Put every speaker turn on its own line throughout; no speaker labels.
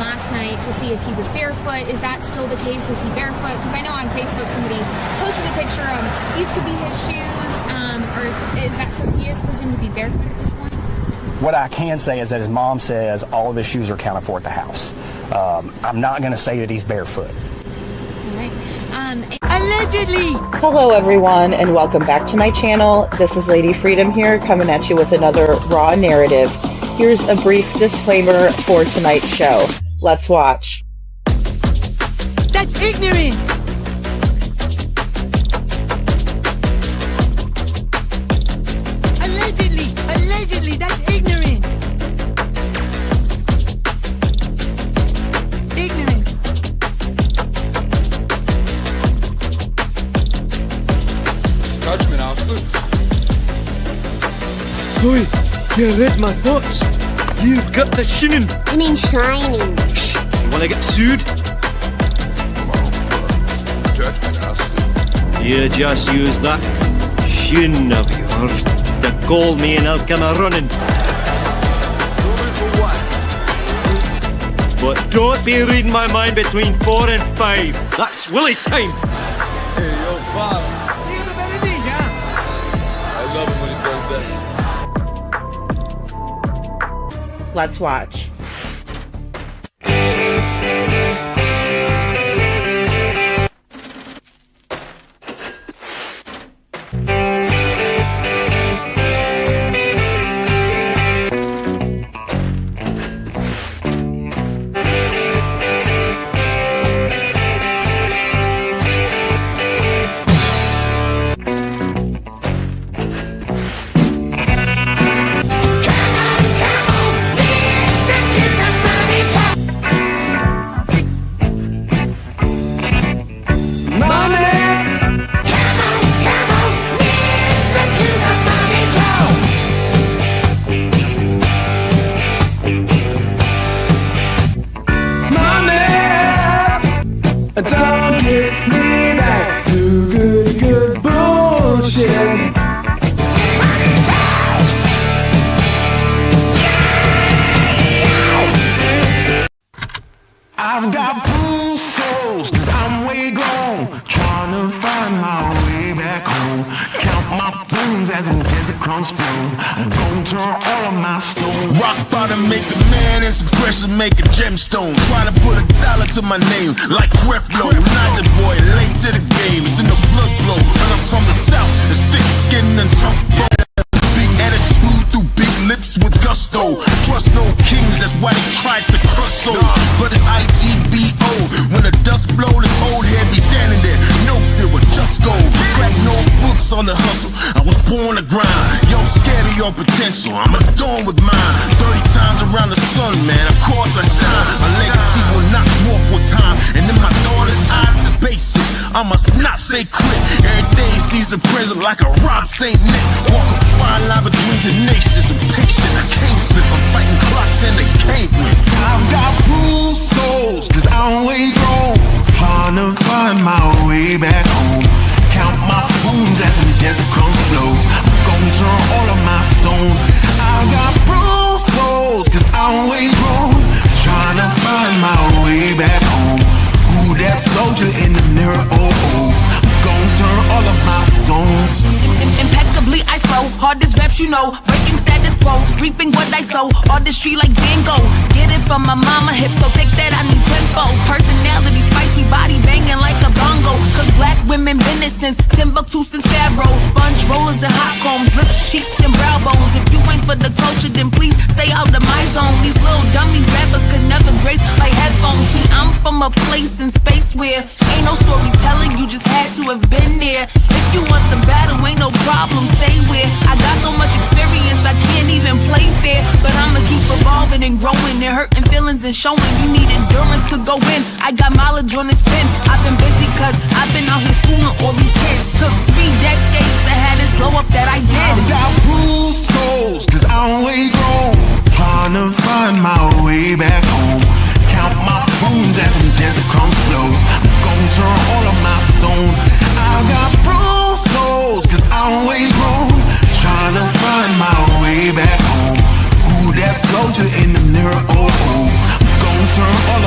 last night to see if he was barefoot. Is that still the case? Is he barefoot? Because I know on Facebook somebody posted a picture of these could be his shoes, or is that so he is presumed to be barefoot at this point?
What I can say is that his mom says all of his shoes are accounted for at the house. I'm not going to say that he's barefoot.
All right.
Allegedly!
Hello everyone and welcome back to my channel. This is Lady Freedom here, coming at you with another raw narrative. Here's a brief disclaimer for tonight's show. Let's watch.
That's ignorant! Allegedly, that's ignorant! Ignorant.
Judgment, Austin.
Oi, you read my thoughts. You've got the shinning.
You mean shining?
Shh, you wanna get sued?
Judgment, Austin.
You just use that shin of yours to call me and I'll come a-running. But don't be reading my mind between 4 and 5. That's Willie's time.
Hey, yo, boss. I love it when he does that.
Let's watch.
Don't get me back to good bullshit. I've got blue souls, cause I'm way gone, trying to find my way back home. Count my bones as in desert crumb spoon. I'm gonna turn all of my stones.
Rock bottom make a man and some pressure make a gemstone. Trying to put $1 to my name like Creflo. Not the boy, late to the game, it's in the blood flow. And I'm from the south, it's thick skin and tough bone. Big attitude through big lips with gusto. Trust no kings, that's why they tried to crush souls. But it's IGBO, when the dust blow, this old head be standing there. No silver, just gold. Crack no books on the hustle. I was born to grind. Yo, scared of your potential, I'm adorned with mine. 30 times around the sun, man, of course I shine. My legacy will not dwarf with time. And in my daughter's eyes is basic, I must not say quit. Every day sees a present like a Rob St. Nick. Walk a fine line between tenacious and patient. I can't slip, I'm fighting clocks and they can't win.
I've got bruised souls, cause I'm way gone, trying to find my way back home. Count my wounds as in desert crumbs flow. I'm gonna turn all of my stones. I've got bruised souls, cause I'm way gone, trying to find my way back home. Who that soldier in the mirror? Oh, oh. I'm gonna turn all of my stones.
Impeccably I flow, hardest raps you know, breaking status quo, reaping what I sow, artistry like Van Gogh. Get it from my mama hip, so thick that I need tempo. Personality, spicy body banging like a bongo. Cause black women been it since Timbuktu, since Pharaoh. Sponge rollers and hot combs, lips, cheeks and brow bones. If you ain't for the culture, then please stay out of my zone. These little dummy rappers could never grace my headphones. See, I'm from a place in space where ain't no storytelling, you just had to have been there. If you want the battle, ain't no problem, say where. I got so much experience, I can't even play fair. But I'ma keep evolving and growing and hurting feelings and showing you need endurance to go in. I got mileage on this pen, I've been busy cause I've been out here schooling all these kids. Took 3 decades to have this glow up that I did.
I've got bruised souls, cause I'm way gone, trying to find my way back home. Count my wounds as in desert crumbs flow. I'm gonna turn all of my stones. I've got bruised souls, cause I'm way gone, trying to find my way back home. Who that soldier in the mirror? Oh, oh. I'm gonna turn all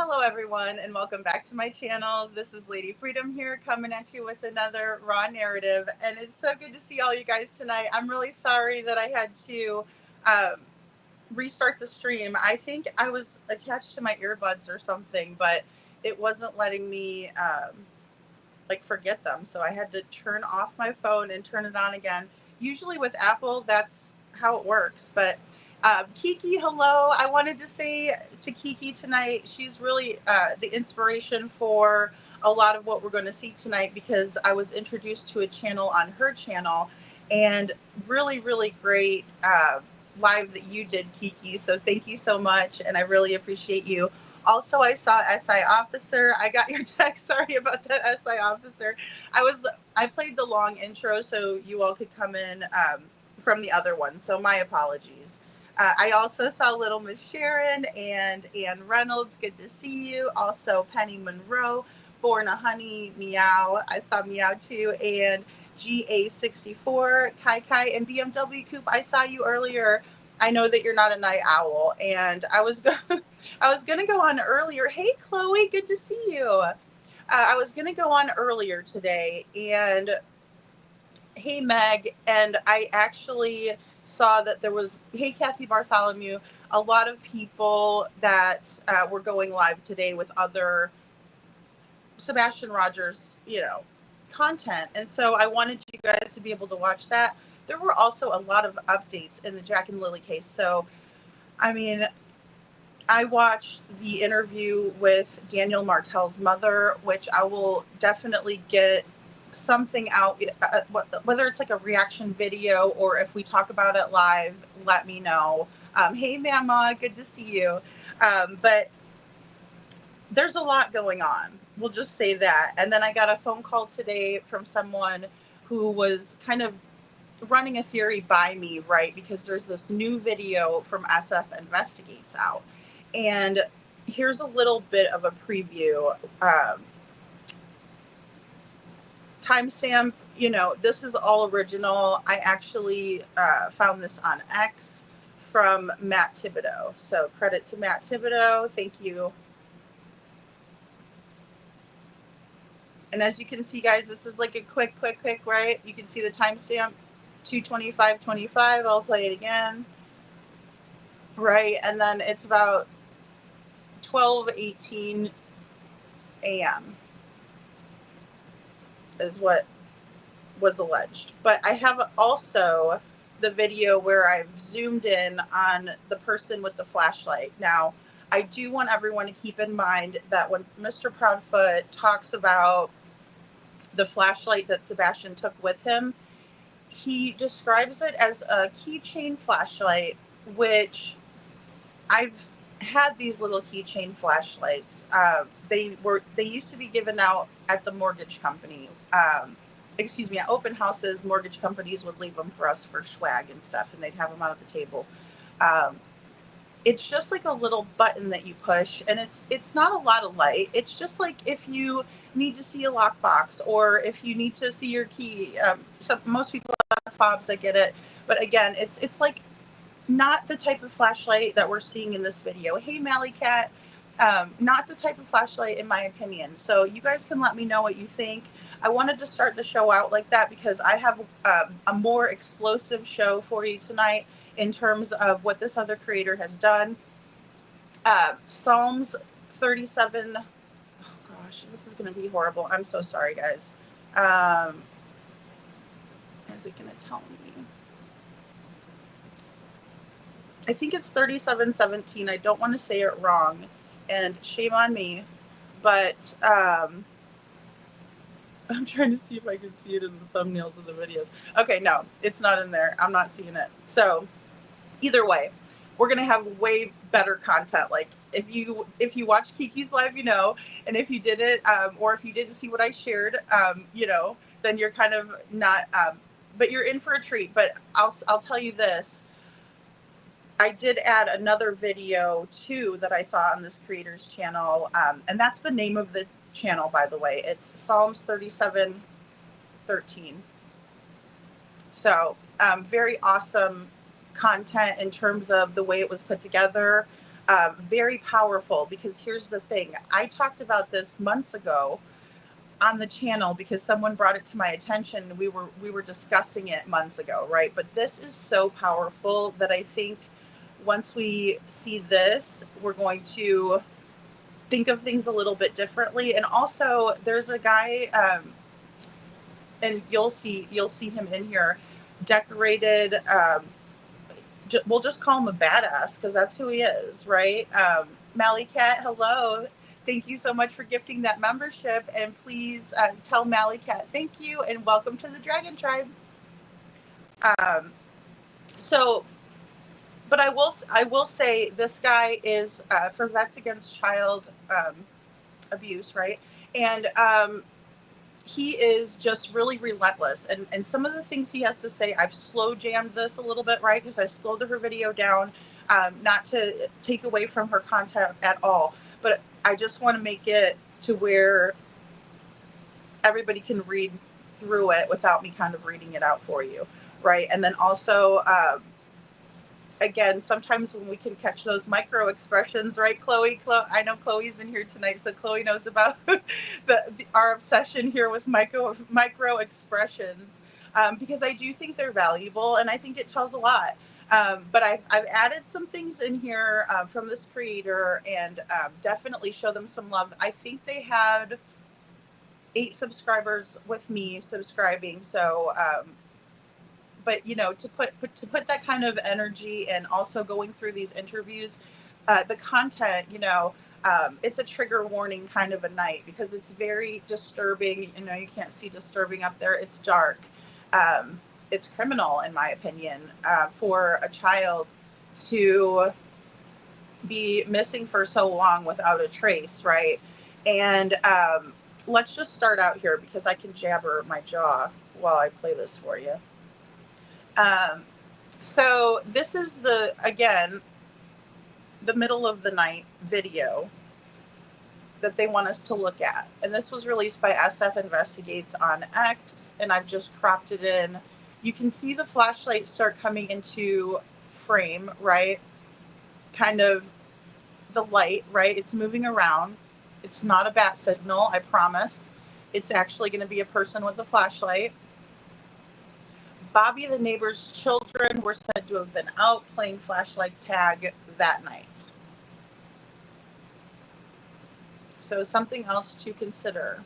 Hello everyone and welcome back to my channel. This is Lady Freedom here coming at you with another raw narrative, and it's so good to see all you guys tonight. I'm really sorry that I had to restart the stream. I think I was attached to my earbuds or something, but it wasn't letting me like forget them, so I had to turn off my phone and turn it on again. Usually with Apple that's how it works, but Kiki, hello. I wanted to say to Kiki tonight, she's really the inspiration for a lot of what we're going to see tonight, because I was introduced to a channel on her channel, and really, really great live that you did, Kiki. So thank you so much, and I really appreciate you. Also, I saw SI Officer. I got your text. Sorry about that, SI Officer. I played the long intro so you all could come in from the other one, so my apologies. I also saw Little Miss Sharon and Ann Reynolds. Good to see you. Also Penny Monroe, Born a Honey, Meow. I saw Meow too. And GA64, Kai Kai, and BMW Coop. I saw you earlier. I know that you're not a night owl, and I was gonna go on earlier. Hey Chloe, good to see you. I was gonna go on earlier today, and hey Meg, and I actually saw that there was, hey Kathy Bartholomew, a lot of people that were going live today with other Sebastian Rogers, content. And so I wanted you guys to be able to watch that. There were also a lot of updates in the Jack and Lily case. So, I mean, I watched the interview with Daniel Martel's mother, which I will definitely get something out, whether it's like a reaction video or if we talk about it live, let me know. Hey Mama, good to see you. But there's a lot going on, we'll just say that. And then I got a phone call today from someone who was kind of running a theory by me, right? Because there's this new video from SF Investigates out, and here's a little bit of a preview. Timestamp, this is all original. I actually found this on X from Matt Thibodeau. So credit to Matt Thibodeau. Thank you. And as you can see, guys, this is like a quick, right? You can see the timestamp, 2:25:25. I'll play it again. Right, and then it's about 12:18 a.m. is what was alleged. But I have also the video where I've zoomed in on the person with the flashlight. Now, I do want everyone to keep in mind that when Mr. Proudfoot talks about the flashlight that Sebastian took with him, he describes it as a keychain flashlight, which I've had these little keychain flashlights. They used to be given out at the mortgage company. At open houses, mortgage companies would leave them for us for swag and stuff, and they'd have them out at the table. It's just like a little button that you push, and it's not a lot of light. It's just like if you need to see a lockbox, or if you need to see your key. So most people have fobs that get it, but again, it's like not the type of flashlight that we're seeing in this video. Hey, Mally Cat, not the type of flashlight in my opinion. So you guys can let me know what you think. I wanted to start the show out like that because I have a more explosive show for you tonight in terms of what this other creator has done. Psalms 37. Oh gosh, this is going to be horrible. I'm so sorry, guys. Is it going to tell me? I think it's 37:17. I don't want to say it wrong, and shame on me, but I'm trying to see if I can see it in the thumbnails of the videos. Okay, no, it's not in there. I'm not seeing it. So either way, we're going to have way better content. Like if you watch Kiki's live, and if you didn't, or if you didn't see what I shared, then you're kind of not, but you're in for a treat. But I'll tell you this. I did add another video too that I saw on this creator's channel, and that's the name of the channel, by the way. It's Psalms 37:13. So very awesome content in terms of the way it was put together. very powerful, because here's the thing. I talked about this months ago on the channel because someone brought it to my attention. We were discussing it months ago, right? But this is so powerful that I think once we see this, we're going to think of things a little bit differently. And also, there's a guy, and you'll see him in here, decorated. We'll just call him a badass because that's who he is, right? Mally Cat, hello. Thank you so much for gifting that membership. And please tell Mally Cat thank you and welcome to the Dragon Tribe. But I will say this guy is for Vets Against Child Abuse, right? And he is just really relentless. And some of the things he has to say, I've slow jammed this a little bit, right? Because I slowed her video down, not to take away from her content at all. But I just want to make it to where everybody can read through it without me kind of reading it out for you, right? And then also, again, sometimes when we can catch those micro expressions, right, Chloe? I know Chloe's in here tonight, so Chloe knows about our obsession here with micro expressions, because I do think they're valuable, and I think it tells a lot. But I've added some things in here from this creator, and definitely show them some love. I think they had 8 subscribers with me subscribing, so but to put that kind of energy, and also going through these interviews, the content, it's a trigger warning kind of a night, because it's very disturbing. You can't see disturbing up there. It's dark. It's criminal, in my opinion, for a child to be missing for so long without a trace, right? And let's just start out here, because I can jabber my jaw while I play this for you. So this is the middle of the night video that they want us to look at. And this was released by SF Investigates on X, and I've just cropped it in. You can see the flashlight start coming into frame, right? Kind of the light, right? It's moving around. It's not a bat signal, I promise. It's actually going to be a person with a flashlight. Bobby, the neighbor's children, were said to have been out playing flashlight tag that night. So something else to consider.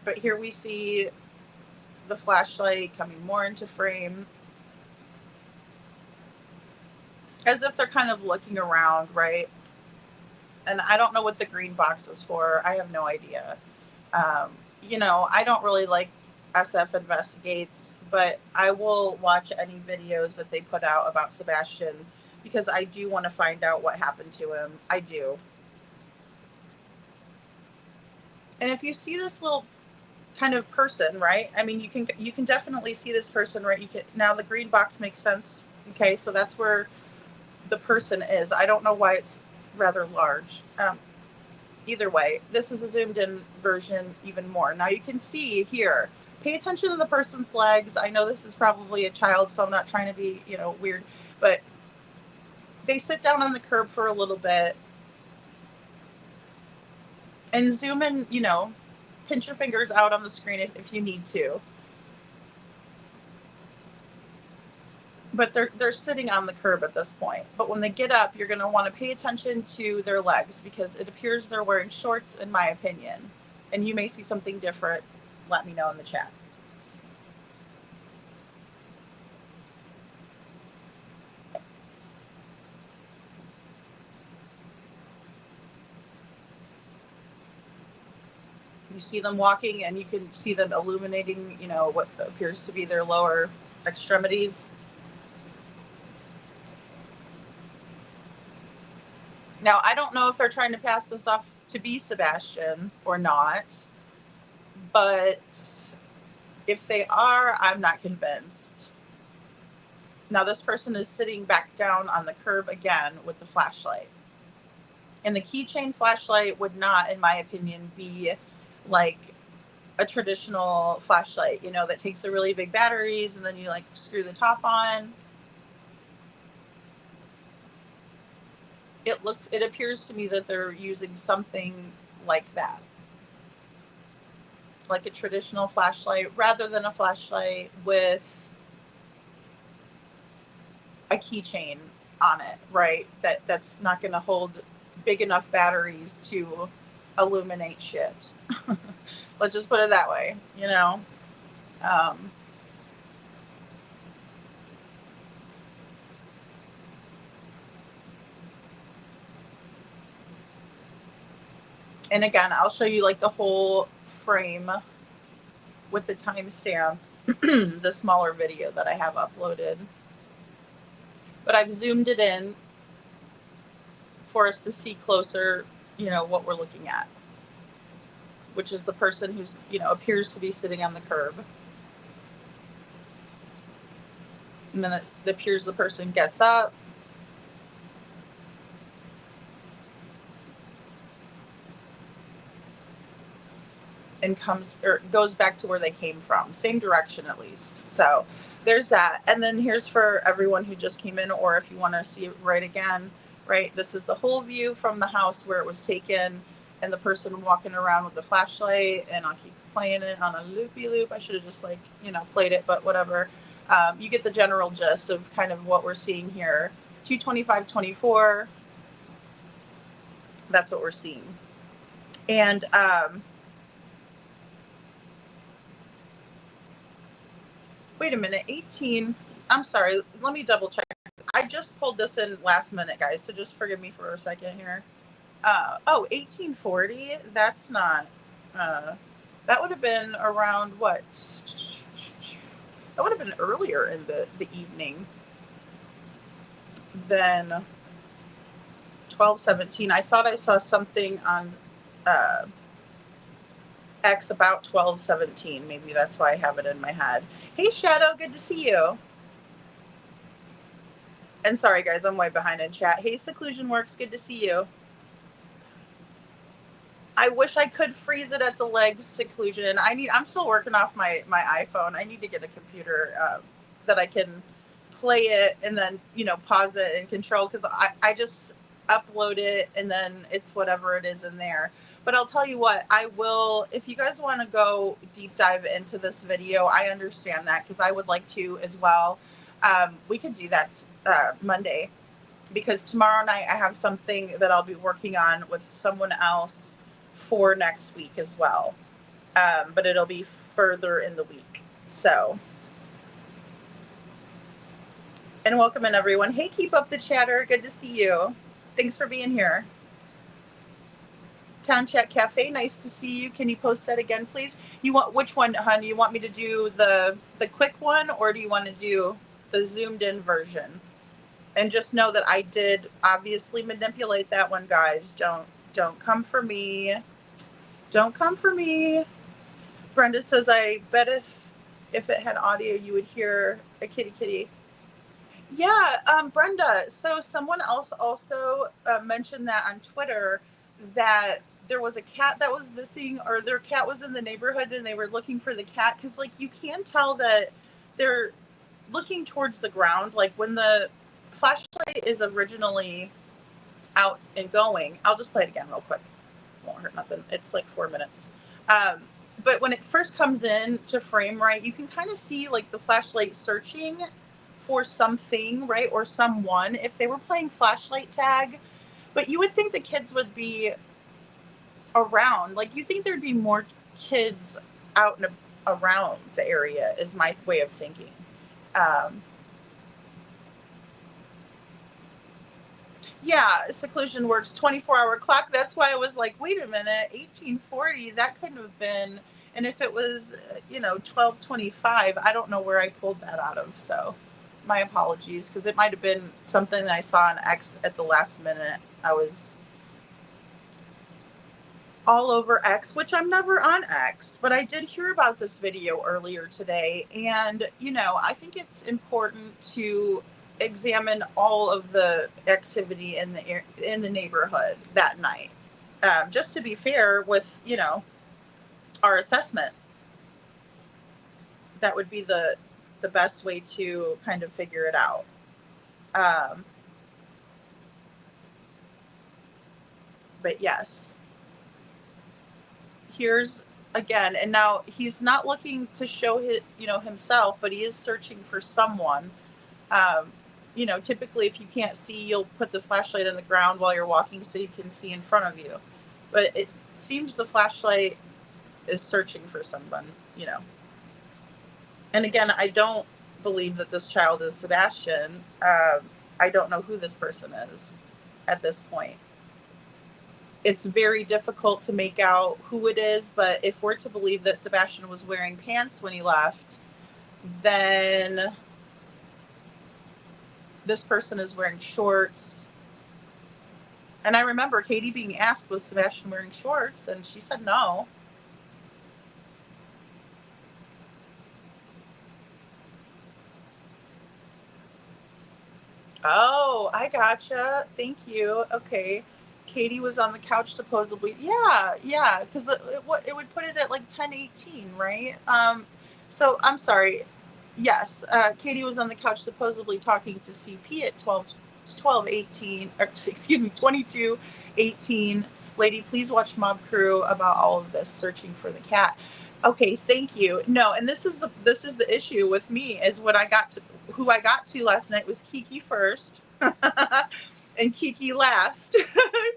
But here we see the flashlight coming more into frame, as if they're kind of looking around, right? And I don't know what the green box is for. I have no idea. I don't really like SF Investigates, but I will watch any videos that they put out about Sebastian, because I do want to find out what happened to him. I do. And if you see this little kind of person, right? I mean, you can definitely see this person, right? Now the green box makes sense. Okay, so that's where the person is. I don't know why it's rather large. Either way, this is a zoomed in version even more. Now you can see here, pay attention to the person's legs. I know this is probably a child, so I'm not trying to be, weird, but they sit down on the curb for a little bit, and zoom in, pinch your fingers out on the screen if you need to. But they're sitting on the curb at this point. But when they get up, you're going to want to pay attention to their legs, because it appears they're wearing shorts, in my opinion. And you may see something different. Let me know in the chat. You see them walking, and you can see them illuminating, what appears to be their lower extremities. Now, I don't know if they're trying to pass this off to be Sebastian or not, but if they are, I'm not convinced. Now, this person is sitting back down on the curb again with the flashlight. And the keychain flashlight would not, in my opinion, be like a traditional flashlight, that takes the really big batteries and then you screw the top on. it appears to me that they're using something like that, like a traditional flashlight rather than a flashlight with a keychain on it, right? That's not going to hold big enough batteries to illuminate shit. Let's just put it that way, you know. And again, I'll show you like the whole frame with the timestamp, the smaller video that I have uploaded. But I've zoomed it in for us to see closer, you know, what we're looking at, which is the person who's, you know, appears to be sitting on the curb. And then it appears the person gets up. And comes or goes back to where they came from, same direction at least. So there's that. And then here's for everyone who just came in, or if you want to see it right again, right? This is the whole view from the house where it was taken, and the person walking around with the flashlight. And I'll keep playing it on a loopy loop. I should have just, like, you know, played it, but whatever. You get the general gist of kind of what we're seeing here. 225-24. That's what we're seeing. And wait a minute, 18. I'm sorry, let me double check. I just pulled this in last minute, guys, so just forgive me for a second here. 1840, that's not, that would have been around what? That would have been earlier in the evening than 12:17. I thought I saw something on X about 12:17. Maybe that's why I have it in my head. Hey, Shadow, good to see you. And sorry, guys, I'm way behind in chat. Hey, Seclusion Works, good to see you. I wish I could freeze it at the legs, Seclusion. I'm still working off my iPhone. I need to get a computer that I can play it and then, you know, pause it and control, because I just upload it and then it's whatever it is in there. But I'll tell you what, I will, if you guys want to go deep dive into this video, I understand that, because I would like to as well. We could do that Monday, because tomorrow night I have something that I'll be working on with someone else for next week as well. But it'll be further in the week. So, and welcome in, everyone. Hey, keep up the chatter. Good to see you. Thanks for being here. Town Chat Cafe, nice to see you. Can you post that again, please? You want, which one, hon? You want me to do the quick one, or do you want to do the zoomed in version? And just know that I did obviously manipulate that one, guys. Don't come for me. Don't come for me. Brenda says, I bet if it had audio, you would hear a kitty. Yeah, Brenda. So someone else also mentioned that on Twitter, that there was a cat that was missing, or their cat was in the neighborhood and they were looking for the cat. Because, like, you can tell that they're looking towards the ground. Like, when the flashlight is originally out and going, I'll just play it again real quick. Won't hurt nothing. It's like 4 minutes. But when it first comes in to frame, right, you can kind of see, like, the flashlight searching for something, right, or someone, if they were playing flashlight tag. But you would think the kids would be around. Like, you think there'd be more kids out and around the area, is my way of thinking. Yeah, Seclusion Works, 24-hour clock. That's why I was like, wait a minute, 1840, that couldn't have been. And if it was, 1225, I don't know where I pulled that out of. So my apologies, because it might have been something that I saw on X at the last minute. I was all over X, which I'm never on X, but I did hear about this video earlier today. And, I think it's important to examine all of the activity in the neighborhood that night, just to be fair with our assessment. That would be the best way to kind of figure it out. But yes, here's again, and now he's not looking to show his, himself, but he is searching for someone. Typically if you can't see, you'll put the flashlight on the ground while you're walking so you can see in front of you. But it seems the flashlight is searching for someone, And again, I don't believe that this child is Sebastian. I don't know who this person is at this point. It's very difficult to make out who it is, but if we're to believe that Sebastian was wearing pants when he left, then this person is wearing shorts. And I remember Katie being asked, was Sebastian wearing shorts? And she said no. Oh, I gotcha. Thank you. Okay. Katie was on the couch supposedly. Yeah, because it would put it at like 10:18, right? So I'm sorry. Yes, Katie was on the couch supposedly talking to CP at 12:18, or excuse me, 22:18. Lady, please watch Mob Crew about all of this searching for the cat. Okay, thank you. No, and this is the issue with me is who I got to last night was Kiki first. And Kiki last.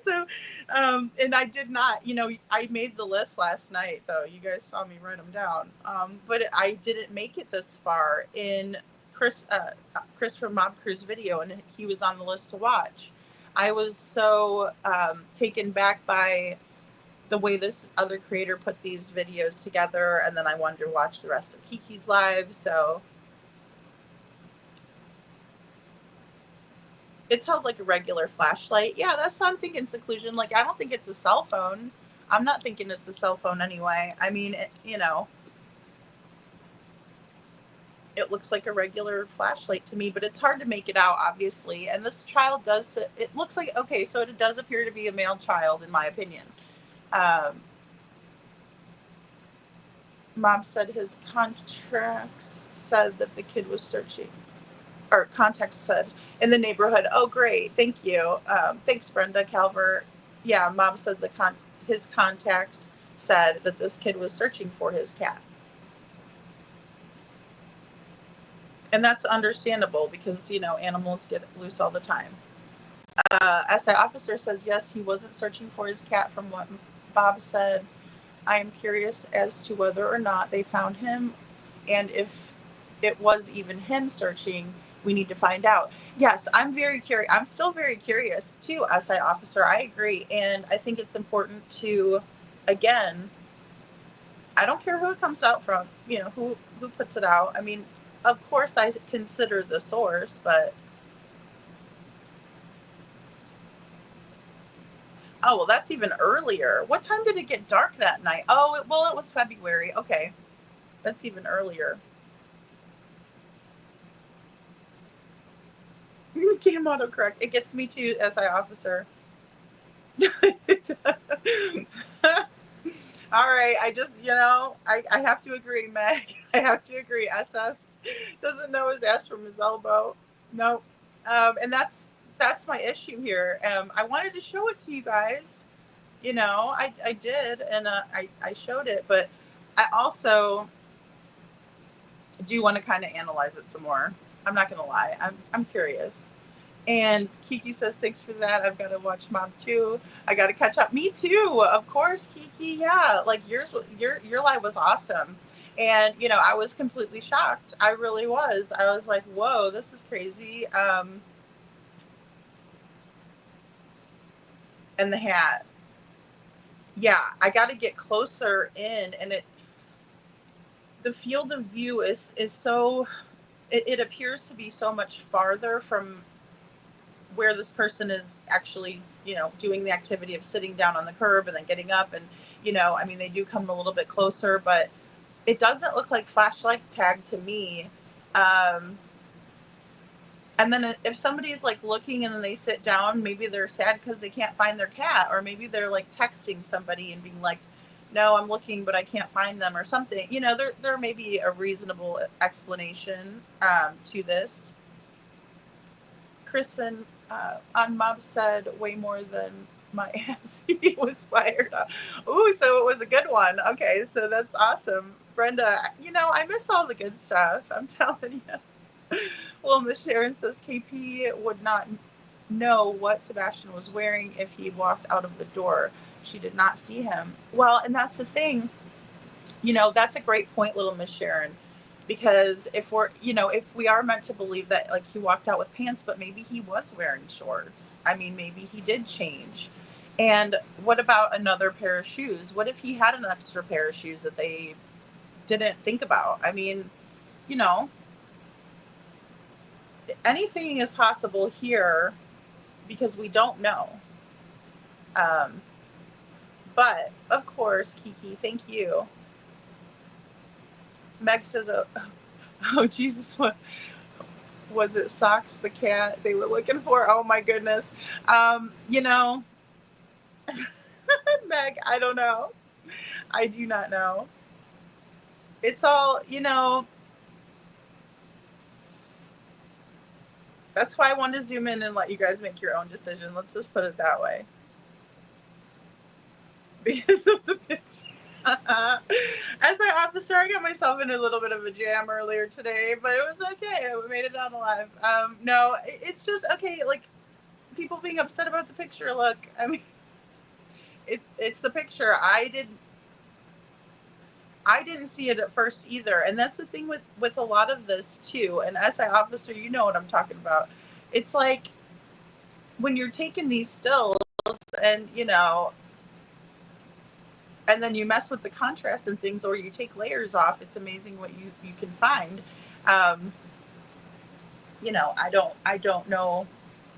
So, and I did not, I made the list last night though. You guys saw me write them down. But I didn't make it this far in Chris from Mob Crew's video, and he was on the list to watch. I was so taken back by the way this other creator put these videos together, and then I wanted to watch the rest of Kiki's live, so. It's held like a regular flashlight. Yeah, that's what I'm thinking, Seclusion. Like, I don't think it's a cell phone. I'm not thinking it's a cell phone anyway. I mean, it looks like a regular flashlight to me, but it's hard to make it out, obviously. And this child it looks like, okay, so it does appear to be a male child, in my opinion. Mom said his contracts said that the kid was searching. Or contacts said in the neighborhood. Oh, great. Thank you. Thanks, Brenda Calvert. Yeah, Mom said his contacts said that this kid was searching for his cat. And that's understandable because, animals get loose all the time. SI officer says, yes, he wasn't searching for his cat from what Bob said. I am curious as to whether or not they found him, and if it was even him searching, we need to find out. Yes, I'm very curious. I'm still very curious too, SI officer. I agree. And I think it's important to, again, I don't care who it comes out from, who puts it out. I mean, of course I consider the source, but. Oh, well, that's even earlier. What time did it get dark that night? Oh, it was February. Okay. That's even earlier. Cam autocorrect. It gets me too, SI officer. All right. I just, I have to agree, Meg. I have to agree. SF doesn't know his ass from his elbow. Nope. And that's my issue here. I wanted to show it to you guys. I did, and I showed it, but I also do want to kind of analyze it some more. I'm not gonna lie. I'm curious. And Kiki says, thanks for that. I've got to watch Mom too. I got to catch up. Me too. Of course, Kiki. Yeah. Like your live was awesome. And, I was completely shocked. I really was. I was like, whoa, this is crazy. And the hat. Yeah. I got to get closer in, and the field of view is so, it appears to be so much farther from where this person is actually, doing the activity of sitting down on the curb and then getting up. And, they do come a little bit closer, but it doesn't look like flashlight tag to me. And then if somebody's like looking and then they sit down, maybe they're sad because they can't find their cat, or maybe they're like texting somebody and being like, no, I'm looking, but I can't find them, or something. There may be a reasonable explanation to this. Kristen on Mob said way more than my ass he was fired up. Ooh, so it was a good one. Okay, so that's awesome. Brenda, I miss all the good stuff. I'm telling you. Well, Miss Sharon says KP would not know what Sebastian was wearing if he walked out of the door. She did not see him. Well, and that's the thing. That's a great point, little Miss Sharon. Because if we are meant to believe that like he walked out with pants, but maybe he was wearing shorts. I mean, maybe he did change. And what about another pair of shoes? What if he had an extra pair of shoes that they didn't think about? I mean, anything is possible here because we don't know. But of course, Kiki, thank you. Meg says, oh Jesus, what was it? Socks the cat they were looking for? Oh my goodness. Meg, I don't know. I do not know. It's all, that's why I wanted to zoom in and let you guys make your own decision. Let's just put it that way. Because of the picture. As an officer, I got myself in a little bit of a jam earlier today, but it was okay. I made it out alive. No, it's just okay. Like people being upset about the picture. Look, I mean, it's the picture. I didn't see it at first either, and that's the thing with a lot of this too. And as an officer, you know what I'm talking about. It's like when you're taking these stills, and and then you mess with the contrast and things, or you take layers off. It's amazing what you can find. I don't know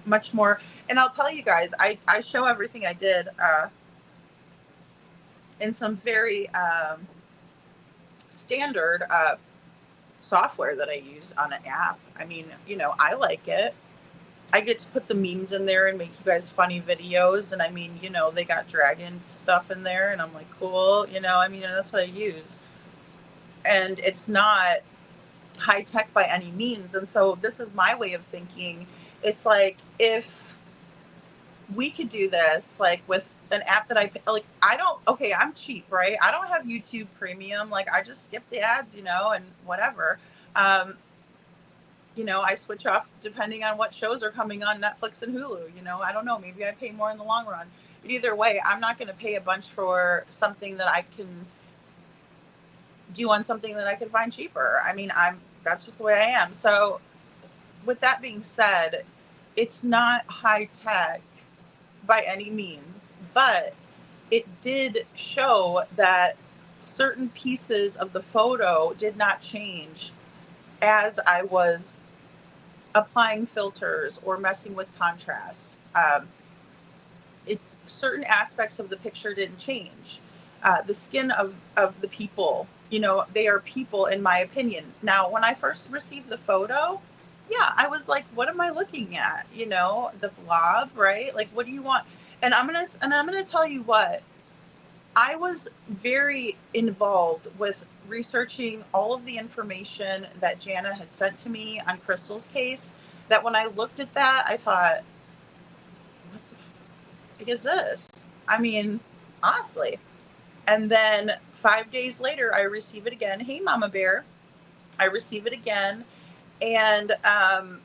much more. And I'll tell you guys, I show everything I did in some very standard software that I use on an app. I mean, I like it. I get to put the memes in there and make you guys funny videos. And I mean, they got dragon stuff in there and I'm like, cool. That's what I use. And it's not high tech by any means. And so this is my way of thinking. It's like, if we could do this, like with an app that I'm cheap, right? I don't have YouTube Premium. Like I just skip the ads, and whatever. I switch off depending on what shows are coming on Netflix and Hulu. I don't know. Maybe I pay more in the long run. But either way, I'm not going to pay a bunch for something that I can do on something that I can find cheaper. I mean, that's just the way I am. So with that being said, it's not high tech by any means, but it did show that certain pieces of the photo did not change as I was applying filters or messing with contrast. Certain aspects of the picture didn't change. The skin of the people, they are people in my opinion. Now, when I first received the photo, yeah, I was like, what am I looking at? The blob, right? Like, what do you want? And I'm gonna tell you what, I was very involved with researching all of the information that Jana had sent to me on Crystal's case, that when I looked at that, I thought, what the f- is this? I mean, honestly. And then 5 days later, I receive it again. Hey, Mama Bear. I receive it again. And I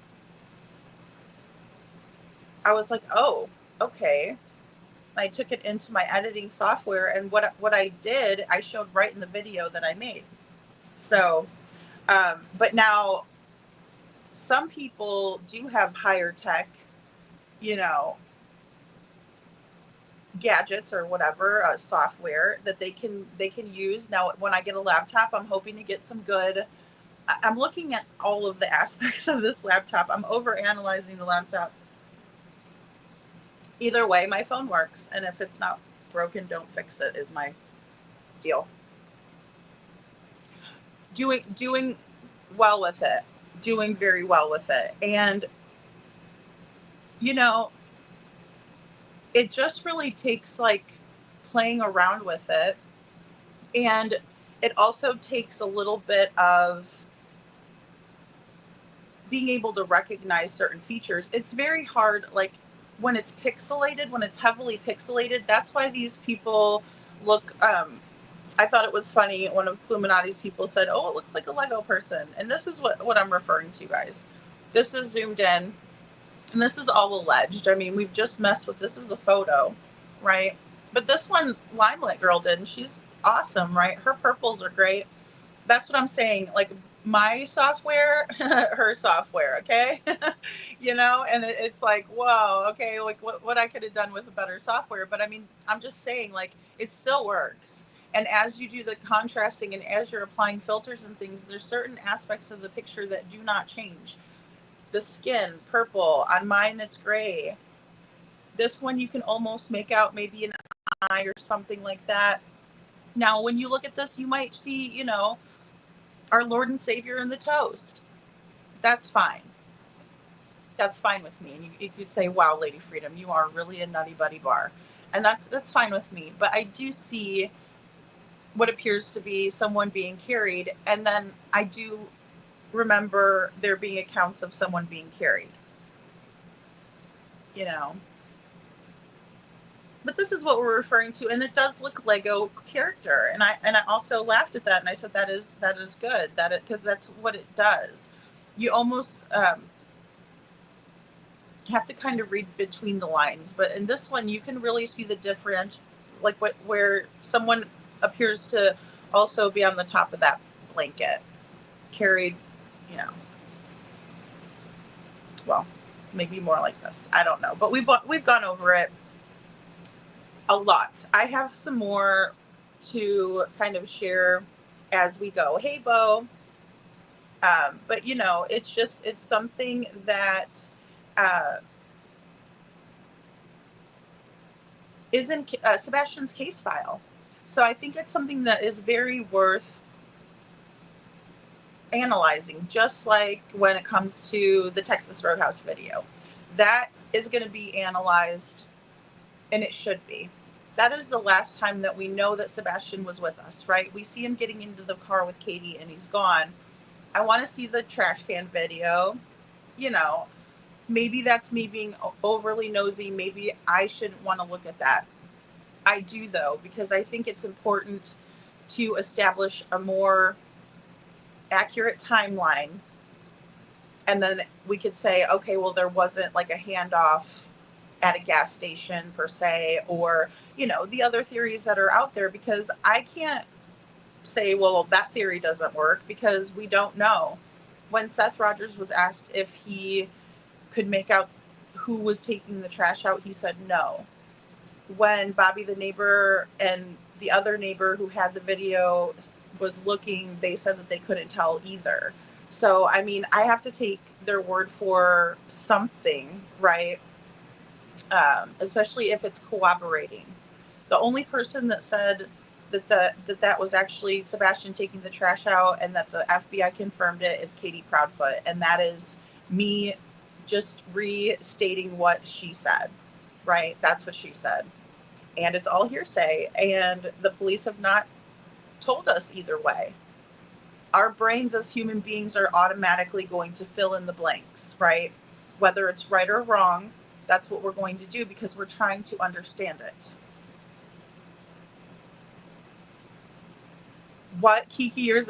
was like, oh, okay. I took it into my editing software, and what I did, I showed right in the video that I made. So, but now some people do have higher tech, gadgets or whatever, software that they can use. Now, when I get a laptop, I'm hoping to get some good. I'm looking at all of the aspects of this laptop. I'm over analyzing the laptop. Either way, my phone works, and if it's not broken, don't fix it is my deal. Doing well with it, doing very well with it, and it just really takes like playing around with it, and it also takes a little bit of being able to recognize certain features. It's very hard, like when it's pixelated, when it's heavily pixelated, that's why these people look, I thought it was funny. One of Pluminati's people said, oh, it looks like a Lego person. And this is what I'm referring to, guys. This is zoomed in, and this is all alleged. I mean, we've just messed with, this is the photo, right? But this one, Limelight Girl did, and she's awesome, right? Her purples are great. That's what I'm saying. Like, my software, her software, okay? You know, and it's like, whoa, okay, like what I could have done with a better software. But I mean, I'm just saying, like, it still works. And as you do the contrasting and as you're applying filters and things, there's certain aspects of the picture that do not change. The skin, purple. On mine, it's gray. This one, you can almost make out maybe an eye or something like that. Now, when you look at this, you might see, you know, our Lord and Savior in the toast. That's fine. That's fine with me. And you could say, wow, Lady Freedom, you are really a nutty buddy bar. And that's fine with me. But I do see what appears to be someone being carried. And then I do remember there being accounts of someone being carried. You know. But this is what we're referring to, and it does look Lego character, and I also laughed at that, and I said that is good, because that's what it does. You almost have to kind of read between the lines, but in this one you can really see the difference, like where someone appears to also be on the top of that blanket, carried, you know. Well, maybe more like this. I don't know, but we've gone over it a lot. I have some more to kind of share as we go. Hey, Bo. But you know, it's something that is in Sebastian's case file. So I think it's something that is very worth analyzing, just like when it comes to the Texas Roadhouse video. That is going to be analyzed, and it should be. That is the last time that we know that Sebastian was with us, right? We see him getting into the car with Katie and he's gone. I want to see the trash can video. You know, maybe that's me being overly nosy. Maybe I shouldn't want to look at that. I do, though, because I think it's important to establish a more accurate timeline. And then we could say, okay, well, there wasn't like a handoff at a gas station per se, or, you know, the other theories that are out there, because I can't say, well, that theory doesn't work, because we don't know. When Seth Rogers was asked if he could make out who was taking the trash out, he said no. When Bobby the neighbor and the other neighbor who had the video was looking, they said that they couldn't tell either. So, I mean, I have to take their word for something, right? Especially if it's corroborating. The only person that said that was actually Sebastian taking the trash out and that the FBI confirmed it is Katie Proudfoot. And that is me just restating what she said, right? That's what she said. And it's all hearsay. And the police have not told us either way. Our brains as human beings are automatically going to fill in the blanks, right? Whether it's right or wrong, that's what we're going to do because we're trying to understand it. What, Kiki, yours?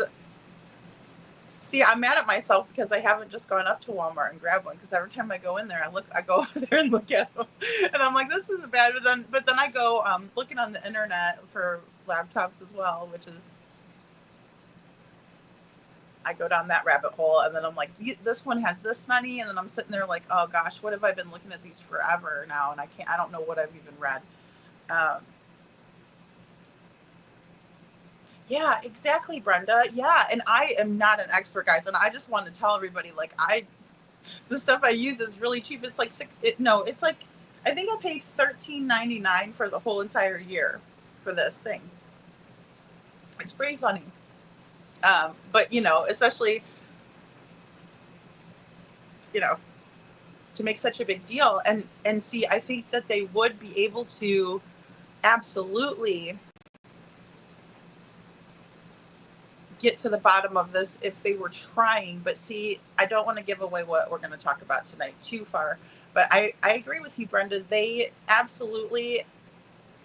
See, I'm mad at myself because I haven't just gone up to Walmart and grabbed one, because every time I go in there, I go over there and look at them, and I'm like, this isn't bad. But then I go looking on the internet for laptops as well, which is, I go down that rabbit hole, and then I'm like, this one has this many, and then I'm sitting there like, oh gosh, what have I been looking at these forever now, and I don't know what I've even read. Yeah, exactly, Brenda. Yeah, and I am not an expert, guys, and I just want to tell everybody, like, the stuff I use is really cheap. It's like it's like, I think I paid $13.99 for the whole entire year for this thing. It's pretty funny. But, you know, especially, you know, to make such a big deal. And see, I think that they would be able to absolutely get to the bottom of this if they were trying. But see, I don't want to give away what we're going to talk about tonight too far. But I agree with you, Brenda. They absolutely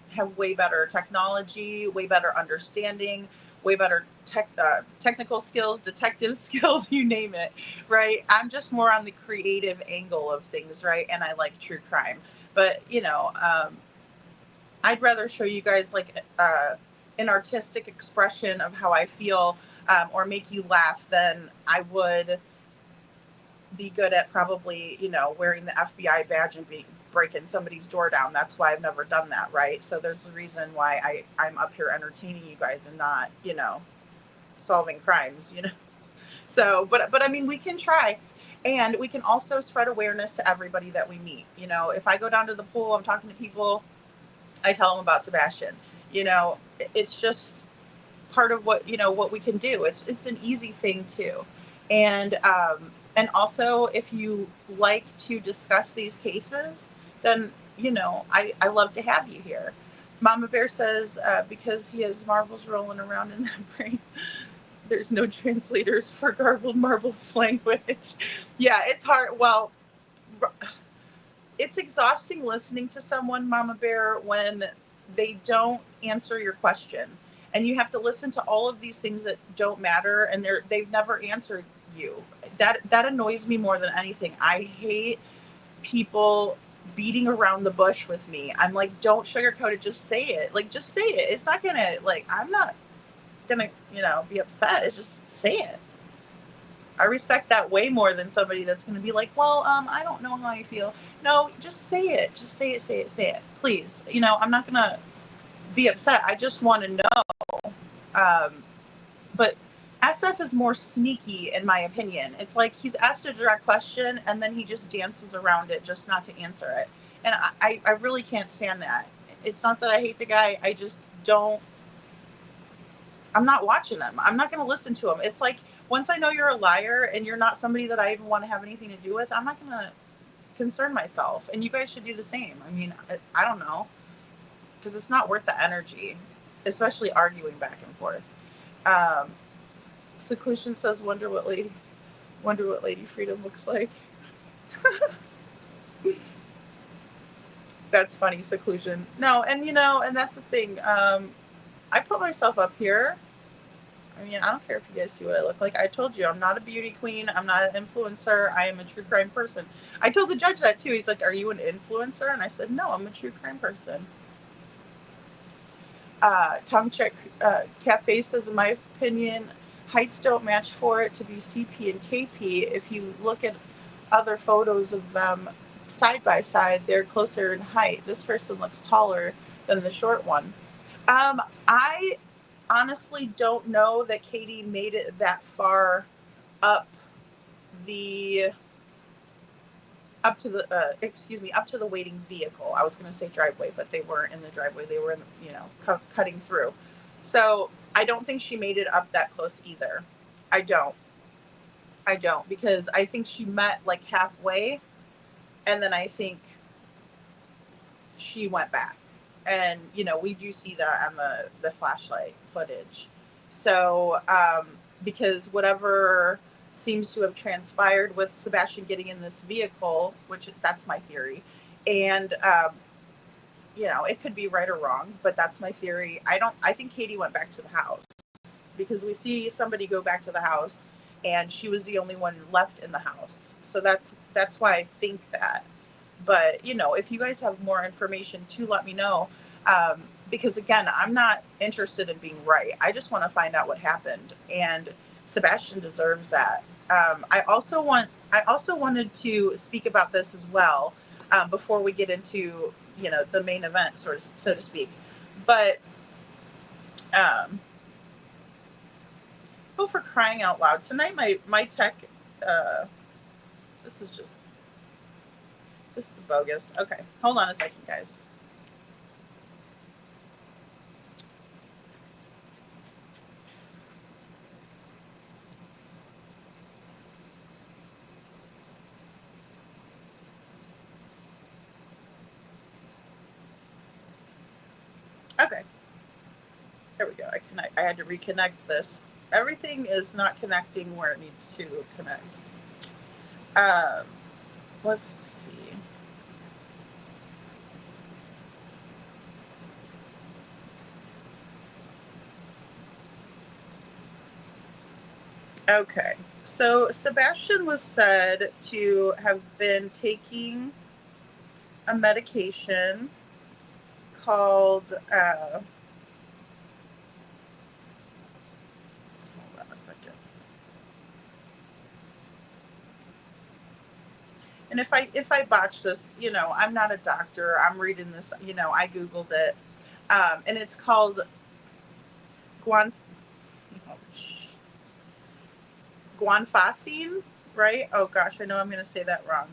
have way better technology, way better understanding, way better technical skills, detective skills, you name it, right? I'm just more on the creative angle of things, right? And I like true crime. But, I'd rather show you guys like an artistic expression of how I feel, or make you laugh than I would be good at probably, wearing the FBI badge and breaking somebody's door down. That's why I've never done that, right? So there's a reason why I'm up here entertaining you guys and not, solving crimes, So, but I mean, we can try. And we can also spread awareness to everybody that we meet. If I go down to the pool, I'm talking to people, I tell them about Sebastian. It's just part of what we can do. It's an easy thing too. And also, if you like to discuss these cases, then I love to have you here. Mama Bear says because he has marbles rolling around in that brain, there's no translators for garbled marbles language. Yeah, it's hard. Well, it's exhausting listening to someone, Mama Bear, when they don't answer your question, and you have to listen to all of these things that don't matter, and they've never answered you. That annoys me more than anything. I hate people beating around the bush with me. I'm like, don't sugarcoat it, just say it. Like, just say it. It's not gonna, like, I'm not gonna, be upset. It's just say it. I respect that way more than somebody that's going to be like, well, I don't know how you feel. No, just say it. Just say it, say it, say it. Please. I'm not going to be upset. I just want to know. But SF is more sneaky, in my opinion. It's like he's asked a direct question and then he just dances around it just not to answer it. And I really can't stand that. It's not that I hate the guy. I just don't. I'm not watching them. I'm not going to listen to him. It's like, once I know you're a liar and you're not somebody that I even want to have anything to do with, I'm not going to concern myself. And you guys should do the same. I mean, I don't know. Because it's not worth the energy, especially arguing back and forth. Seclusion says, wonder what Lady Freedom looks like. That's funny, Seclusion. No, and that's the thing. I put myself up here. I mean, I don't care if you guys see what I look like. I told you, I'm not a beauty queen. I'm not an influencer. I am a true crime person. I told the judge that too. He's like, are you an influencer? And I said, no, I'm a true crime person. Tom Check Cafe says, in my opinion, heights don't match for it to be CP and KP. If you look at other photos of them side by side, they're closer in height. This person looks taller than the short one. I honestly don't know that Katie made it that far up to the waiting vehicle. I was going to say driveway, but they weren't in the driveway. They were in, cutting through. So I don't think she made it up that close either. I don't, because I think she met like halfway, and then I think she went back. And, we do see that on the flashlight footage. So, because whatever seems to have transpired with Sebastian getting in this vehicle, which that's my theory. And, it could be right or wrong, but that's my theory. I think Katie went back to the house because we see somebody go back to the house and she was the only one left in the house. So that's why I think that. But, if you guys have more information too, let me know. Because again, I'm not interested in being right. I just want to find out what happened, and Sebastian deserves that. I also wanted to speak about this as well, before we get into, the main event, so to speak. But, for crying out loud, tonight my tech, this is bogus. Okay, hold on a second, guys. Okay, there we go. I had to reconnect this. Everything is not connecting where it needs to connect. Let's see. Okay. So Sebastian was said to have been taking a medication called, hold on a second. And if I botch this, I'm not a doctor. I'm reading this, I Googled it. And it's called guanfacine, right? Oh gosh, I know I'm going to say that wrong.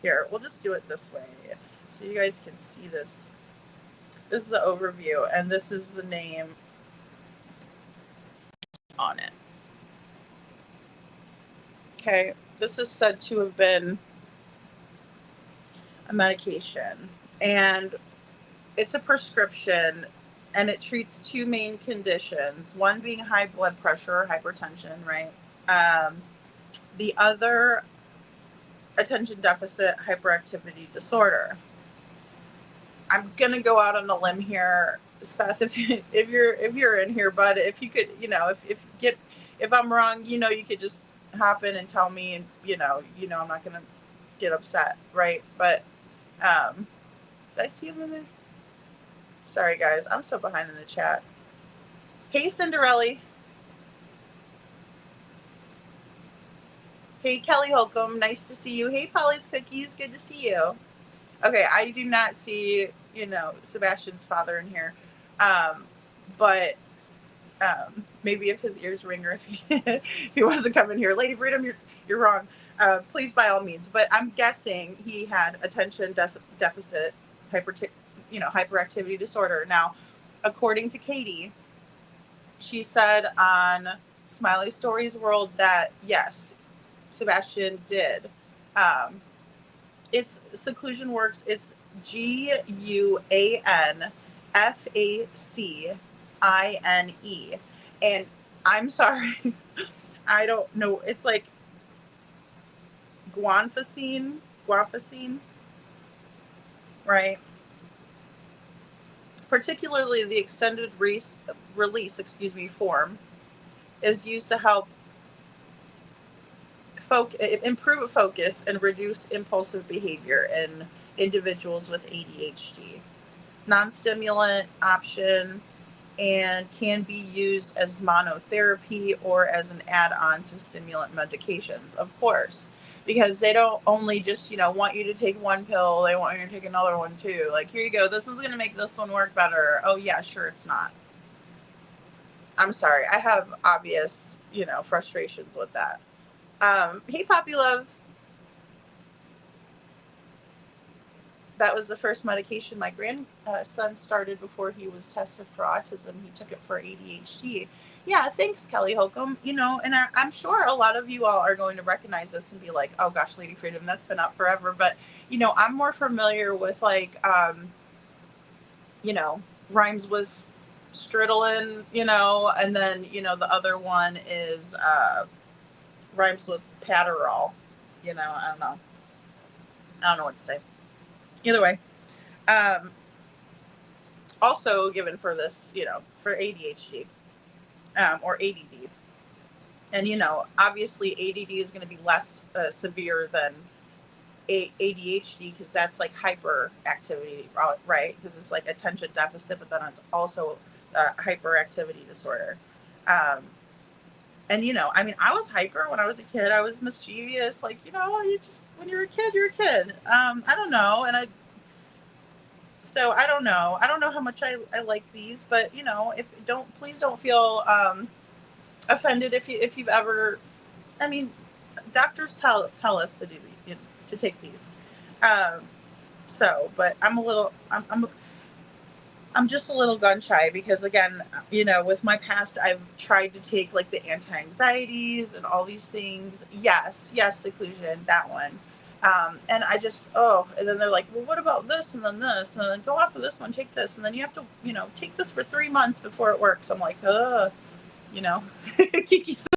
Here, we'll just do it this way so you guys can see this. This is the overview, and this is the name on it. Okay, this is said to have been a medication, and it's a prescription, and it treats two main conditions, one being high blood pressure or hypertension, right? The other, attention deficit hyperactivity disorder. I'm gonna go out on a limb here, Seth. If you're in here, bud, if you could, if I'm wrong, you could just hop in and tell me, and I'm not gonna get upset, right? But did I see him in there? Sorry, guys, I'm so behind in the chat. Hey, Cinderella. Hey, Kelly Holcomb, nice to see you. Hey, Polly's Cookies, good to see you. Okay, I do not see, Sebastian's father in here. But maybe if his ears ring or if he wants to come in here. Lady Freedom, you're wrong. Please, by all means. But I'm guessing he had attention deficit hyperactivity disorder. Now, according to Katie, she said on Smiley Stories World that yes, Sebastian did. It's Seclusion Works. It's GUANFACINE. And I'm sorry, I don't know. It's like guanfacine, right? Particularly the extended release, form is used to help improve focus and reduce impulsive behavior in individuals with ADHD. Non-stimulant option, and can be used as monotherapy or as an add-on to stimulant medications, of course, because they don't only just want you to take one pill, they want you to take another one too. Like, here you go, this one's going to make this one work better. Oh yeah, sure, it's not. I'm sorry, I have obvious frustrations with that. Hey, Poppy Love. That was the first medication my grandson started before he was tested for autism. He took it for ADHD. Yeah, thanks, Kelly Holcomb. And I'm sure a lot of you all are going to recognize this and be like, oh gosh, Lady Freedom, that's been out forever. But, I'm more familiar with rhymes with Stridolin, and then, the other one is rhymes with Paterol. I don't know what to say. Either way, also given for this, for ADHD or ADD. And, obviously ADD is going to be less severe than ADHD because that's like hyperactivity, right? Because it's like attention deficit, but then it's also hyperactivity disorder. And, I was hyper when I was a kid. I was mischievous. Like, when you're a kid, you're a kid. I don't know. So I don't know. I don't know how much I like these, but please don't feel offended if you've ever. Doctors tell us to do these, to take these. But I'm just a little gun shy because, again, with my past, I've tried to take like the anti-anxieties and all these things. Yes, seclusion, that one. And I just, and then they're like, well, what about this? And then this, and then go off of this one, take this. And then you have to, take this for 3 months before it works. I'm like, Kiki says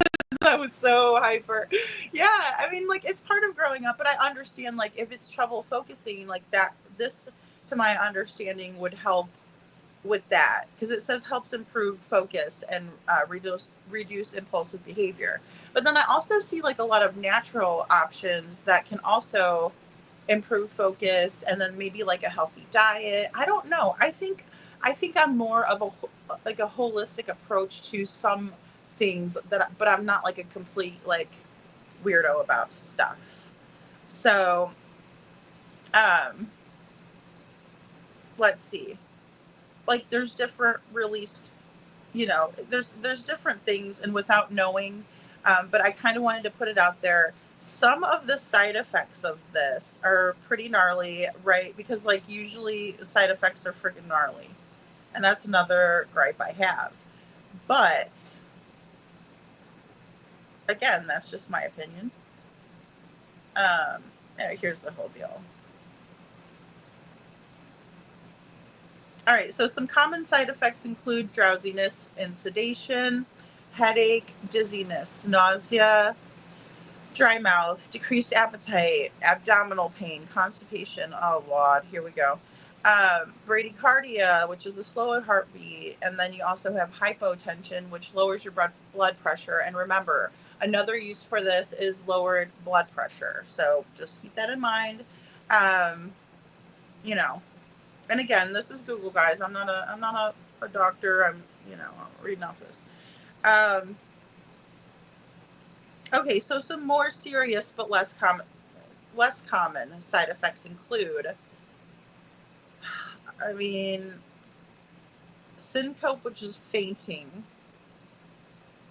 I was so hyper. Yeah. It's part of growing up, but I understand, if it's trouble focusing like that, this, to my understanding, would help with that, because it says helps improve focus and reduce impulsive behavior. But then I also see like a lot of natural options that can also improve focus, and then maybe like a healthy diet. I don't know. I think I'm more of a holistic approach to some things but I'm not like a complete like weirdo about stuff. So let's see. Like there's different released, there's different things, and without knowing, but I kind of wanted to put it out there. Some of the side effects of this are pretty gnarly, right? Because like usually side effects are freaking gnarly. And that's another gripe I have. But again, that's just my opinion. Here's the whole deal. All right, so some common side effects include drowsiness and sedation, headache, dizziness, nausea, dry mouth, decreased appetite, abdominal pain, constipation. Oh, Lord, here we go. Bradycardia, which is a slower heartbeat. And then you also have hypotension, which lowers your blood pressure. And remember, another use for this is lowered blood pressure. So just keep that in mind. And again, this is Google, guys. I'm not a doctor. I'm reading off this. Okay, so some more serious but less common side effects include, syncope, which is fainting,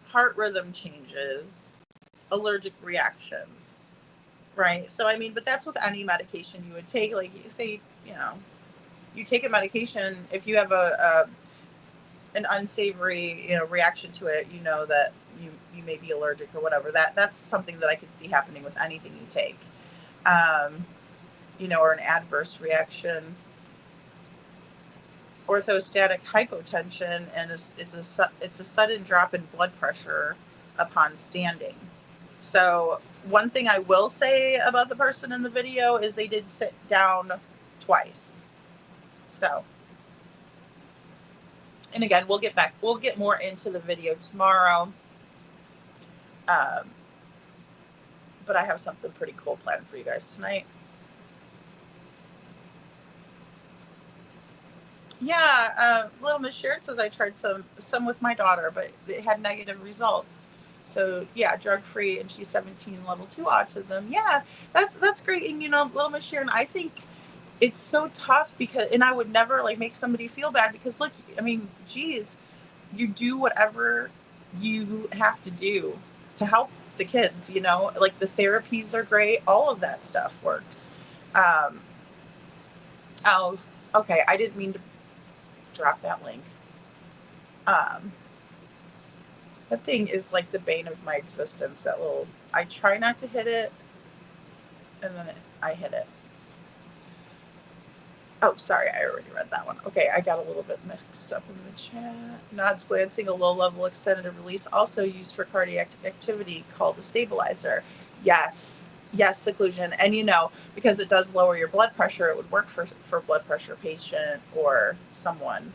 heart rhythm changes, allergic reactions, right? So but that's with any medication you would take. Like you say, you take a medication, if you have an unsavory reaction to it, that you may be allergic or whatever. That's something that I could see happening with anything you take, or an adverse reaction. Orthostatic hypotension, and it's a sudden drop in blood pressure upon standing. So one thing I will say about the person in the video is they did sit down twice. So, and again, we'll get more into the video tomorrow. But I have something pretty cool planned for you guys tonight. Yeah, Little Miss Sharon says I tried some with my daughter, but it had negative results. So yeah, drug-free, and she's 17, level 2 autism. Yeah, that's great. And Little Miss Sharon, I think it's so tough because, and I would never like make somebody feel bad because look, geez, you do whatever you have to do to help the kids, like the therapies are great. All of that stuff works. Oh, okay. I didn't mean to drop that link. That thing is like the bane of my existence. I try not to hit it, and then I hit it. Oh, sorry, I already read that one. Okay, I got a little bit mixed up in the chat. Nods glancing, a low-level extended release, also used for cardiac activity, called a stabilizer. Yes, seclusion. And because it does lower your blood pressure, it would work for blood pressure patient or someone,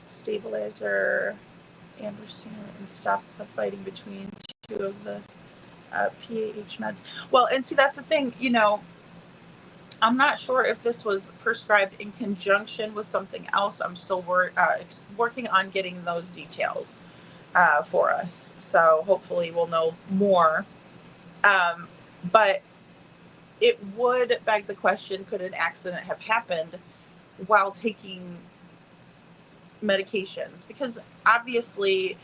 stabilizer, Anderson, and stop the fighting between two of the PAH meds. Well, and see, that's the thing, I'm not sure if this was prescribed in conjunction with something else. I'm still working on getting those details for us. So hopefully we'll know more. But it would beg the question, could an accident have happened while taking medications? Because obviously,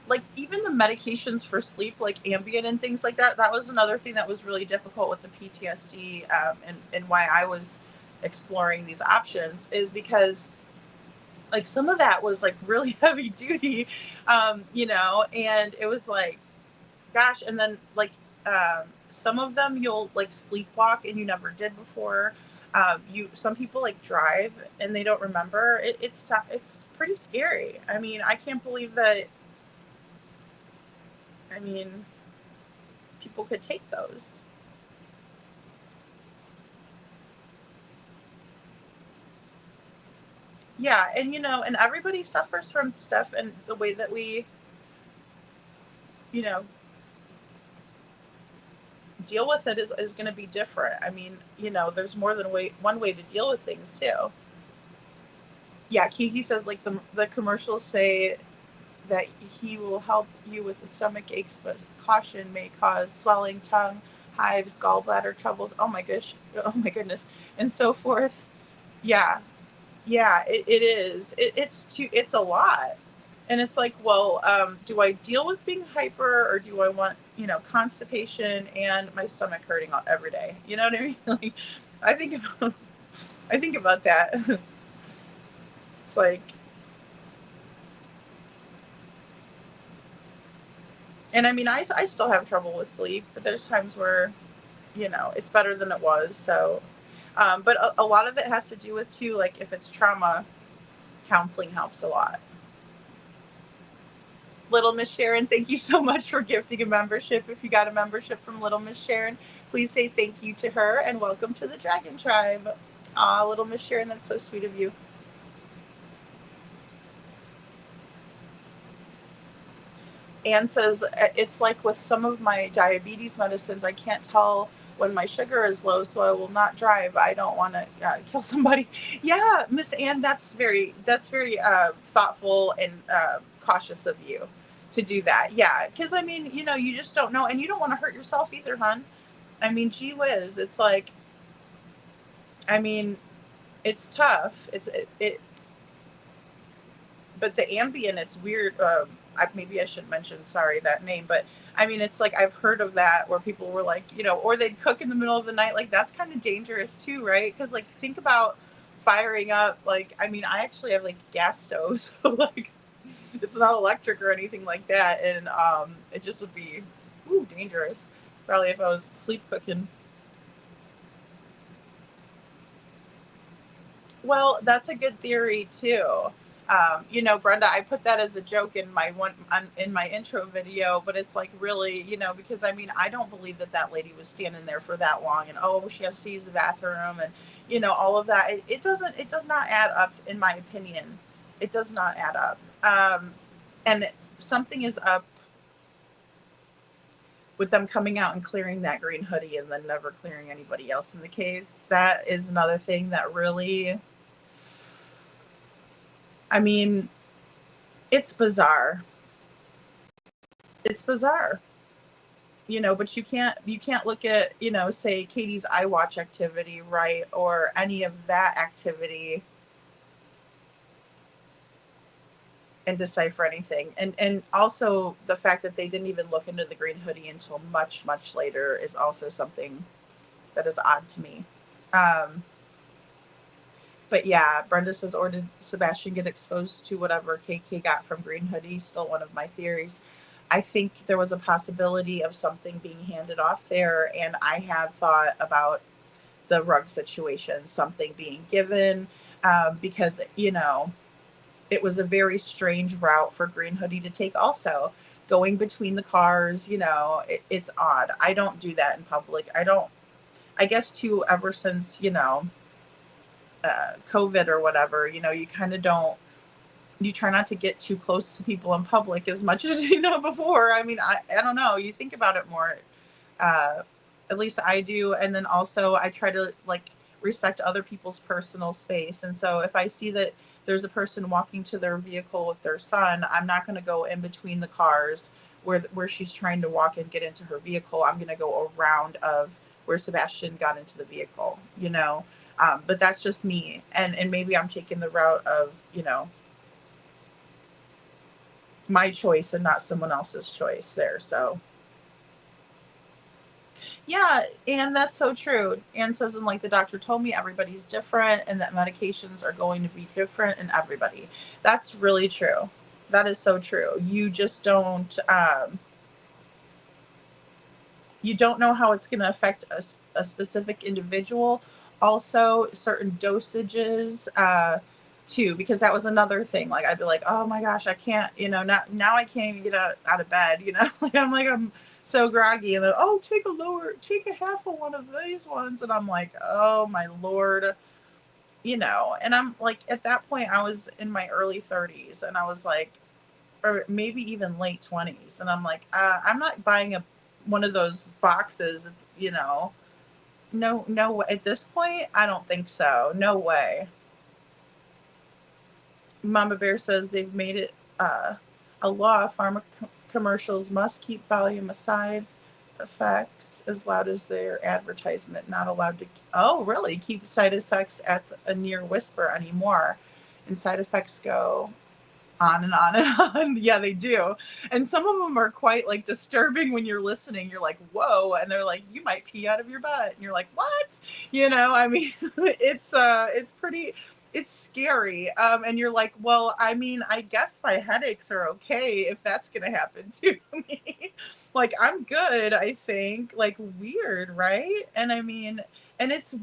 like even the medications for sleep, like Ambien and things like that, that was another thing that was really difficult with the PTSD, and why I was exploring these options is because like some of that was like really heavy duty, and it was like, gosh, and then like some of them you'll like sleepwalk and you never did before. Some people like drive and they don't remember. It's pretty scary. I can't believe that. People could take those. Yeah, and and everybody suffers from stuff, and the way that we, you know, deal with it is going to be different. I mean, there's more than one way to deal with things too. Yeah, Kiki says like the commercials say that he will help you with the stomach aches, but caution may cause swelling, tongue, hives, gallbladder troubles. Oh my goodness, and so forth. Yeah, yeah, it is. It's a lot, and it's like, well, do I deal with being hyper, or do I want constipation and my stomach hurting every day? You know what I mean? Like, I think about, I think about that. It's like. And I mean, I still have trouble with sleep, but there's times where, it's better than it was. So, but a lot of it has to do with too, like if it's trauma, counseling helps a lot. Little Miss Sharon, thank you so much for gifting a membership. If you got a membership from Little Miss Sharon, please say thank you to her and welcome to the Dragon Tribe. Aw, Little Miss Sharon, that's so sweet of you. Anne says, it's like with some of my diabetes medicines, I can't tell when my sugar is low, so I will not drive. I don't want to kill somebody. Yeah, Miss Anne, that's very thoughtful and cautious of you to do that. Yeah, because I mean, you just don't know, and you don't want to hurt yourself either, hon. I mean, gee whiz, it's like, I mean, it's tough. But the Ambien, it's weird. Maybe I should mention, sorry, that name, but I mean, it's like, I've heard of that where people were like, or they'd cook in the middle of the night. Like, that's kind of dangerous too, right? Because like, think about firing up, like, I mean, I actually have like gas stoves, so like, it's not electric or anything like that. And it just would be dangerous, probably if I was sleep cooking. Well, that's a good theory too. Brenda, I put that as a joke in my intro video, but it's like, really, because I mean, I don't believe that lady was standing there for that long, and she has to use the bathroom, and all of that. It does not add up, in my opinion. It does not add up. And something is up with them coming out and clearing that green hoodie and then never clearing anybody else in the case. That is another thing that really, I mean, it's bizarre. It's bizarre. But you can't look at, say Katie's iWatch activity, right? Or any of that activity and decipher anything. And also the fact that they didn't even look into the green hoodie until much, much later is also something that is odd to me. But yeah, Brenda says, or did Sebastian get exposed to whatever KK got from green hoodie? Still one of my theories. I think there was a possibility of something being handed off there, and I have thought about the rug situation, something being given, because, it was a very strange route for green hoodie to take also. Going between the cars, it's odd. I don't do that in public. I guess too, ever since, COVID or whatever, you kind of don't, you try not to get too close to people in public as much as before. I mean, I don't know, you think about it more, at least I do. And then also I try to like respect other people's personal space. And so if I see that there's a person walking to their vehicle with their son, I'm not going to go in between the cars where she's trying to walk and get into her vehicle. I'm going to go around of where Sebastian got into the vehicle, but that's just me. And maybe I'm taking the route of, my choice and not someone else's choice there. So yeah, and that's so true. Anne says, and like the doctor told me, everybody's different and that medications are going to be different in everybody. That's really true. That is so true. You just don't, you don't know how it's going to affect a specific individual. Also, certain dosages, too, because that was another thing. Like, I'd be like, oh my gosh, I can't, now I can't even get out of bed, like I'm so groggy, and then, take a half of one of these ones, and I'm like, oh my Lord. you know, and I'm like, at that point I was in my early 30s, and I was like, or maybe even late 20s, and I'm like, I'm not buying one of those boxes, you know. No, at this point I don't think so. No way. Mama Bear says they've made it a law. Pharma commercials must keep volume aside effects as loud as their advertisement. Not allowed to. Oh, really? Keep side effects at a near whisper anymore. And side effects go on and on and on. Yeah, they do. And some of them are quite like disturbing when you're listening. You're like, whoa. And they're like, you might pee out of your butt. And you're like, what? You know, I mean, it's pretty, it's scary. And you're like, well, I mean, I guess my headaches are okay if that's going to happen to me. Like, I'm good, I think. Like, weird, right? And I mean, and it's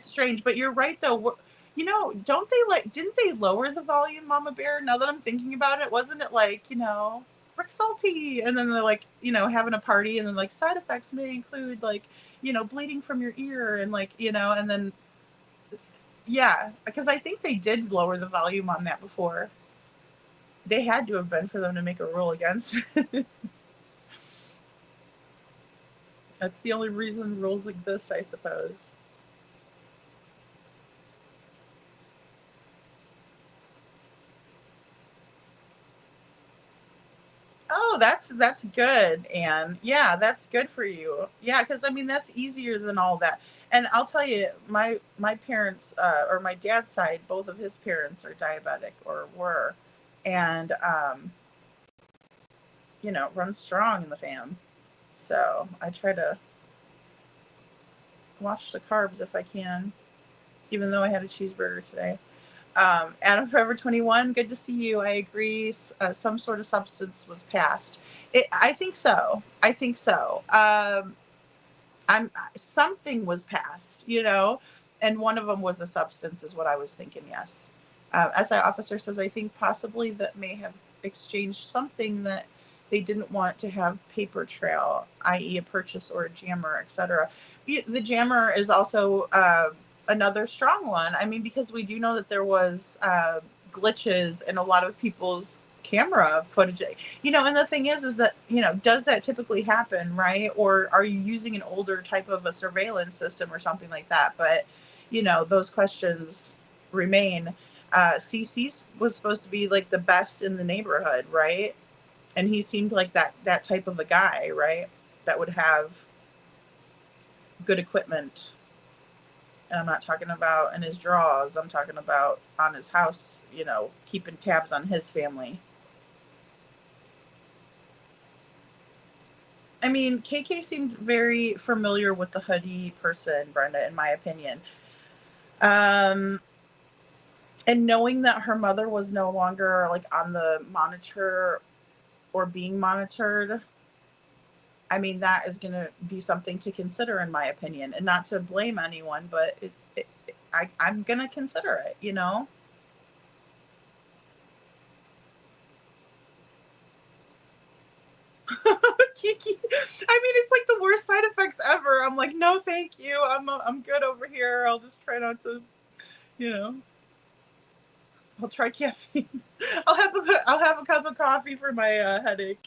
strange, but you're right though. You know, didn't they lower the volume, Mama Bear? Now that I'm thinking about it, wasn't it like, you know, Rick Salty, and then they're like, you know, having a party, and then like side effects may include like, you know, bleeding from your ear, and like, you know, and then, yeah, because I think they did lower the volume on that before. They had to have been for them to make a rule against it. That's the only reason rules exist, I suppose. Oh, that's good, Anne. Yeah, that's good for you. Yeah, because I mean that's easier than all that. And I'll tell you, my parents, or my dad's side, both of his parents are diabetic or were, and you know, run strong in the fam. So I try to watch the carbs if I can, even though I had a cheeseburger today. Adam Forever 21, good to see you. I agree. Some sort of substance was passed. I think so. I think so. Something was passed, you know, and one of them was a substance, is what I was thinking. Yes. SI officer says, I think possibly that may have exchanged something that they didn't want to have paper trail, i.e. a purchase or a jammer, etc. The jammer is also another strong one. I mean, because we do know that there was glitches in a lot of people's camera footage, you know, and the thing is that, you know, does that typically happen, right? Or are you using an older type of a surveillance system or something like that? But, you know, those questions remain. CC was supposed to be like the best in the neighborhood, right? And he seemed like that type of a guy, right? That would have good equipment. And I'm not talking about in his drawers. I'm talking about on his house, you know, keeping tabs on his family. I mean, KK seemed very familiar with the hoodie person, Brenda, in my opinion. And knowing that her mother was no longer like on the monitor or being monitored, I mean, that is going to be something to consider, in my opinion, and not to blame anyone, but I'm going to consider it, you know? Kiki, I mean, it's like the worst side effects ever. I'm like, no, thank you. I'm good over here. I'll just try not to, you know. I'll try caffeine. I'll have a cup of coffee for my headache.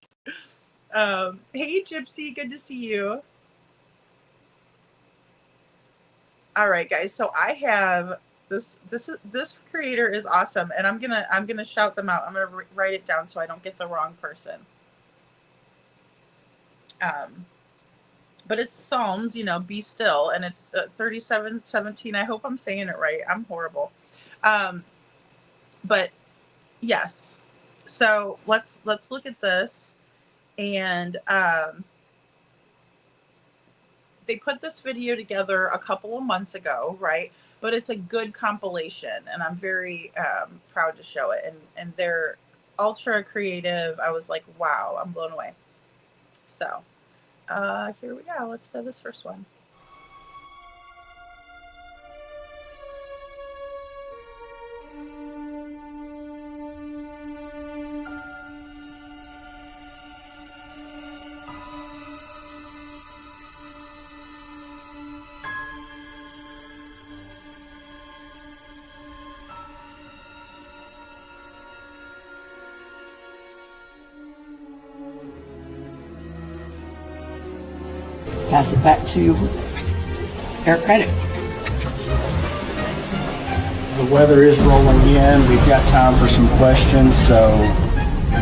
Hey, Gypsy, good to see you. All right, guys. So I have this creator is awesome, and I'm gonna shout them out. I'm gonna write it down so I don't get the wrong person. But it's Psalms, you know, be still, and it's 37:17. I hope I'm saying it right. I'm horrible. But yes. So let's look at this. And they put this video together a couple of months ago, right? But it's a good compilation, and I'm very proud to show it. And they're ultra creative. I was like, wow, I'm blown away. So here we go. Let's play this first one.
pass it back to Eric Kreinig.
The weather is rolling in. We've got time for some questions, so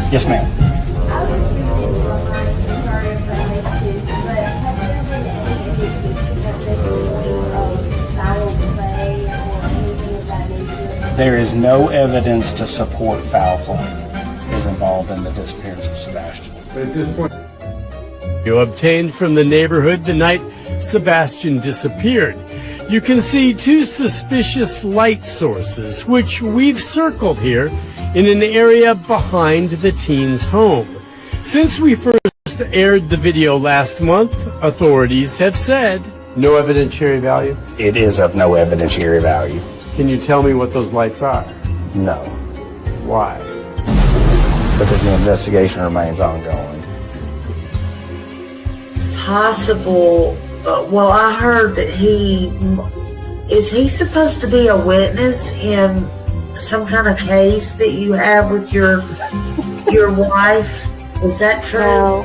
yes, ma'am. There is no evidence to support foul play is involved in the disappearance of Sebastian.
But at this point, you obtained from the neighborhood the night Sebastian disappeared. You can see two suspicious light sources, which we've circled here in an area behind the teen's home. Since we first aired the video last month, authorities have said no evidentiary value.
It is of no evidentiary value.
Can you tell me what those lights are?
No.
Why?
Because the investigation remains ongoing.
Possible. Well, I heard that is he supposed to be a witness in some kind of case that you have with your wife? Is that true?
No.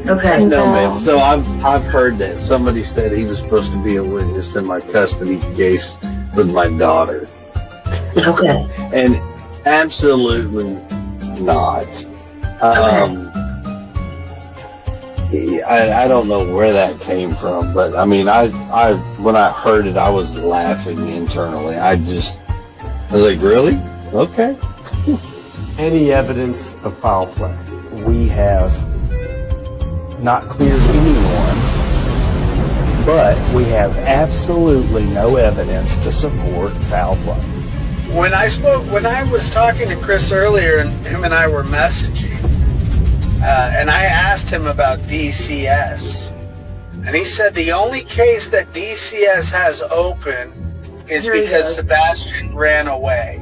Okay.
No, ma'am. So I've heard that somebody said he was supposed to be a witness in my custody case with my daughter.
Okay.
And absolutely not. I don't know where that came from, but I mean, I when I heard it, I was laughing internally. I was like, really? Okay.
Any evidence of foul play?
We have not cleared anyone, but we have absolutely no evidence to support foul play.
When I was talking to Chris earlier, and him and I were messaging, and I asked him about DCS, and he said the only case that DCS has open is because Sebastian ran away.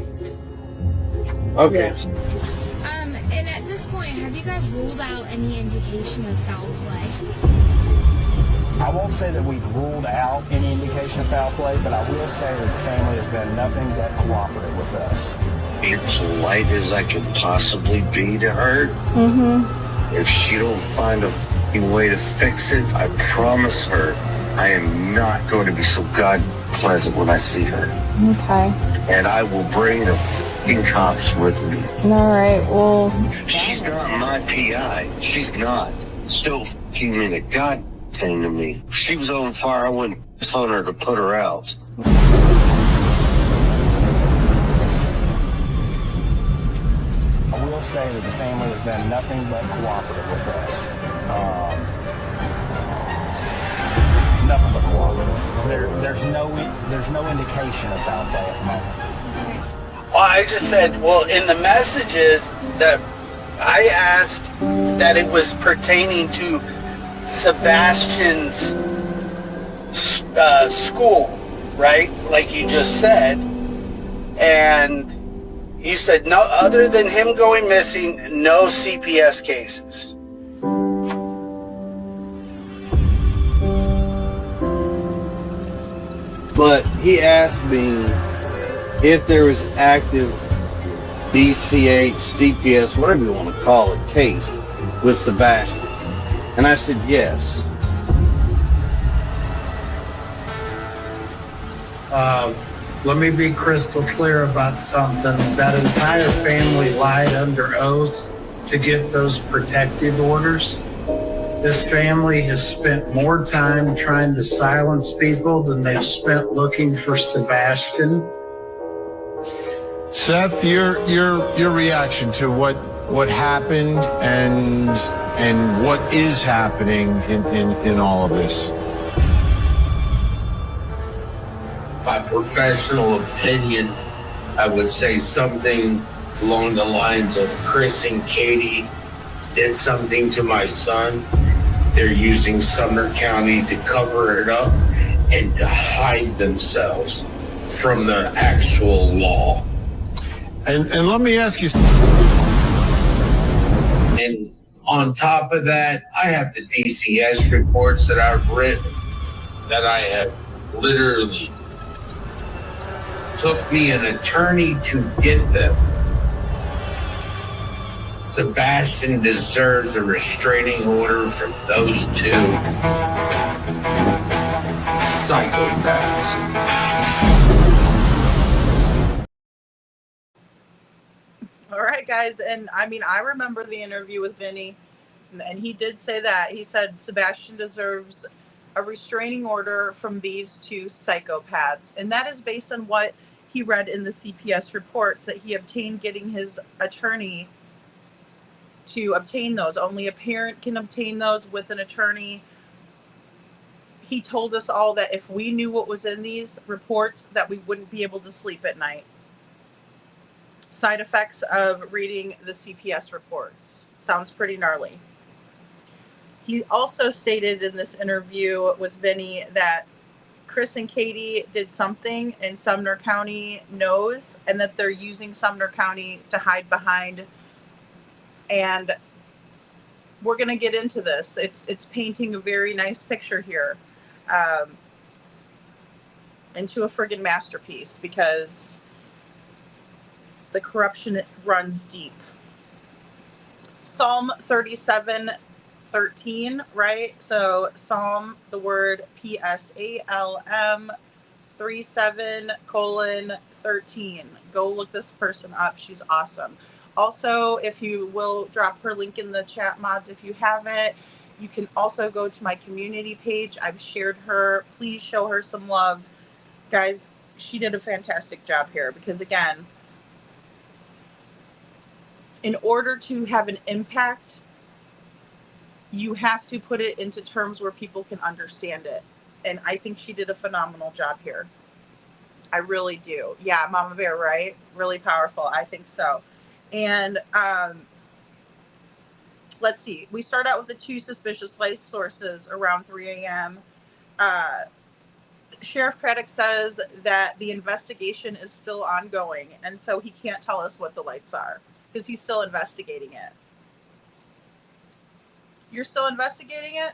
Okay.
And at this point, have you guys ruled out any indication of foul play?
I won't say that we've ruled out any indication of foul play, but I will say that the family has been nothing but cooperative with us.
Be polite as I could possibly be to her.
Mm-hmm.
If she don't find a way to fix it, I promise her I am not going to be so God pleasant when I see her.
Okay.
And I will bring the f***ing cops with me.
All right. Well,
she's not my PI. She's not. Still f***ing mean a God thing to me. If she was on fire, I wouldn't phone her to put her out.
I will say that the family has been nothing but cooperative with us. Nothing but cooperative. There's no indication of foul play at the moment.
Well, I just said, well, in the messages that I asked that it was pertaining to Sebastian's school, right? Like you just said. And you said, no, other than him going missing, no CPS cases.
But he asked me if there was active DCH, CPS, whatever you want to call it, case with Sebastian. And I said yes.
Let me be crystal clear about something. That entire family lied under oath to get those protective orders. This family has spent more time trying to silence people than they've spent looking for Sebastian.
Seth, your reaction to what happened and what is happening in all of this?
My professional opinion, I would say something along the lines of Chris and Katie did something to my son. They're using Sumner County to cover it up and to hide themselves from the actual law.
And let me ask you.
And on top of that, I have the DCS reports that I've written that I have literally took me an attorney to get them. Sebastian deserves a restraining order from those two psychopaths.
All right, guys. And I mean, I remember the interview with Vinny, and he did say that. He said Sebastian deserves a restraining order from these two psychopaths. And that is based on what he read in the CPS reports that he obtained getting his attorney to obtain those. Only a parent can obtain those with an attorney. He told us all that if we knew what was in these reports, that we wouldn't be able to sleep at night. Side effects of reading the CPS reports. Sounds pretty gnarly. He also stated in this interview with Vinny that Chris and Katie did something and Sumner County knows, and that they're using Sumner County to hide behind. And we're going to get into this. It's painting a very nice picture here, into a friggin' masterpiece, because the corruption runs deep. Psalm 37:13, right? So Psalm, the word PSALM 37:13. Go look this person up. She's awesome. Also, if you will drop her link in the chat, mods, if you haven't, you can also go to my community page. I've shared her. Please show her some love. Guys, she did a fantastic job here, because again, in order to have an impact, you have to put it into terms where people can understand it. And I think she did a phenomenal job here. I really do. Yeah, Mama Bear, right? Really powerful. I think so. And let's see. We start out with the two suspicious light sources around 3 a.m. Sheriff Craddock says that the investigation is still ongoing, and so he can't tell us what the lights are because he's still investigating it. You're still investigating it?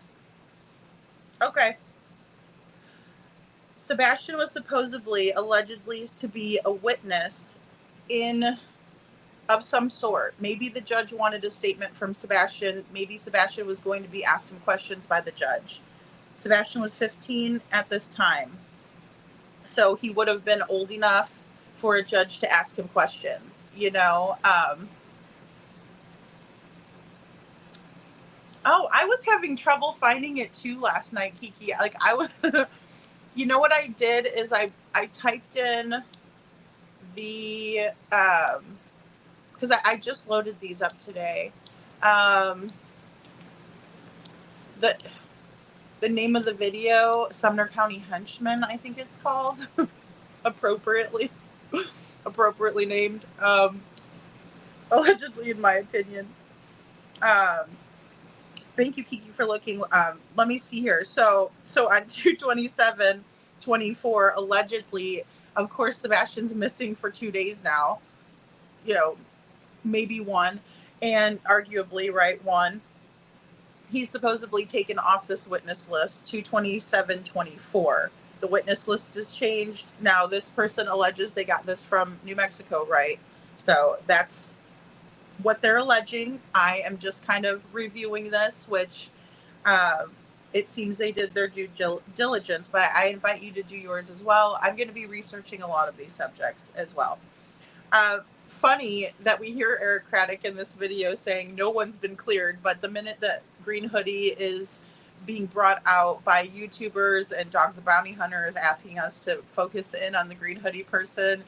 Okay. Sebastian was supposedly, allegedly, to be a witness of some sort. Maybe the judge wanted a statement from Sebastian. Maybe Sebastian was going to be asked some questions by the judge. Sebastian was 15 at this time, so he would have been old enough for a judge to ask him questions, you know. Oh, I was having trouble finding it too last night, Kiki. Like, I was, you know what I did is I typed in the, because I just loaded these up today. The name of the video, Sumner County Henchman, I think it's called, appropriately named, allegedly, in my opinion. Thank you, Kiki, for looking. Let me see here. So on 2/27/24, allegedly, of course, Sebastian's missing for 2 days now. You know, maybe one, and arguably, right, one. He's supposedly taken off this witness list, 2/27/24. The witness list has changed. Now, this person alleges they got this from New Mexico, right? So that's what they're alleging. I am just kind of reviewing this, which it seems they did their due diligence, but I invite you to do yours as well. I'm going to be researching a lot of these subjects as well. Funny that we hear Eric Craddock in this video saying no one's been cleared, but the minute that Green Hoodie is being brought out by YouTubers and Dog the Bounty Hunter is asking us to focus in on the Green Hoodie person,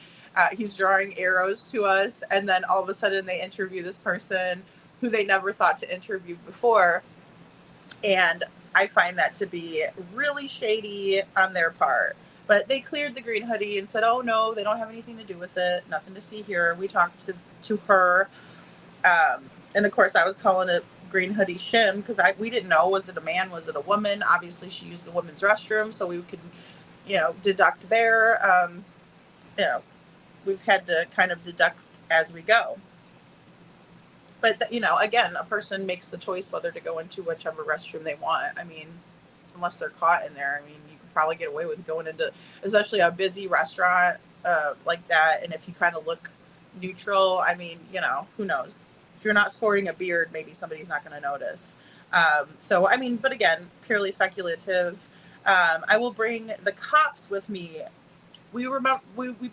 he's drawing arrows to us, and then all of a sudden they interview this person who they never thought to interview before. And I find that to be really shady on their part. But they cleared the Green Hoodie and said, oh no, they don't have anything to do with it. Nothing to see here. We talked to her. And of course I was calling it Green Hoodie Shim because we didn't know, was it a man, was it a woman? Obviously she used the women's restroom, so we could, you know, deduct there. You know, we've had to kind of deduct as we go. But, you know, again, a person makes the choice whether to go into whichever restroom they want. I mean, unless they're caught in there. I mean, you can probably get away with going into, especially a busy restaurant like that. And if you kind of look neutral, I mean, you know, who knows? If you're not sporting a beard, maybe somebody's not going to notice. So, I mean, but again, purely speculative. I will bring the cops with me. We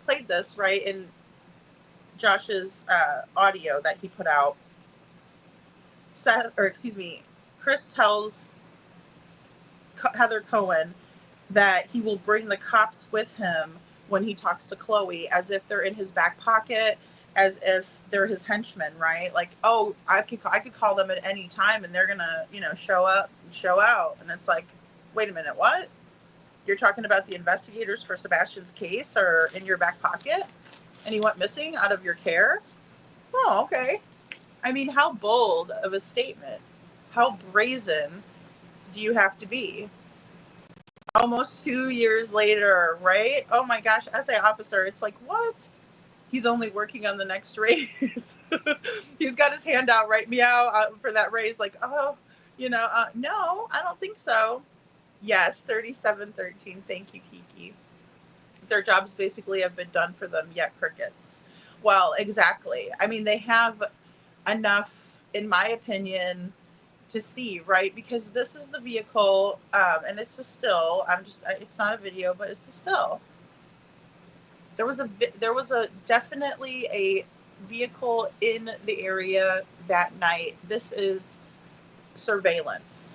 played this, right, in Josh's audio that he put out. Chris tells Heather Cohen that he will bring the cops with him when he talks to Chloe, as if they're in his back pocket, as if they're his henchmen, right? Like, oh, I could call them at any time and they're gonna, show up and show out. And it's like, wait a minute, what? You're talking about the investigators for Sebastian's case are in your back pocket and he went missing out of your care? Oh, okay. I mean, how bold of a statement, how brazen do you have to be? Almost 2 years later, right? Oh my gosh, SA officer, it's like, what? He's only working on the next raise. He's got his hand out, right? Meow for that raise. Like, oh, no, I don't think so. Yes, 3713. Thank you, Kiki. Their jobs basically have been done for them, yet crickets. Well, exactly. I mean, they have enough, in my opinion, to see, right? Because this is the vehicle, and it's a still. It's not a video, but it's a still. There was definitely a vehicle in the area that night. This is surveillance.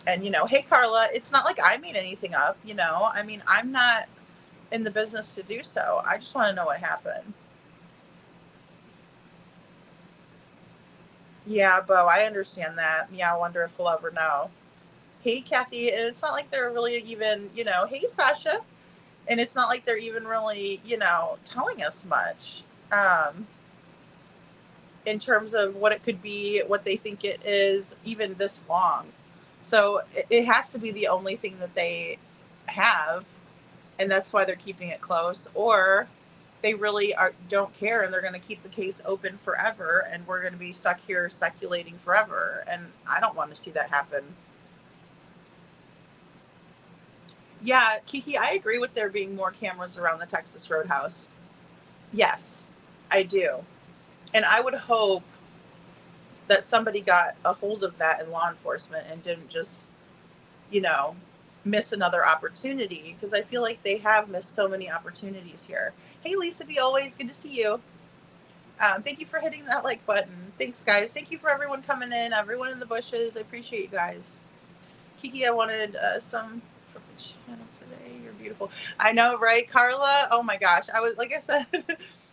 And, hey, Carla, it's not like I made anything up, I mean, I'm not in the business to do so. I just want to know what happened. Yeah, Bo, I understand that. Yeah, I wonder if we'll ever know. Hey, Kathy, and it's not like they're really even, hey, Sasha, and it's not like they're even really, telling us much in terms of what it could be, what they think it is, even this long. So it has to be the only thing that they have, and that's why they're keeping it close, or they really don't care and they're going to keep the case open forever, and we're going to be stuck here speculating forever, and I don't want to see that happen. Yeah, Kiki, I agree with there being more cameras around the Texas Roadhouse. Yes, I do. And I would hope that somebody got a hold of that in law enforcement and didn't just, miss another opportunity, because I feel like they have missed so many opportunities here. Hey, Lisa B. Always, good to see you. Thank you for hitting that like button. Thanks, guys. Thank you for everyone coming in, everyone in the bushes. I appreciate you guys. Kiki, I wanted some from the channel today. You're beautiful. I know, right, Carla? Oh my gosh. I was, like I said,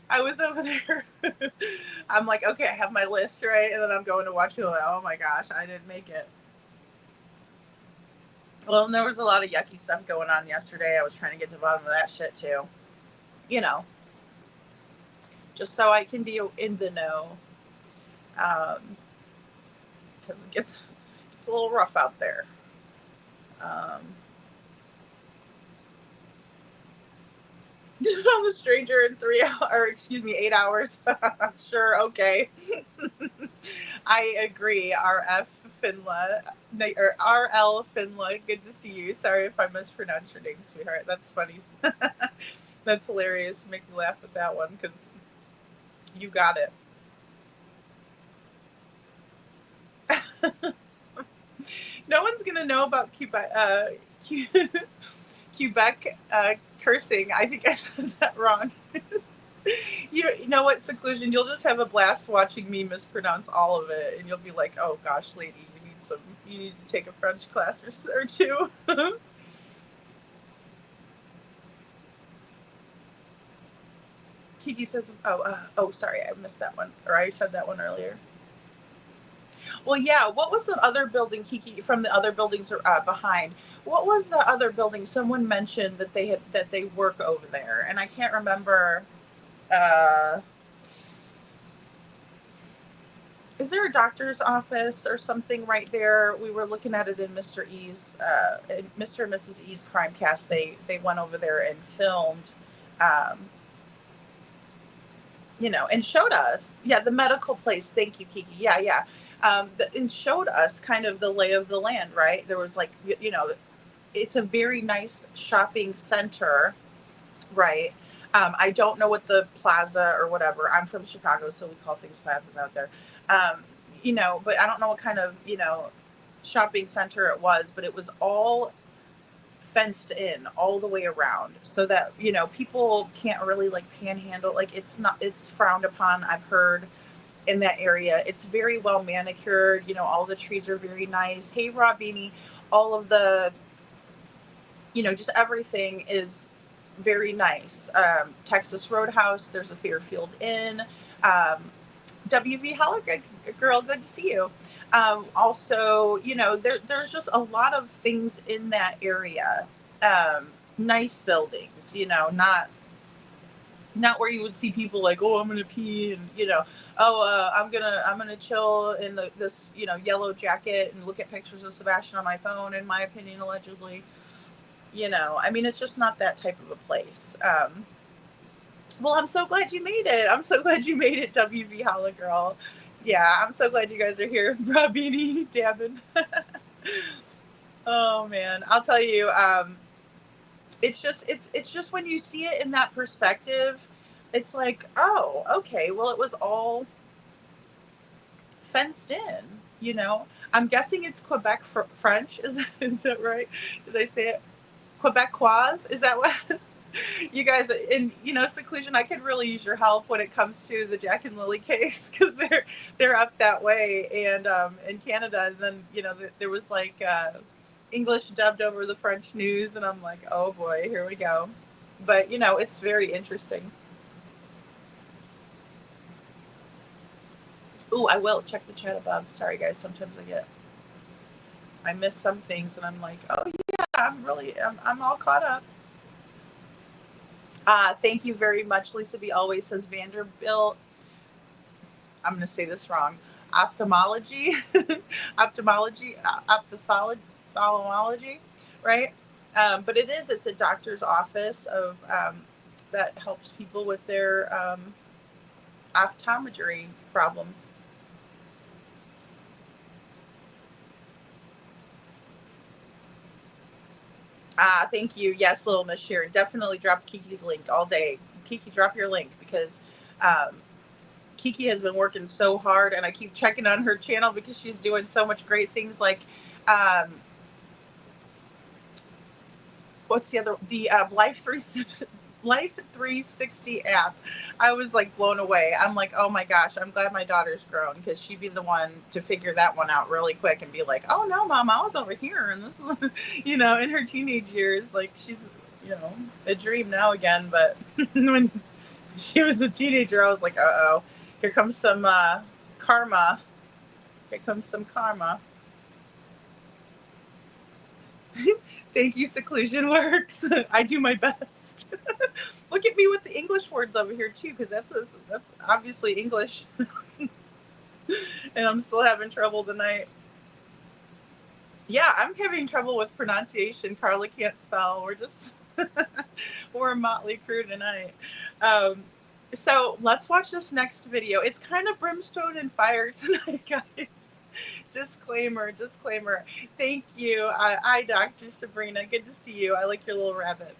I was over there. I'm like, okay, I have my list, right? And then I'm going to watch it. Oh my gosh, I didn't make it. Well, and there was a lot of yucky stuff going on yesterday. I was trying to get to the bottom of that shit too. Just so I can be in the know. Because it gets a little rough out there. Found the stranger in 8 hours. Sure, okay. I agree. RF Finla, or RL Finla, good to see you. Sorry if I mispronounced your name, sweetheart. That's funny. That's hilarious. Make me laugh with that one, because you got it. No one's gonna know about Quebec cursing. I think I said that wrong. You know what, Seclusion? You'll just have a blast watching me mispronounce all of it, and you'll be like, "Oh gosh, lady, you need to take a French class or two." Kiki says, "Oh, sorry, I missed that one, or I said that one earlier." Well, yeah. What was the other building, Kiki? From the other buildings behind. What was the other building? Someone mentioned that they work over there, and I can't remember. Is there a doctor's office or something right there? We were looking at it in Mr. E's, Mr. and Mrs. E's crime cast. They went over there and filmed, and showed us. Yeah, the medical place. Thank you, Kiki. Yeah. And showed us kind of the lay of the land, right? There was like, it's a very nice shopping center, right? I don't know what the plaza or whatever. I'm from Chicago, so we call things plazas out there. You know, but I don't know what kind of, you know, shopping center it was, but it was all fenced in all the way around so that, you know, people can't really like panhandle. Like it's frowned upon, I've heard, in that area. It's very well manicured. You know, all the trees are very nice. Hey, Rob Beanie, all of the, you know, just everything is very nice. Texas Roadhouse, there's a Fairfield Inn. WV Heller, girl, good to see you. Also, you know, there's just a lot of things in that area. Nice buildings, you know, not where you would see people like, oh, I'm gonna pee, and you know, oh, I'm gonna chill in this, you know, yellow jacket and look at pictures of Sebastian on my phone. In my opinion, allegedly, you know, I mean, it's just not that type of a place. Well, I'm so glad you made it. I'm so glad you made it, WV Holla Girl. Yeah, I'm so glad you guys are here. Robini, Dabin. Oh man, I'll tell you, it's just when you see it in that perspective, it's like, oh, okay, well, it was all fenced in, you know. I'm guessing it's Quebec French. Is that right? Did I say it? Quebecois? Is that what? You guys in, you know, Seclusion, I could really use your help when it comes to the Jack and Lily case, because they're up that way, and in Canada, and then, you know, there was like English dubbed over the French news, and I'm like, oh boy, here we go. But you know, it's very interesting. Ooh, I will check the chat above. Sorry guys, sometimes I miss some things, and I'm like, oh yeah, I'm all caught up. Thank you very much. Lisa B always says Vanderbilt. I'm going to say this wrong. Ophthalmology, ophthalmology, right? But it's a doctor's office of that helps people with their optometry problems. Thank you. Yes, little Miss Sharon. Definitely drop Kiki's link all day. Kiki, drop your link, because Kiki has been working so hard, and I keep checking on her channel because she's doing so much great things, like what's the other, the Life 360 app. I was like blown away. I'm like, oh my gosh, I'm glad my daughter's grown, because she'd be the one to figure that one out really quick and be like, oh no, Mom, I was over here, and this, you know, in her teenage years, like, she's, you know, a dream now again, but when she was a teenager, I was like, uh-oh, here comes some karma. Here comes some karma. Thank you, Seclusion Works. I do my best. Look at me with the English words over here too, because that's obviously English, and I'm still having trouble tonight. Yeah, I'm having trouble with pronunciation. Carla can't spell. We're a motley crew tonight. So let's watch this next video. It's kind of brimstone and fire tonight, guys. Disclaimer. Thank you. Hi, Dr. Sabrina. Good to see you. I like your little rabbit.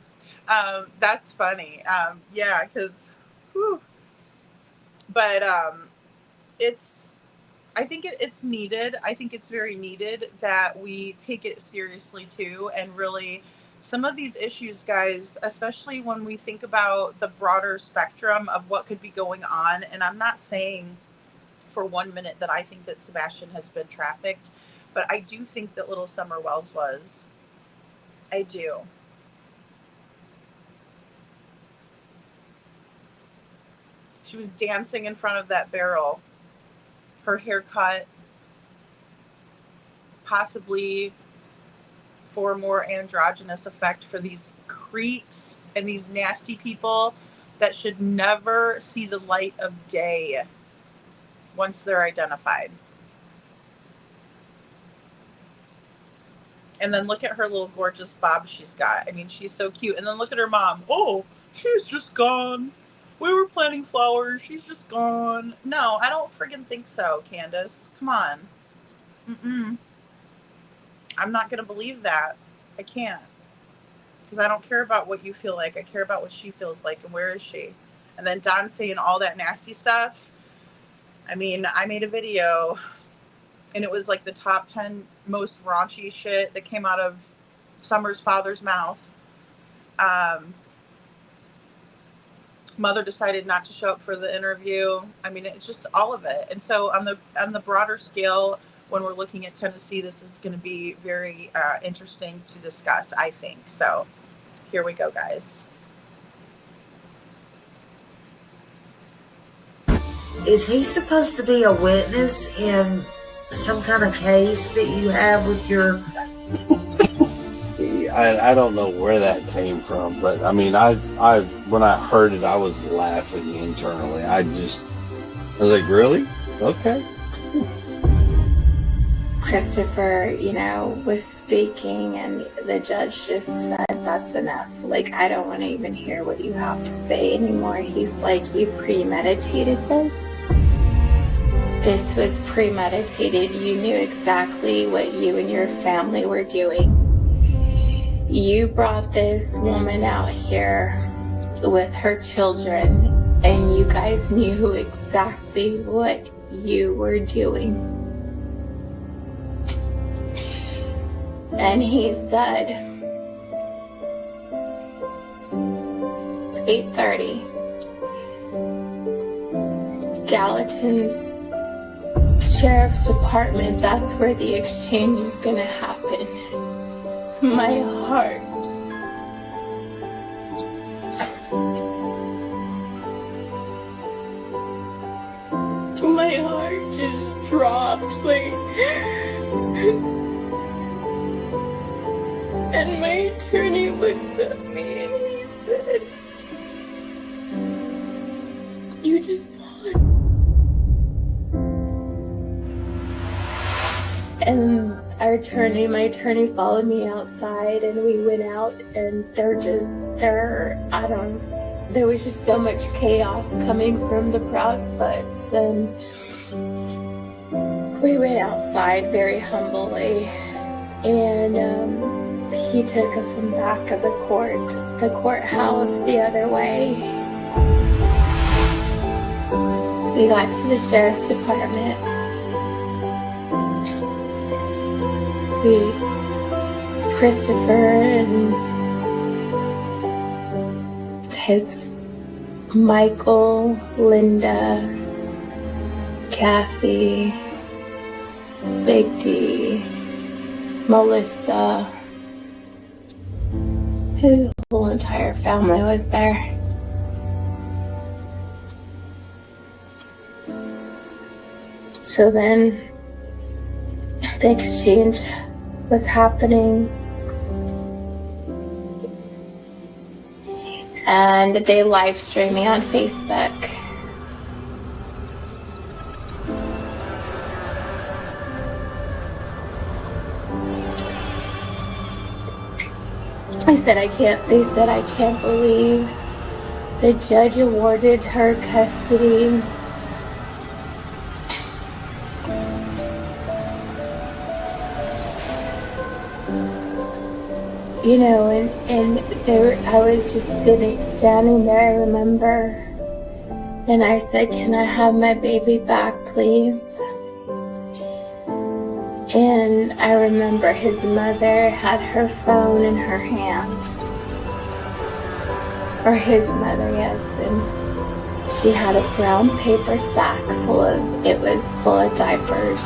That's funny. Yeah, because, but I think it's needed. I think it's very needed that we take it seriously too, and really, some of these issues, guys, especially when we think about the broader spectrum of what could be going on, and I'm not saying for 1 minute that I think that Sebastian has been trafficked, but I do think that little Summer Wells was. I do. She was dancing in front of that barrel. Her haircut, possibly for more androgynous effect for these creeps and these nasty people that should never see the light of day once they're identified. And then look at her little gorgeous bob she's got. I mean, she's so cute. And then look at her mom. Oh, she's just gone. We were planting flowers. She's just gone. No, I don't friggin' think so, Candace. Come on. I'm not going to believe that. I can't. because I don't care about what you feel like. I care about what she feels like, and where is she? And then Don saying all that nasty stuff. I mean, I made a video, and it was like the top 10 most raunchy shit that came out of Summer's father's mouth. Mother decided not to show up for the interview. I mean, it's just all of it. And so on the broader scale, when we're looking at Tennessee, this is going to be very interesting to discuss, I think. So here we go, guys.
Is he supposed to be a witness in some kind of case that you have with your...
I don't know where that came from, but I mean, I when I heard it, I was laughing internally. I was like, really? Okay.
Christopher, was speaking, and the judge just said, that's enough. Like, I don't want to even hear what you have to say anymore. He's like, you premeditated this? This was premeditated. You knew exactly what you and your family were doing. You brought this woman out here with her children, and you guys knew exactly what you were doing. And he said, it's 8:30. Gallatin's Sheriff's Department, that's where the exchange is gonna happen. My heart. My heart just dropped, like... And my attorney looks at me and he said, you just won. And my attorney followed me outside, and we went out, and there was just so much chaos coming from the Proudfoots, and we went outside very humbly, and he took us in back of the courthouse the other way. We got to the Sheriff's Department. Christopher and his Michael, Linda, Kathy, Big D, Melissa, his whole entire family was there. So then the exchange was happening, and they live streamed me on Facebook. They said I can't believe the judge awarded her custody. I was just standing there, I remember, and I said, can I have my baby back, please? And I remember his mother had her phone in her hand. Or his mother, yes, and she had a brown paper sack full of diapers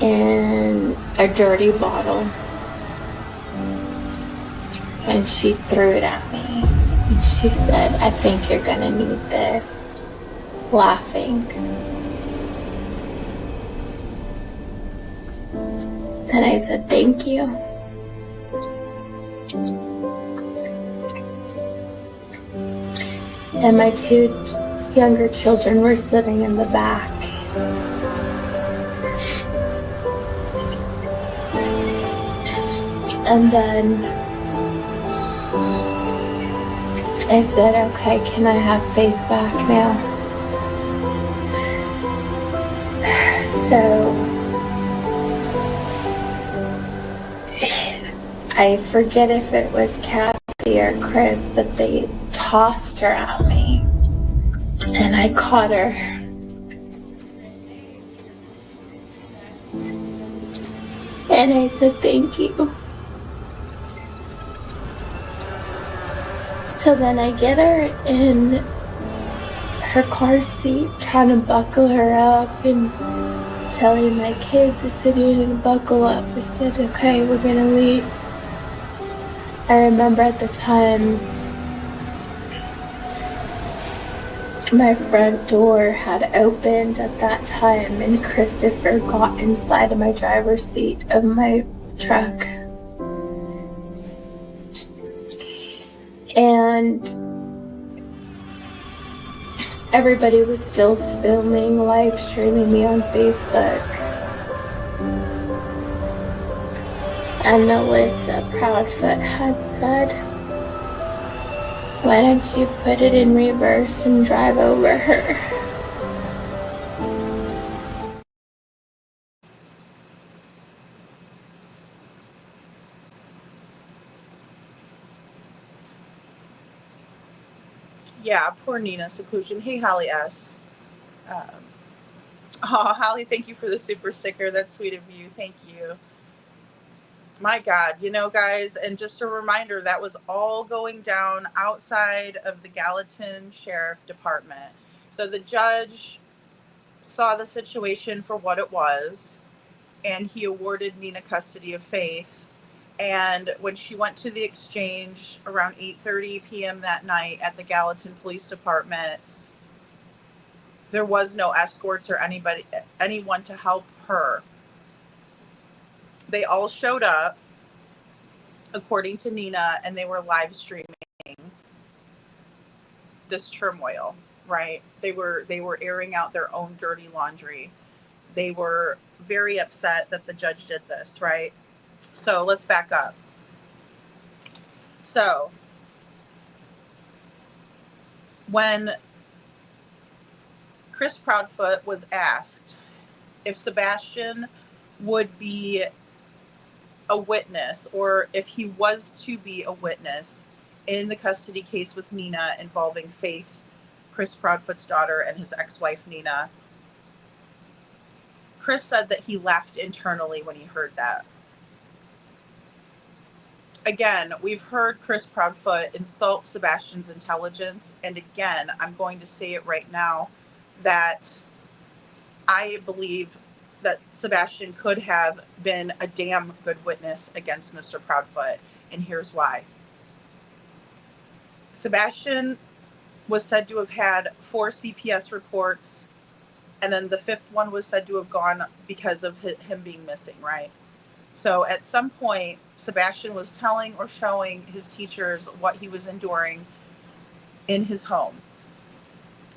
and a dirty bottle. And she threw it at me. And she said, I think you're gonna need this. Laughing. Then I said, thank you. And my two younger children were sitting in the back. And then I said, okay, can I have Faith back now? So I forget if it was Kathy or Chris, but they tossed her at me. And I caught her. And I said, thank you. So then I get her in her car seat, trying to buckle her up and telling my kids, I said, you need to buckle up. I said, okay, we're gonna leave. I remember at the time, my front door had opened at that time and Christopher got inside of my driver's seat of my truck. And everybody was still filming, live streaming me on Facebook. And Melissa Proudfoot had said, why don't you put it in reverse and drive over her?
Yeah, poor Nina Seclusion. Hey, Holly S. Oh, Holly, thank you for the super sticker. That's sweet of you. Thank you. My God, you know, guys, and just a reminder, that was all going down outside of the Gallatin Sheriff Department. So the judge saw the situation for what it was, and he awarded Nina custody of Faith. And when she went to the exchange around 8:30 p.m. that night at the Gallatin Police Department, there was no escorts or anyone to help her. They all showed up, according to Nina, and they were live streaming this turmoil, right? They were airing out their own dirty laundry. They were very upset that the judge did this, right? So let's back up. So when Chris Proudfoot was asked if Sebastian would be a witness, or if he was to be a witness in the custody case with Nina involving Faith, Chris Proudfoot's daughter, and his ex-wife Nina, Chris said that he laughed internally when he heard that. Again, we've heard Chris Proudfoot insult Sebastian's intelligence, and again, I'm going to say it right now, that I believe that Sebastian could have been a damn good witness against Mr. Proudfoot, and here's why. Sebastian was said to have had 4 CPS reports, and then the 5th one was said to have gone because of him being missing, right? So at some point, Sebastian was telling or showing his teachers what he was enduring in his home.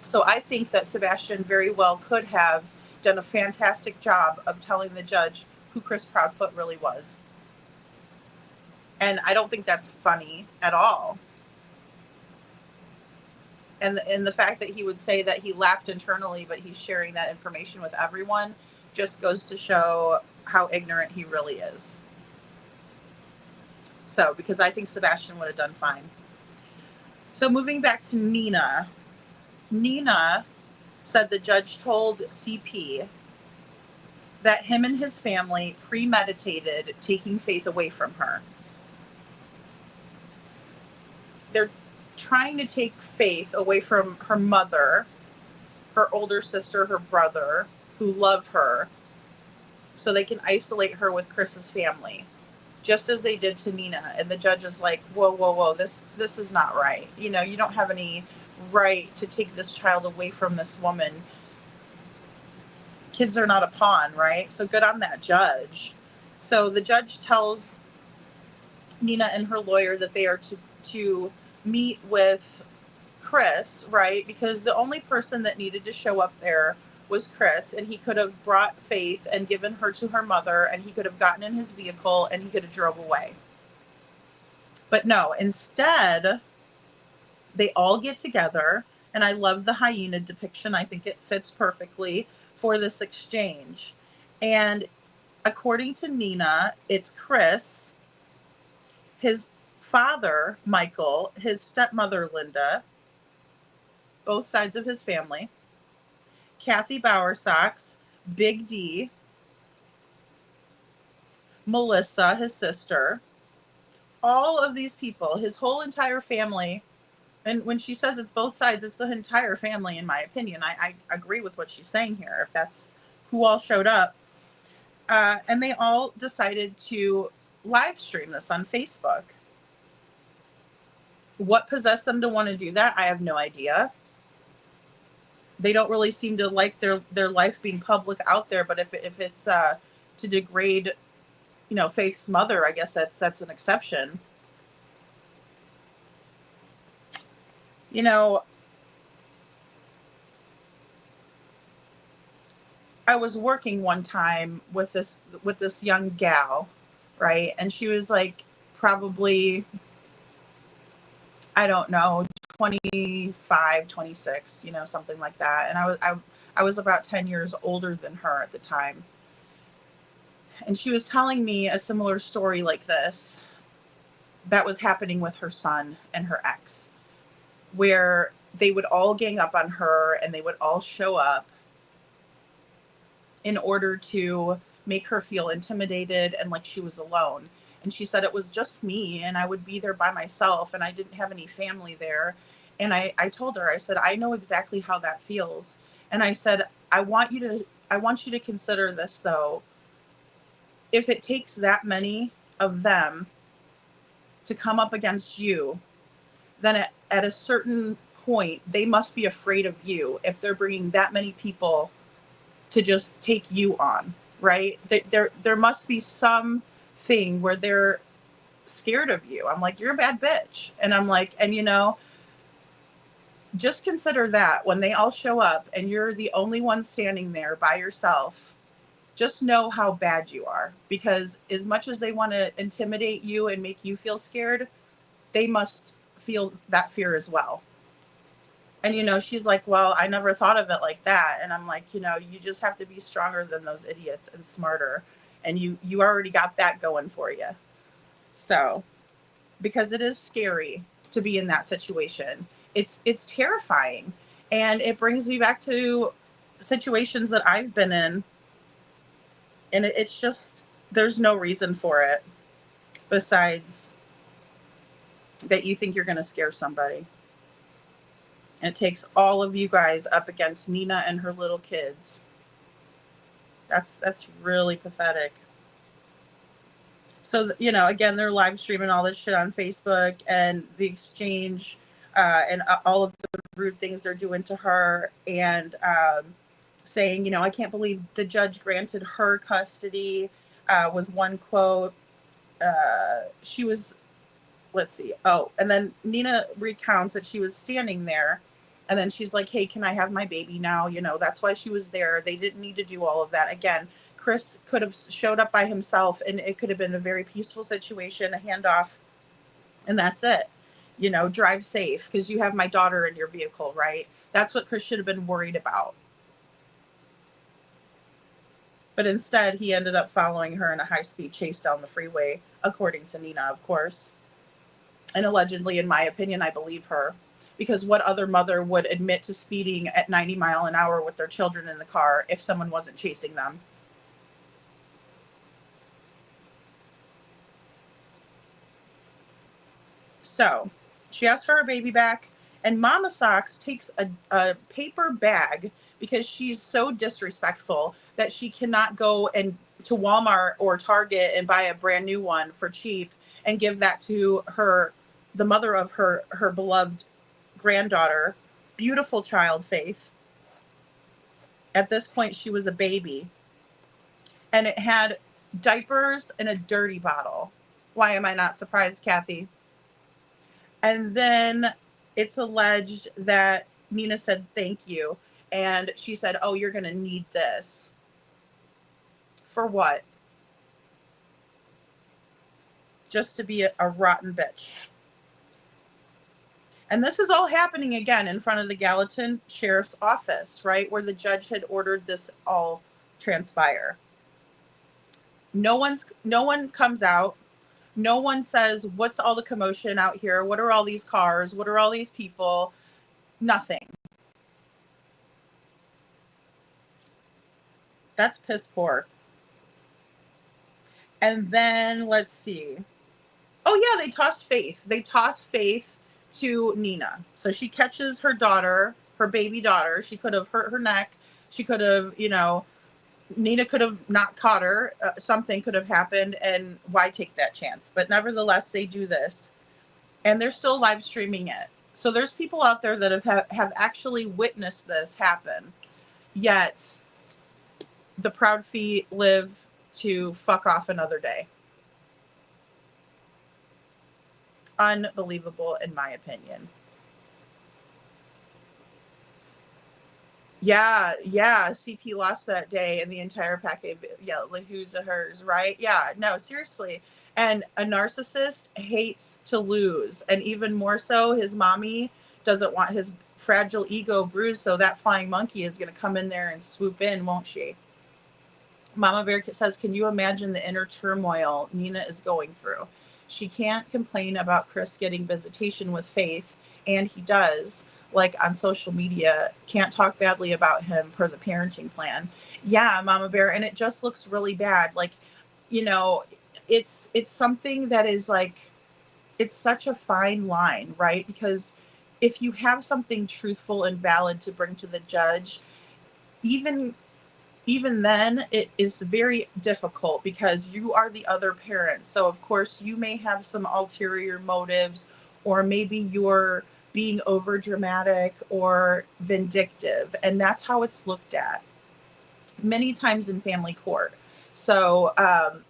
So I think that Sebastian very well could have done a fantastic job of telling the judge who Chris Proudfoot really was. And I don't think that's funny at all. And the fact that he would say that he laughed internally, but he's sharing that information with everyone, just goes to show how ignorant he really is. So, because I think Sebastian would have done fine. So moving back to Nina. Nina said the judge told CP that him and his family premeditated taking Faith away from her. They're trying to take Faith away from her mother, her older sister, her brother, who love her, so they can isolate her with Chris's family, just as they did to Nina. And the judge is like, whoa, whoa, whoa, this is not right. You know, you don't have any right to take this child away from this woman. Kids are not a pawn, right? So good on that judge. So the judge tells Nina and her lawyer that they are to meet with Chris, right? Because the only person that needed to show up there was Chris, and he could have brought Faith and given her to her mother, and he could have gotten in his vehicle and he could have drove away. But no, instead, they all get together, and I love the hyena depiction. I think it fits perfectly for this exchange. And according to Nina, it's Chris his father, Michael, his stepmother, Linda, both sides of his family, Kathy Bowersox, Big D, Melissa, his sister, all of these people, his whole entire family. And when she says it's both sides, it's the entire family, in my opinion. I agree with what she's saying here, if that's who all showed up. And they all decided to live stream this on Facebook. What possessed them to want to do that? I have no idea. They don't really seem to like their life being public out there, but if it's to degrade, Faith's mother, I guess that's an exception. I was working one time with this young gal, right? And she was like probably, I don't know, 25, 26, something like that. And I was about 10 years older than her at the time. And she was telling me a similar story like this that was happening with her son and her ex, where they would all gang up on her and they would all show up in order to make her feel intimidated and like she was alone. And she said, it was just me and I would be there by myself and I didn't have any family there. And I told her, I said, I know exactly how that feels. And I said, I want you to consider this though. If it takes that many of them to come up against you, then at a certain point, they must be afraid of you if they're bringing that many people to just take you on, right? There must be some thing where they're scared of you. I'm like, you're a bad bitch. And I'm like, and just consider that when they all show up and you're the only one standing there by yourself, just know how bad you are. Because as much as they want to intimidate you and make you feel scared, they must feel that fear as well. And, she's like, well, I never thought of it like that. And I'm like, you just have to be stronger than those idiots and smarter. And you already got that going for you. So, because it is scary to be in that situation. It's terrifying. And it brings me back to situations that I've been in. And it's just, there's no reason for it besides that you think you're going to scare somebody. And it takes all of you guys up against Nina and her little kids. That's really pathetic. So, again, they're live streaming all this shit on Facebook and the exchange and all of the rude things they're doing to her and saying, I can't believe the judge granted her custody was one quote. She was, let's see. Oh, and then Nina recounts that she was standing there. And then she's like, hey, can I have my baby now? That's why she was there. They didn't need to do all of that. Again, Chris could have showed up by himself and it could have been a very peaceful situation, a handoff, and that's it. Drive safe because you have my daughter in your vehicle, right? That's what Chris should have been worried about. But instead, he ended up following her in a high-speed chase down the freeway, according to Nina, of course. And allegedly, in my opinion, I believe her. Because what other mother would admit to speeding at 90 miles an hour with their children in the car if someone wasn't chasing them? So, she asks for her baby back, and Mama Socks takes a paper bag because she's so disrespectful that she cannot go to Walmart or Target and buy a brand new one for cheap and give that to the mother of her beloved granddaughter, beautiful child, Faith. At this point, she was a baby. And it had diapers and a dirty bottle. Why am I not surprised, Kathy? And then it's alleged that Nina said, thank you. And she said, oh, you're going to need this. For what? Just to be a rotten bitch. And this is all happening again in front of the Gallatin Sheriff's Office, right? Where the judge had ordered this all transpire. No one comes out. No one says, what's all the commotion out here? What are all these cars? What are all these people? Nothing. That's piss poor. And then let's see. Oh yeah, they toss Faith. They toss Faith to Nina. So she catches her daughter, her baby daughter. She could have hurt her neck. She could have, Nina could have not caught her. Something could have happened, and why take that chance? But nevertheless, they do this, and they're still live streaming it. So there's people out there that have actually witnessed this happen, yet the proud feet live to fuck off another day. Unbelievable, in my opinion. Yeah, CP lost that day and the entire package. Yeah, like who's a hers, right? Yeah, no, seriously. And a narcissist hates to lose. And even more so, his mommy doesn't want his fragile ego bruised, so that flying monkey is going to come in there and swoop in, won't she? Mama Bear says, can you imagine the inner turmoil Nina is going through? She can't complain about Chris getting visitation with Faith, and he does, like on social media, can't talk badly about him per the parenting plan. Yeah, Mama Bear, and it just looks really bad. Like, it's something that is like, it's such a fine line, right? Because if you have something truthful and valid to bring to the judge, even then it is very difficult because you are the other parent. So of course you may have some ulterior motives, or maybe you're being over dramatic or vindictive. And that's how it's looked at many times in family court. So,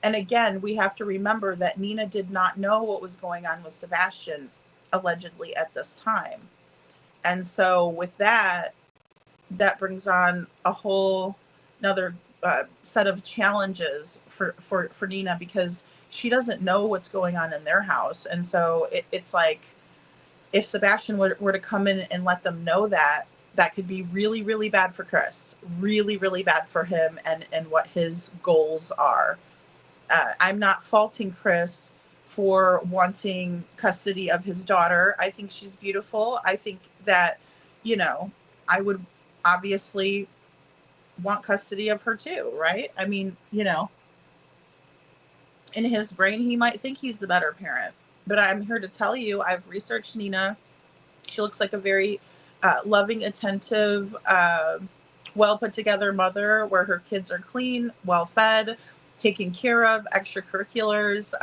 and again, we have to remember that Nina did not know what was going on with Sebastian allegedly at this time. And so with that brings on a whole another set of challenges for Nina, because she doesn't know what's going on in their house. And so it's like, if Sebastian were to come in and let them know that could be really, really bad for Chris, really, really bad for him and what his goals are. I'm not faulting Chris for wanting custody of his daughter. I think she's beautiful. I think that, I would obviously want custody of her too, right? I mean, in his brain, he might think he's the better parent. But I'm here to tell you, I've researched Nina. She looks like a very loving, attentive, well put together mother, where her kids are clean, well fed, taken care of, extracurriculars,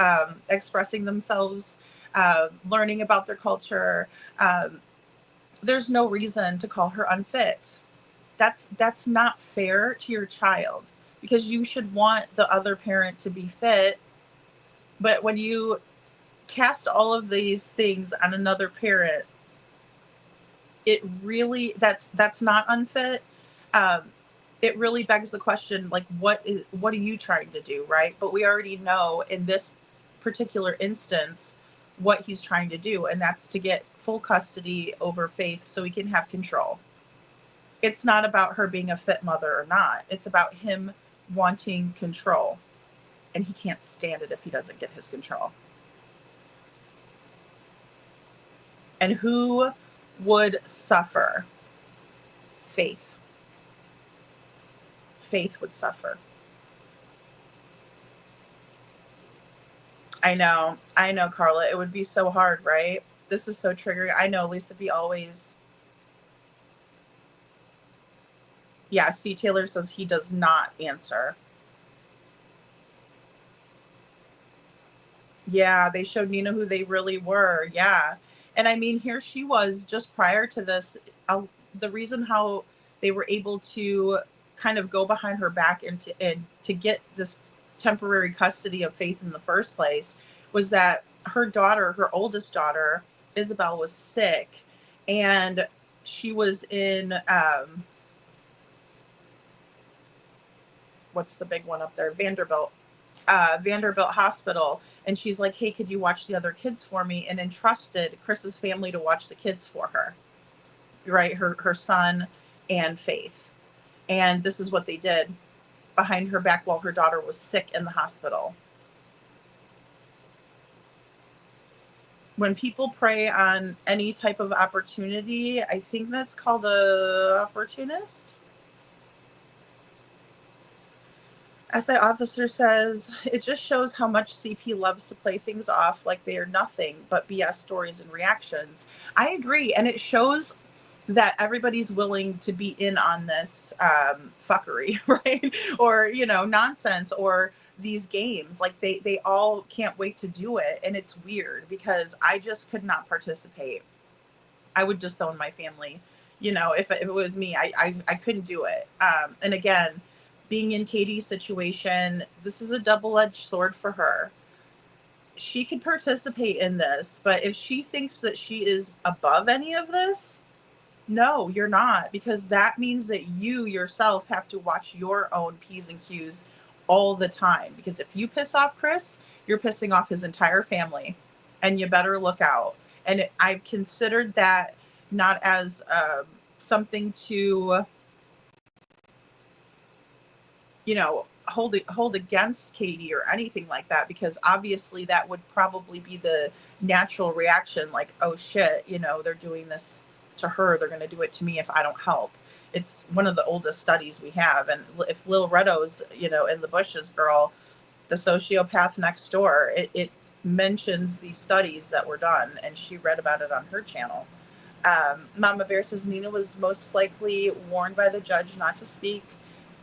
expressing themselves, learning about their culture. There's no reason to call her unfit. That's not fair to your child, because you should want the other parent to be fit. But when you cast all of these things on another parent, it really, that's not unfit. It really begs the question, like, what are you trying to do, right? But we already know in this particular instance what he's trying to do, and that's to get full custody over Faith so he can have control. It's not about her being a fit mother or not. It's about him wanting control, and he can't stand it if he doesn't get his control. And who would suffer? Faith. Faith would suffer. I know, Carla. It would be so hard, right? This is so triggering. I know, Lisa B always. Yeah, C. Taylor says he does not answer. Yeah, they showed Nina who they really were. Yeah. And I mean, here she was just prior to this. The reason how they were able to kind of go behind her back and to get this temporary custody of Faith in the first place was that her daughter, her oldest daughter, Isabel, was sick, and she was in what's the big one up there? Vanderbilt Hospital. And she's like, hey, could you watch the other kids for me? And entrusted Chris's family to watch the kids for her, right? Her son and Faith. And this is what they did behind her back while her daughter was sick in the hospital. when people prey on any type of opportunity, I think that's called a opportunist. SI officer says, it just shows how much CP loves to play things off like they are nothing but BS stories and reactions. I agree. And it shows that everybody's willing to be in on this fuckery, right? Or, you know, nonsense, or these games. Like they all can't wait to do it. And it's weird because I just could not participate. I would disown my family. You know, if it was me, I couldn't do it. And again, being in Katie's situation, this is a double-edged sword for her. She could participate in this, but if she thinks that she is above any of this, no, you're not, because that means that you yourself have to watch your own P's and Q's all the time. Because if you piss off Chris, you're pissing off his entire family, and you better look out. And I've considered that not as something to, you know, hold against Katie or anything like that, because obviously that would probably be the natural reaction, like, oh shit, you know, they're doing this to her, they're going to do it to me if I don't help. It's one of the oldest studies we have. And if Lil Redo's, you know, in the bushes girl, the sociopath next door, it mentions these studies that were done, and she read about it on her channel. Mama Bear says Nina was most likely warned by the judge not to speak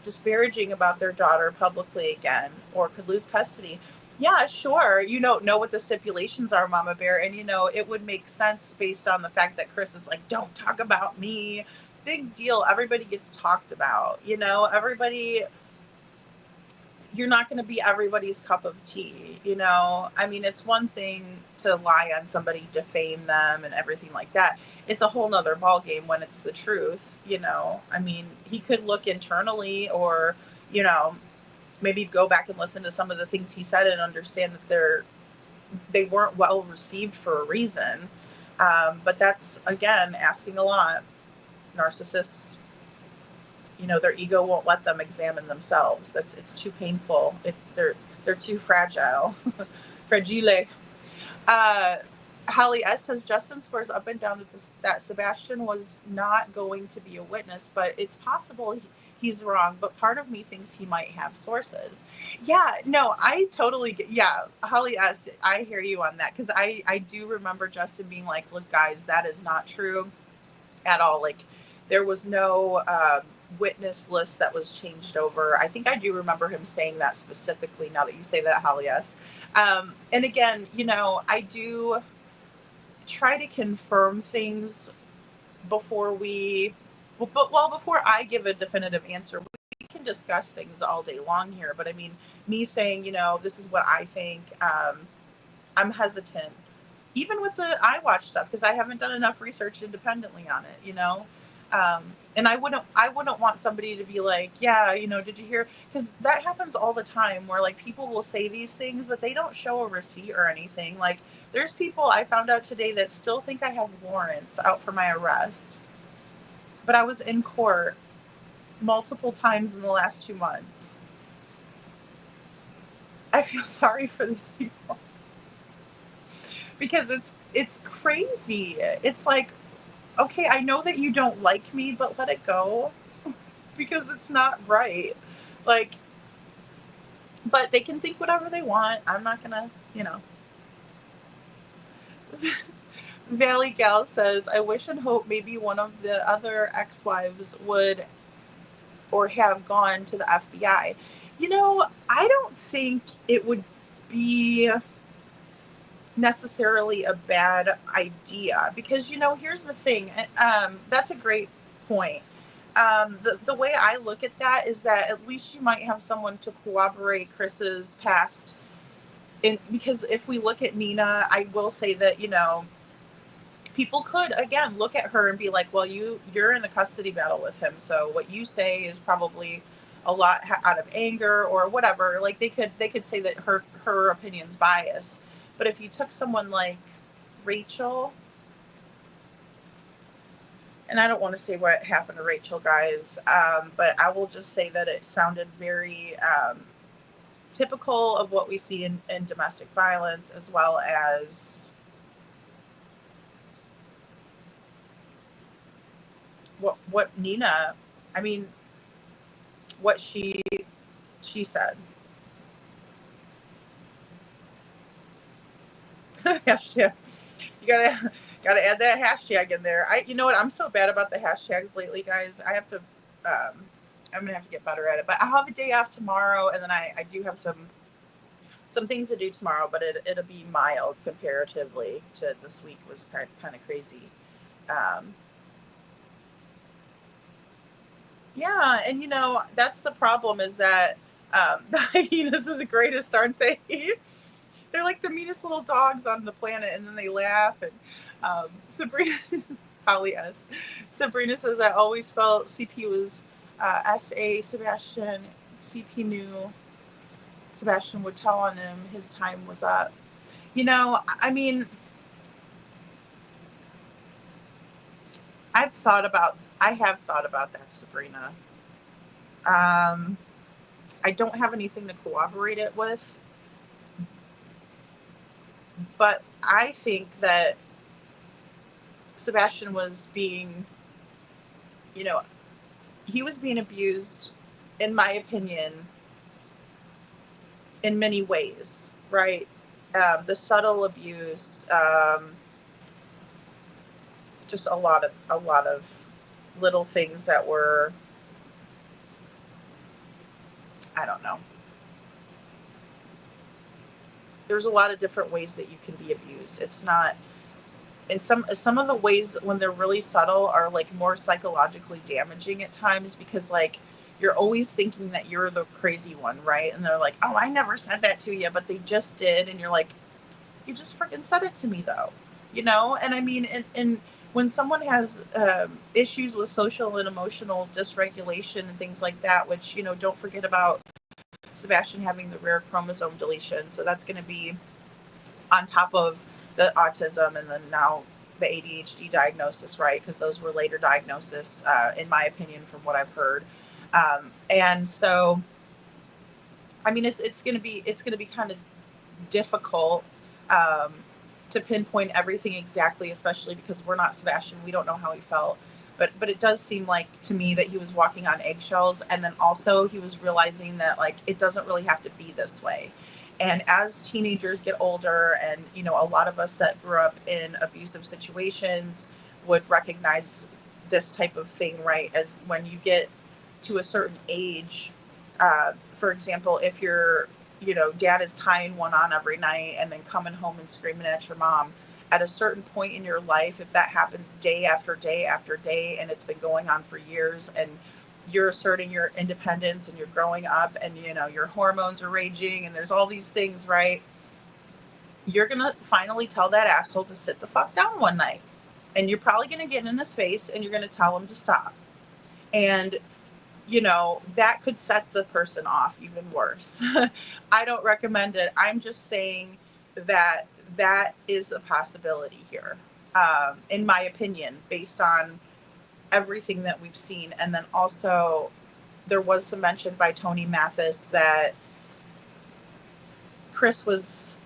disparaging about their daughter publicly again, or could lose custody. Yeah, sure. You don't know what the stipulations are, Mama Bear. And, you know, it would make sense based on the fact that Chris is like, don't talk about me. Big deal. Everybody gets talked about, you know, everybody. You're not going to be everybody's cup of tea, you know? I mean, it's one thing to lie on somebody, defame them and everything like that. It's a whole nother ballgame when it's the truth, you know? I mean, he could look internally, or, you know, maybe go back and listen to some of the things he said and understand that they weren't well received for a reason. But that's, again, asking a lot. Narcissists, you know, their ego won't let them examine themselves. It's too painful. They're too fragile. Fragile. Holly S says Justin swears up and down that Sebastian was not going to be a witness, but it's possible he's wrong. But part of me thinks he might have sources. Yeah, no, I totally get. Yeah, Holly S, I hear you on that, because I do remember Justin being like, "Look, guys, that is not true at all. Like, there was no witness list that was changed over." I think I do remember him saying that specifically, now that you say that, Holly S. And again, you know, I do try to confirm things before I give a definitive answer. We can discuss things all day long here, but I mean, me saying, you know, this is what I think, I'm hesitant, even with the iWatch stuff, because I haven't done enough research independently on it, you know? And I wouldn't want somebody to be like, yeah, you know, did you hear? Because that happens all the time, where like people will say these things, but they don't show a receipt or anything. Like, there's people I found out today that still think I have warrants out for my arrest, but I was in court multiple times in the last 2 months. I feel sorry for these people, because it's crazy. It's like, okay, I know that you don't like me, but let it go, because it's not right. Like, but they can think whatever they want. I'm not gonna, you know. Valley Gal says, I wish and hope maybe one of the other ex-wives would or have gone to the FBI. You know, I don't think it would be necessarily a bad idea, because, you know, here's the thing. That's a great point. The way I look at that is that at least you might have someone to corroborate Chris's past. Because if we look at Nina, I will say that, you know, people could, again, look at her and be like, well, you're in a custody battle with him, so what you say is probably a lot out of anger or whatever. Like, they could say that her opinion's biased. But if you took someone like Rachel, and I don't want to say what happened to Rachel, guys, but I will just say that it sounded very typical of what we see in domestic violence, as well as what Nina, I mean, what she said. Hashtag. You gotta add that hashtag in there. You know what? I'm so bad about the hashtags lately, guys. I have to. I'm gonna have to get better at it. But I'll have a day off tomorrow, and then I do have some things to do tomorrow. But it'll be mild comparatively to this week. Was kind of crazy. Yeah, and that's the problem, is that the hyenas are the greatest, aren't they? They're like the meanest little dogs on the planet, and then they laugh. And Sabrina, Holly S. Sabrina says, I always felt CP was SA Sebastian. CP knew Sebastian would tell on him his time was up. I mean, I have thought about that, Sabrina. I don't have anything to corroborate it with, but I think that Sebastian was being, he was being abused, in my opinion, in many ways, right? The subtle abuse, just a lot of little things that were, I don't know. There's a lot of different ways that you can be abused. It's not, and some of the ways when they're really subtle are like more psychologically damaging at times, because like you're always thinking that you're the crazy one, right? And they're like, oh, I never said that to you, but they just did. And you're like, you just freaking said it to me though, And I mean, and when someone has issues with social and emotional dysregulation and things like that, which, don't forget about Sebastian having the rare chromosome deletion. So that's going to be on top of the autism and then now the ADHD diagnosis, right? Because those were later diagnoses, in my opinion, from what I've heard. And so, I mean, it's going to be kind of difficult to pinpoint everything exactly, especially because we're not Sebastian. We don't know how he felt. But it does seem like to me that he was walking on eggshells, and then also he was realizing that like it doesn't really have to be this way. And as teenagers get older, and a lot of us that grew up in abusive situations would recognize this type of thing, right? As when you get to a certain age, for example, if your dad is tying one on every night and then coming home and screaming at your mom, at a certain point in your life, if that happens day after day after day, and it's been going on for years, and you're asserting your independence and you're growing up, and your hormones are raging and there's all these things, right? You're gonna finally tell that asshole to sit the fuck down one night, and you're probably gonna get in his face and you're gonna tell him to stop. And that could set the person off even worse. I don't recommend it. I'm just saying that is a possibility here, in my opinion, based on everything that we've seen. And then also there was some mention by Tony Mathis that Chris was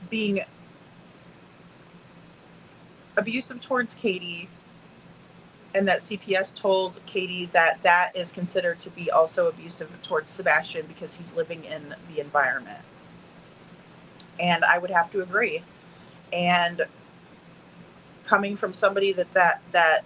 being abusive towards Katie, and that CPS told Katie that is considered to be also abusive towards Sebastian because he's living in the environment. And I would have to agree. And coming from somebody that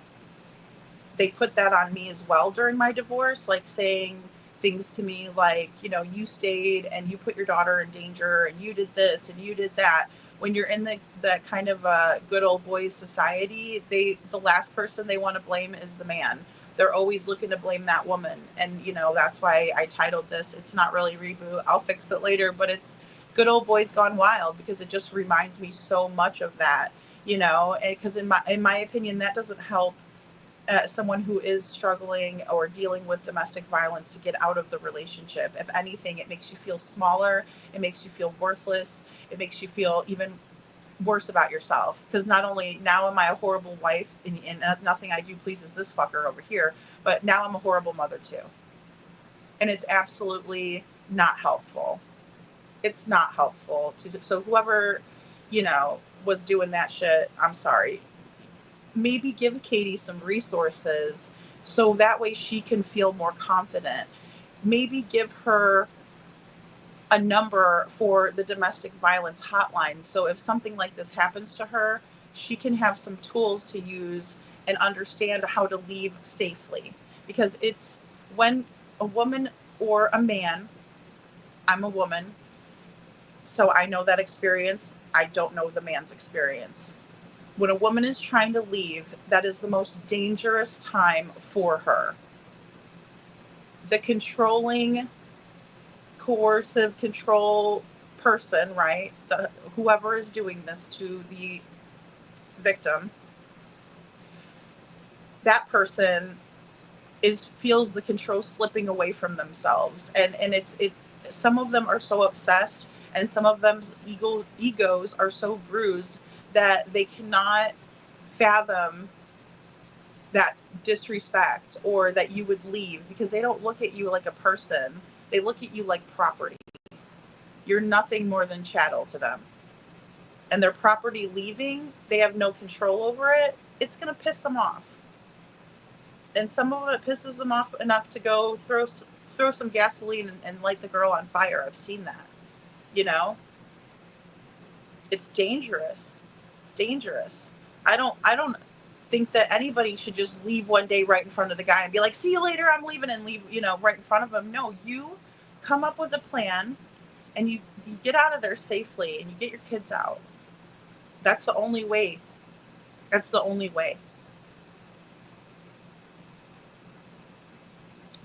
they put that on me as well during my divorce, like saying things to me like, you stayed and you put your daughter in danger and you did this and you did that. When you're in the kind of good old boys society, the last person they want to blame is the man. They're always looking to blame that woman. And, that's why I titled this, it's not really reboot, I'll fix it later, but it's Good Old Boys Gone Wild, because it just reminds me so much of that, because in my opinion, that doesn't help someone who is struggling or dealing with domestic violence to get out of the relationship. If anything, it makes you feel smaller. It makes you feel worthless. It makes you feel even worse about yourself. Because not only now am I a horrible wife and nothing I do pleases this fucker over here, but now I'm a horrible mother too. And it's absolutely not helpful. It's not helpful. So whoever, was doing that shit, I'm sorry. maybe give Katie some resources so that way she can feel more confident. Maybe give her a number for the domestic violence hotline. So if something like this happens to her, she can have some tools to use and understand how to leave safely. Because it's when a woman or a man, I'm a woman, so I know that experience. I don't know the man's experience. When a woman is trying to leave, that is the most dangerous time for her. The controlling, coercive control person, right? Whoever is doing this to the victim, that person feels the control slipping away from themselves, and it's some of them are so obsessed, and some of them's egos are so bruised that they cannot fathom that disrespect or that you would leave, because they don't look at you like a person. They look at you like property. You're nothing more than chattel to them. And their property leaving, they have no control over it. It's going to piss them off. And some of it pisses them off enough to go throw some gasoline and light the girl on fire. I've seen that. You know? It's dangerous. It's dangerous. I don't think that anybody should just leave one day right in front of the guy and be like, see you later, I'm leaving, and leave, right in front of him. No, you come up with a plan and you get out of there safely and you get your kids out. That's the only way. That's the only way.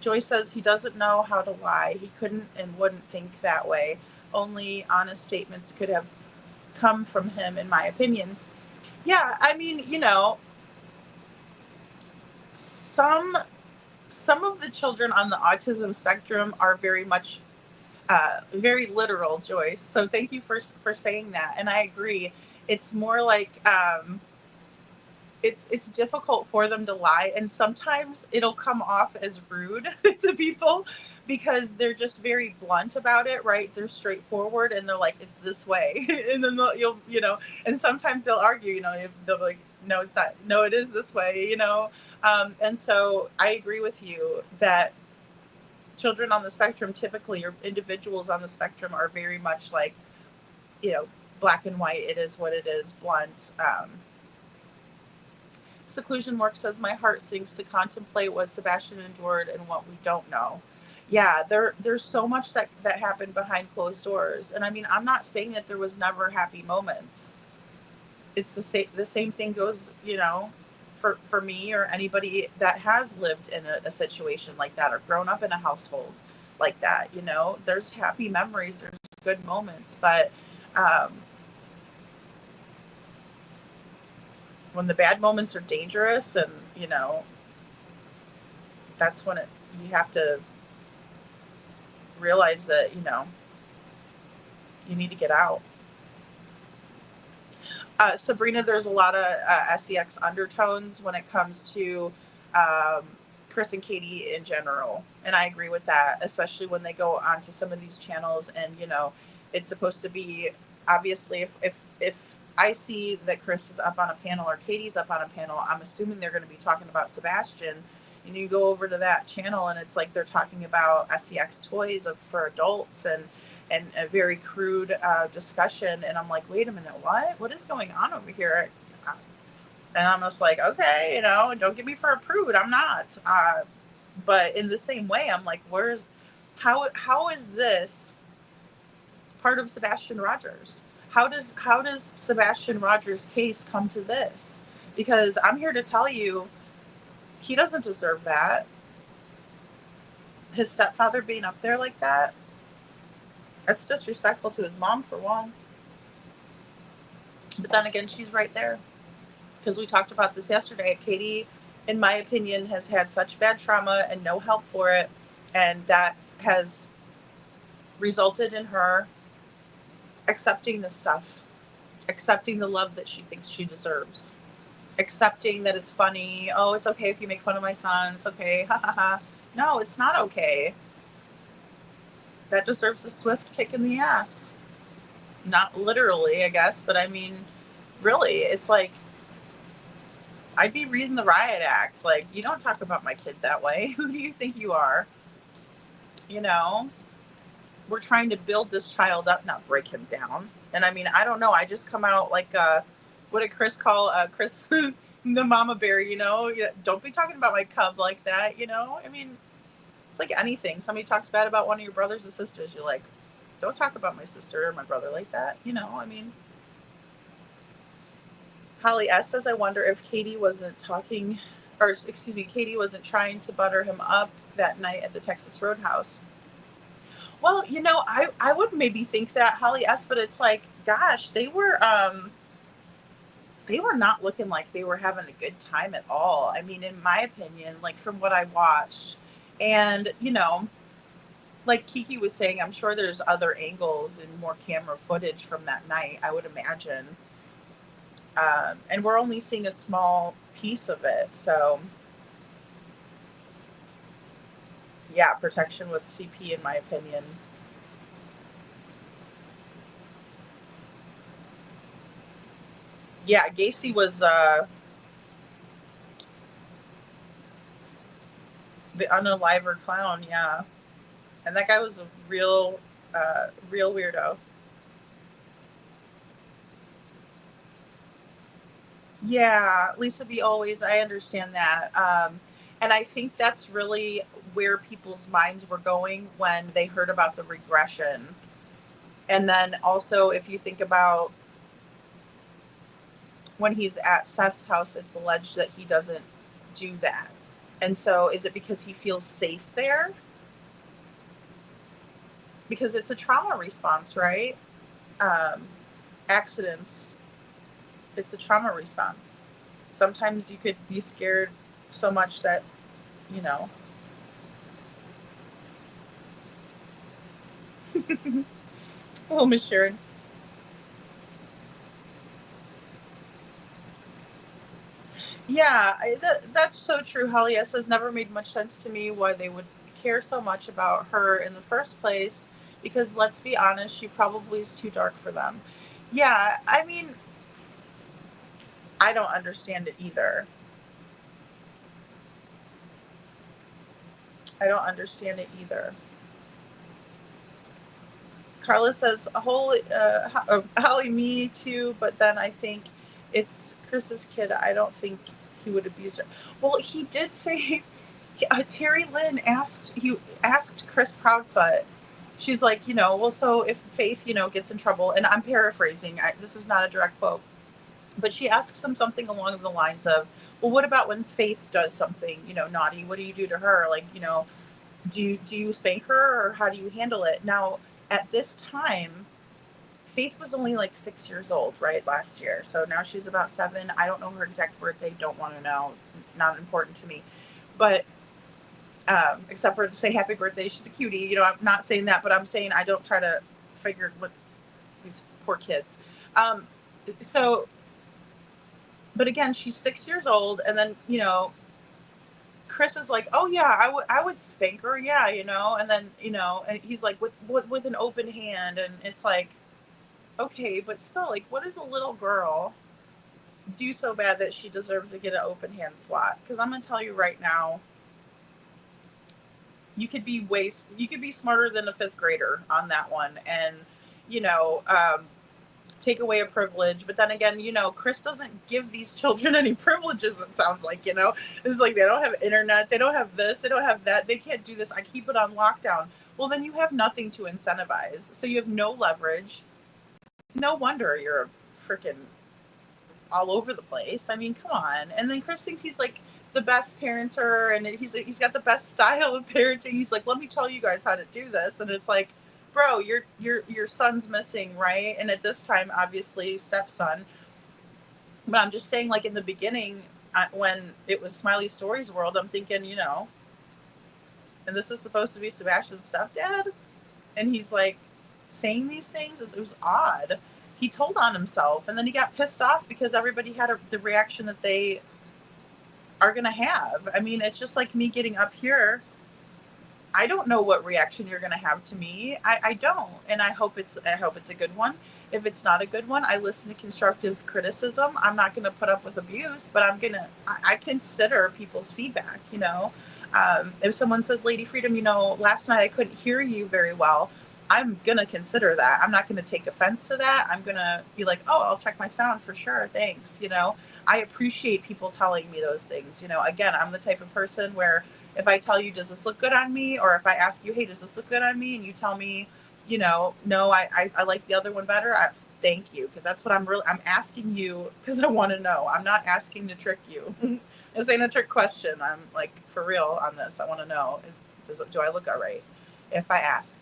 Joy says he doesn't know how to lie. He couldn't and wouldn't think that way. Only honest statements could have come from him, in my opinion. Yeah, I mean, some of the children on the autism spectrum are very much, very literal, Joyce. So thank you for saying that. And I agree. It's more like, it's difficult for them to lie, and sometimes it'll come off as rude to people because they're just very blunt about it, right? They're straightforward and they're like, it's this way. And then and sometimes they'll argue, they'll be like, no, it's not. No, it is this way, and so I agree with you that children on the spectrum, typically, or individuals on the spectrum, are very much like, black and white. It is what it is, blunt. Seclusion Work says, my heart sinks to contemplate what Sebastian endured and what we don't know. Yeah, there's so much that happened behind closed doors. And I mean, I'm not saying that there was never happy moments. It's the same thing goes, for me or anybody that has lived in a situation like that or grown up in a household like that. There's happy memories, there's good moments, but when the bad moments are dangerous, and that's when you have to realize that you need to get out. Sabrina, there's a lot of sex undertones when it comes to Chris and Katie in general, and I agree with that, especially when they go onto some of these channels, and it's supposed to be, obviously, if I see that Chris is up on a panel or Katie's up on a panel, I'm assuming they're going to be talking about Sebastian. And you go over to that channel and it's like they're talking about sex toys for adults and a very crude discussion. And I'm like, wait a minute, what? What is going on over here? And I'm just like, okay, don't get me for a prude. I'm not. But in the same way, I'm like, how is this part of Sebastian Rogers? How does Sebastian Rogers' case come to this? Because I'm here to tell you, he doesn't deserve that. His stepfather being up there like that, that's disrespectful to his mom, for one. But then again, she's right there. Because we talked about this yesterday. Katie, in my opinion, has had such bad trauma and no help for it. And that has resulted in her accepting this stuff, accepting the love that she thinks she deserves, accepting that it's funny. Oh, it's okay if you make fun of my son. It's okay. Ha ha ha. No, it's not okay. That deserves a swift kick in the ass. Not literally, I guess, but I mean, really, it's like, I'd be reading the riot act. Like, you don't talk about my kid that way. Who do you think you are? You know, we're trying to build this child up, not break him down. And I mean, I don't know. I just come out like, what did Chris call Chris, the mama bear, you know? Don't be talking about my cub like that, you know? I mean, it's like anything. Somebody talks bad about one of your brothers or sisters. You're like, don't talk about my sister or my brother like that. You know, I mean. Holly S. says, I wonder if Katie wasn't Katie wasn't trying to butter him up that night at the Texas Roadhouse. Well, you know, I would maybe think that, Holly S., but it's like, gosh, they were not looking like they were having a good time at all. I mean, in my opinion, like from what I watched, and, you know, like Kiki was saying, I'm sure there's other angles and more camera footage from that night, I would imagine. And we're only seeing a small piece of it. So, yeah, protection with CP, in my opinion. Yeah, Gacy was the unaliver clown, yeah. And that guy was a real weirdo. Yeah, Lisa B. always, I understand that. And I think that's really where people's minds were going when they heard about the regression. And then also, if you think about when he's at Seth's house, it's alleged that he doesn't do that. And so is it because he feels safe there? Because it's a trauma response, right? Accidents. It's a trauma response. Sometimes you could be scared so much that, you know. Oh, Miss Sharon. Yeah, that's so true. Holly S. has never made much sense to me why they would care so much about her in the first place, because let's be honest, she probably is too dark for them. Yeah, I mean, I don't understand it either. Carla says, Holly, me too, but then I think it's Chris's kid. I don't think he would abuse her. Well, he did say, Terry Lynn asked Chris Proudfoot, she's like, you know, well, so if Faith, you know, gets in trouble, and I'm paraphrasing, this is not a direct quote, but she asks him something along the lines of, well, what about when Faith does something, you know, naughty? What do you do to her? Like, you know, do you spank her, or how do you handle it? Now, at this time, Faith was only like 6 years old, right, last year. So now she's about 7. I don't know her exact birthday. Don't want to know. Not important to me. But except for to say happy birthday, she's a cutie. You know, I'm not saying that, but I'm saying I don't try to figure what these poor kids. But again, she's 6 years old, and then, you know, Chris is like, oh yeah, I would spank her, yeah, you know, and then, you know, and he's like, with an open hand, and it's like, okay, but still, like, what does a little girl do so bad that she deserves to get an open hand swat? Because I'm gonna tell you right now, you could be smarter than a 5th grader on that one, and, you know, take away a privilege. But then again, you know, Chris doesn't give these children any privileges, it sounds like, you know. It's like they don't have internet, they don't have this, they don't have that, they can't do this, I keep it on lockdown. Well, then you have nothing to incentivize, so you have no leverage. No wonder you're freaking all over the place. I mean, come on. And then Chris thinks he's like the best parenter, and he's got the best style of parenting. He's like, let me tell you guys how to do this. And it's like, bro, your son's missing, right? And at this time, obviously, stepson. But I'm just saying, like, in the beginning, when it was Smiley Stories World, I'm thinking, you know, and this is supposed to be Sebastian's stepdad, and he's like saying these things. It was odd. He told on himself, and then he got pissed off because everybody had the reaction that they are gonna have. I mean, it's just like me getting up here. I don't know what reaction you're going to have to me. I don't. And I hope it's a good one. If it's not a good one, I listen to constructive criticism. I'm not going to put up with abuse, but I consider people's feedback, you know. If someone says, Lady Freedom, you know, last night I couldn't hear you very well, I'm going to consider that. I'm not going to take offense to that. I'm going to be like, oh, I'll check my sound for sure. Thanks. You know, I appreciate people telling me those things. You know, again, I'm the type of person where if I tell you, does this look good on me? Or if I ask you, hey, does this look good on me? And you tell me, you know, no, I like the other one better. Thank you. Because that's what I'm asking you because I want to know. I'm not asking to trick you. This ain't a trick question. I'm like, for real on this. I want to know, do I look all right if I ask?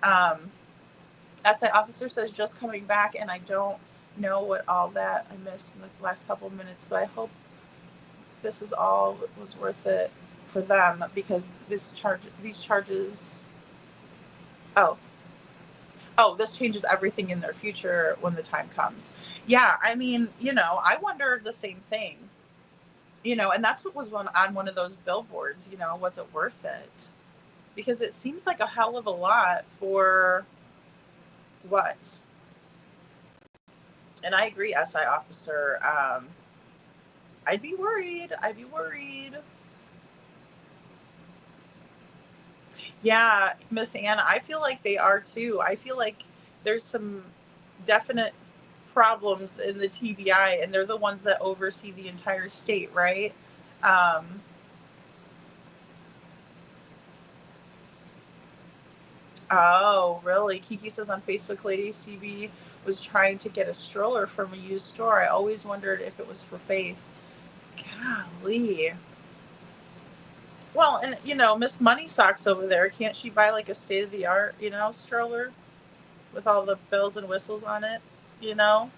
SI officer says just coming back, and I don't know what all that I missed in the last couple of minutes, but I hope this is all was worth it for them because these charges. This changes everything in their future when the time comes. Yeah, I mean, you know, I wonder the same thing. You know, and that's what was on one of those billboards. You know, was it worth it? Because it seems like a hell of a lot for what? And I agree, SI officer. I'd be worried. Yeah, Miss Anna, I feel like they are too. I feel like there's some definite problems in the TBI, and they're the ones that oversee the entire state, right? Oh, really? Kiki says on Facebook, Lady CB was trying to get a stroller from a used store. I always wondered if it was for Faith. Golly. Well, and you know, Miss Money Socks over there, can't she buy like a state-of-the-art, you know, stroller with all the bells and whistles on it, you know?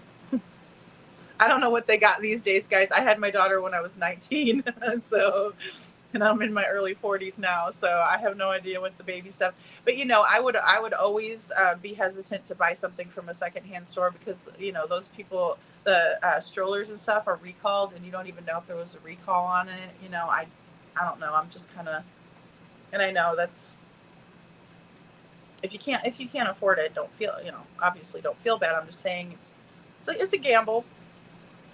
I don't know what they got these days, guys. I had my daughter when I was 19, so, and I'm in my early 40s now, so I have no idea what the baby stuff. But you know, I would always be hesitant to buy something from a secondhand store because you know those people, the strollers and stuff are recalled, and you don't even know if there was a recall on it. You know, I don't know. I'm just kind of, and I know that's if you can't afford it, don't feel, you know, obviously don't feel bad. I'm just saying it's a gamble.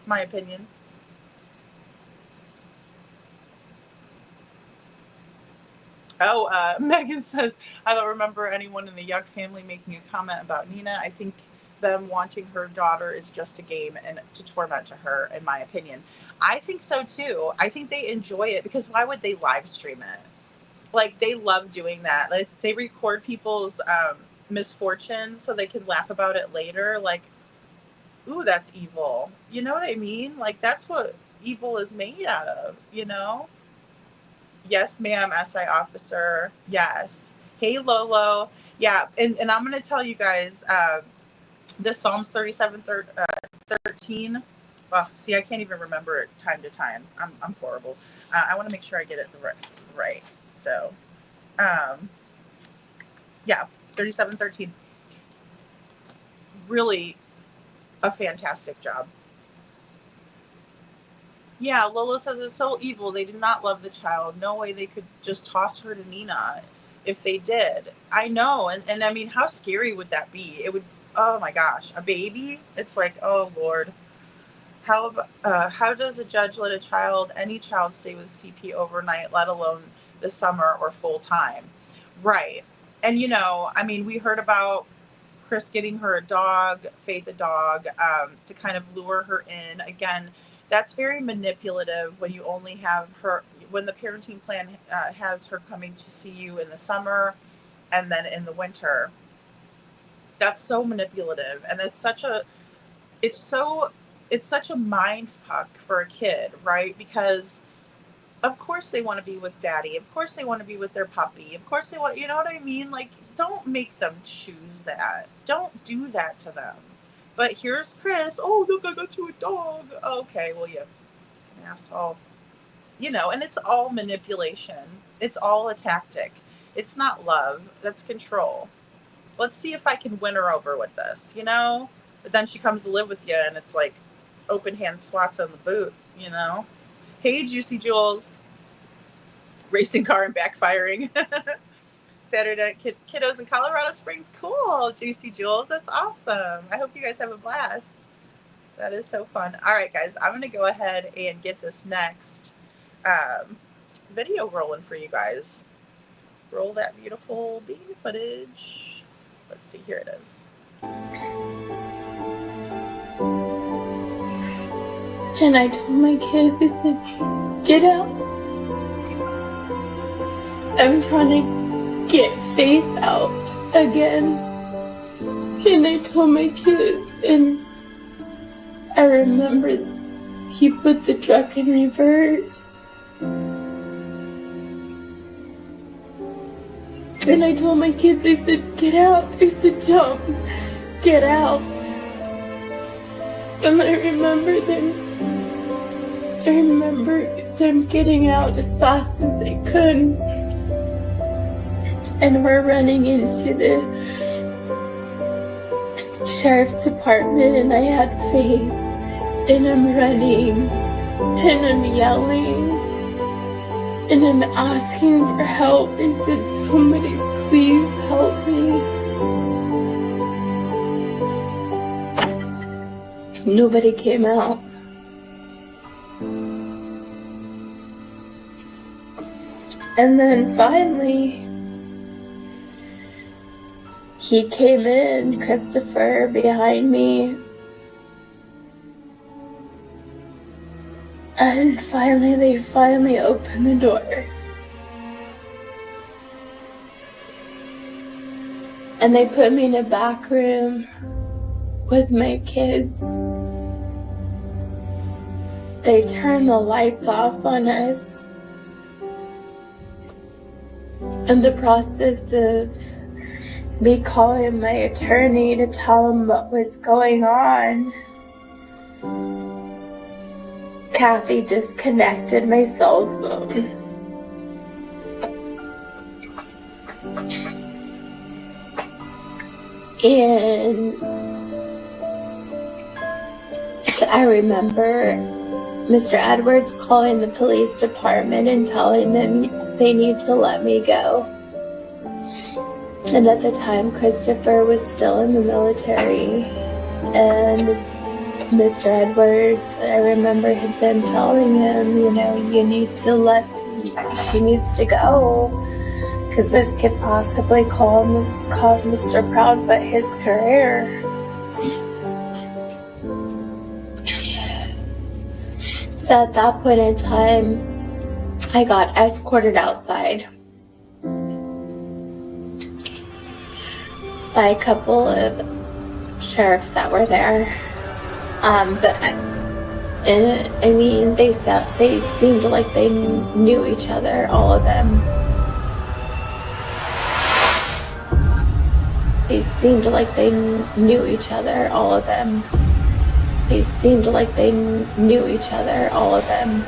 My opinion. Oh, Megan says, I don't remember anyone in the Yuck family making a comment about Nina. I think them wanting her daughter is just a game and to torment her, in my opinion. I think so too. I think they enjoy it because why would they live stream it? Like they love doing that. Like they record people's misfortunes so they can laugh about it later. Like, ooh, that's evil. You know what I mean? Like that's what evil is made out of, you know? Yes, ma'am, SI officer. Yes. Hey, Lolo. Yeah, and I'm going to tell you guys, this Psalms 37:13. Well, see, I can't even remember it time to time. I'm horrible. I want to make sure I get it right. So, yeah, 37:13. Really a fantastic job. Yeah, Lolo says it's so evil. They did not love the child. No way they could just toss her to Nina if they did. I know. And I mean, how scary would that be? It would, oh my gosh, a baby? It's like, oh Lord. How does a judge let any child stay with CP overnight, let alone the summer or full time? Right. And you know, I mean, we heard about Chris getting her a dog, Faith a dog, to kind of lure her in. Again, that's very manipulative when you only have her, when the parenting plan has her coming to see you in the summer and then in the winter. That's so manipulative. And it's such a mind fuck for a kid, right? Because of course they want to be with daddy. Of course they want to be with their puppy. Of course they want, you know what I mean? Like, don't make them choose that. Don't do that to them. But here's Chris. Oh, look, I got you a dog. Okay, well, you asshole. You know, and it's all manipulation. It's all a tactic. It's not love. That's control. Let's see if I can win her over with this, you know? But then she comes to live with you, and it's like open hand swats on the boot, you know? Hey, Juicy Jules. Racing car and backfiring. Saturday night kiddos in Colorado Springs. Cool. Juicy Jules. That's awesome. I hope you guys have a blast. That is so fun. All right, guys. I'm going to go ahead and get this next video rolling for you guys. Roll that beautiful bean footage. Let's see. Here it is.
And I told my kids, I said, get out. I'm trying to get Faith out again. And I told my kids, and I remember he put the truck in reverse. And I told my kids, I said, get out. I said, jump, get out. And I remember them getting out as fast as they could. And we're running into the sheriff's department, and I had Faith, and I'm running, and I'm yelling, and I'm asking for help. I said, somebody please help me. Nobody came out. And then finally, he came in, Christopher, behind me. And they finally opened the door. And they put me in a back room with my kids. They turned the lights off on us. In the process of me calling my attorney to tell him what was going on, Kathy disconnected my cell phone. And I remember Mr. Edwards calling the police department and telling them they need to let me go. And at the time, Christopher was still in the military, and Mr. Edwards, I remember him telling him, you need to she needs to go, because this could possibly cause Mr. Proudfoot his career. So at that point in time, I got escorted outside by a couple of sheriffs that were there. They seemed like they knew each other, all of them. They seemed like they knew each other, all of them. They seemed like they knew each other, all of them.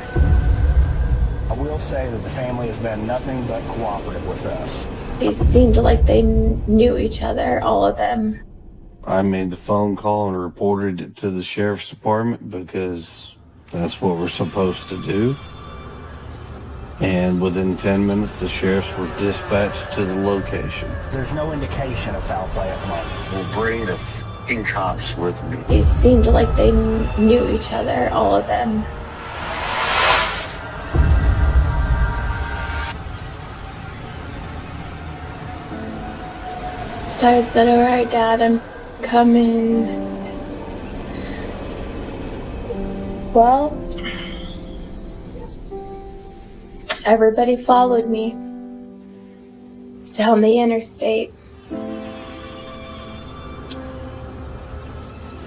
I will say that the family has been nothing but cooperative with us.
They seemed like they knew each other, all of them.
I made the phone call and reported it to the sheriff's department because that's what we're supposed to do. And within 10 minutes, the sheriffs were dispatched to the location.
There's no indication of foul play at the moment.
We'll bring the f***ing cops with me.
They seemed like they knew each other, all of them. So I said, all right, Dad, I'm coming. Well, everybody followed me down the interstate.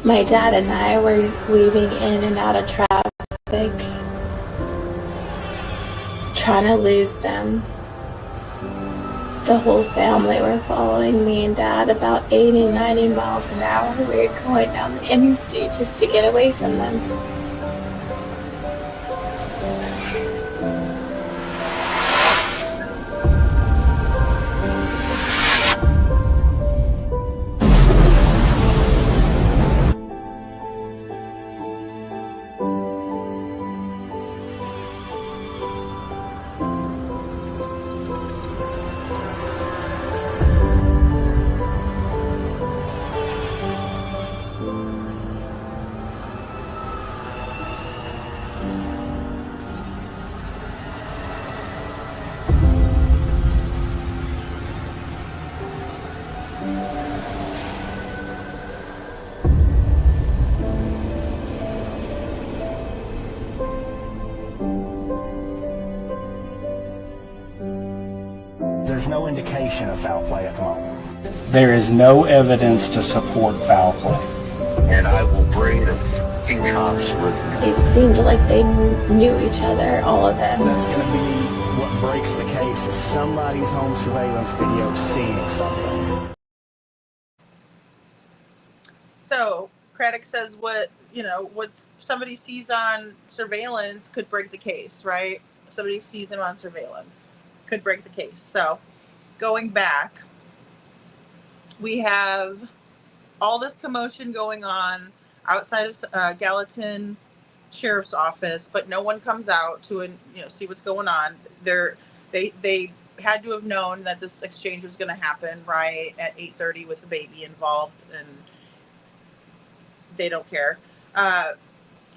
My dad and I were weaving in and out of traffic, trying to lose them. The whole family were following me and Dad about 80, 90 miles an hour. We were going down the interstate just to get away from them.
there's no indication of foul play at the moment. There is no evidence to support foul play.
And I will bring the fucking cops with me.
It seemed like they knew each other, all of them.
That's going to be what breaks the case, is somebody's home surveillance video seeing something.
So Craddock says what somebody sees on surveillance could break the case, right? Somebody sees him on surveillance could break the case. So going back, we have all this commotion going on outside of Gallatin Sheriff's Office, but no one comes out to see what's going on. They had to have known that this exchange was going to happen right at 8:30 with the baby involved, and they don't care.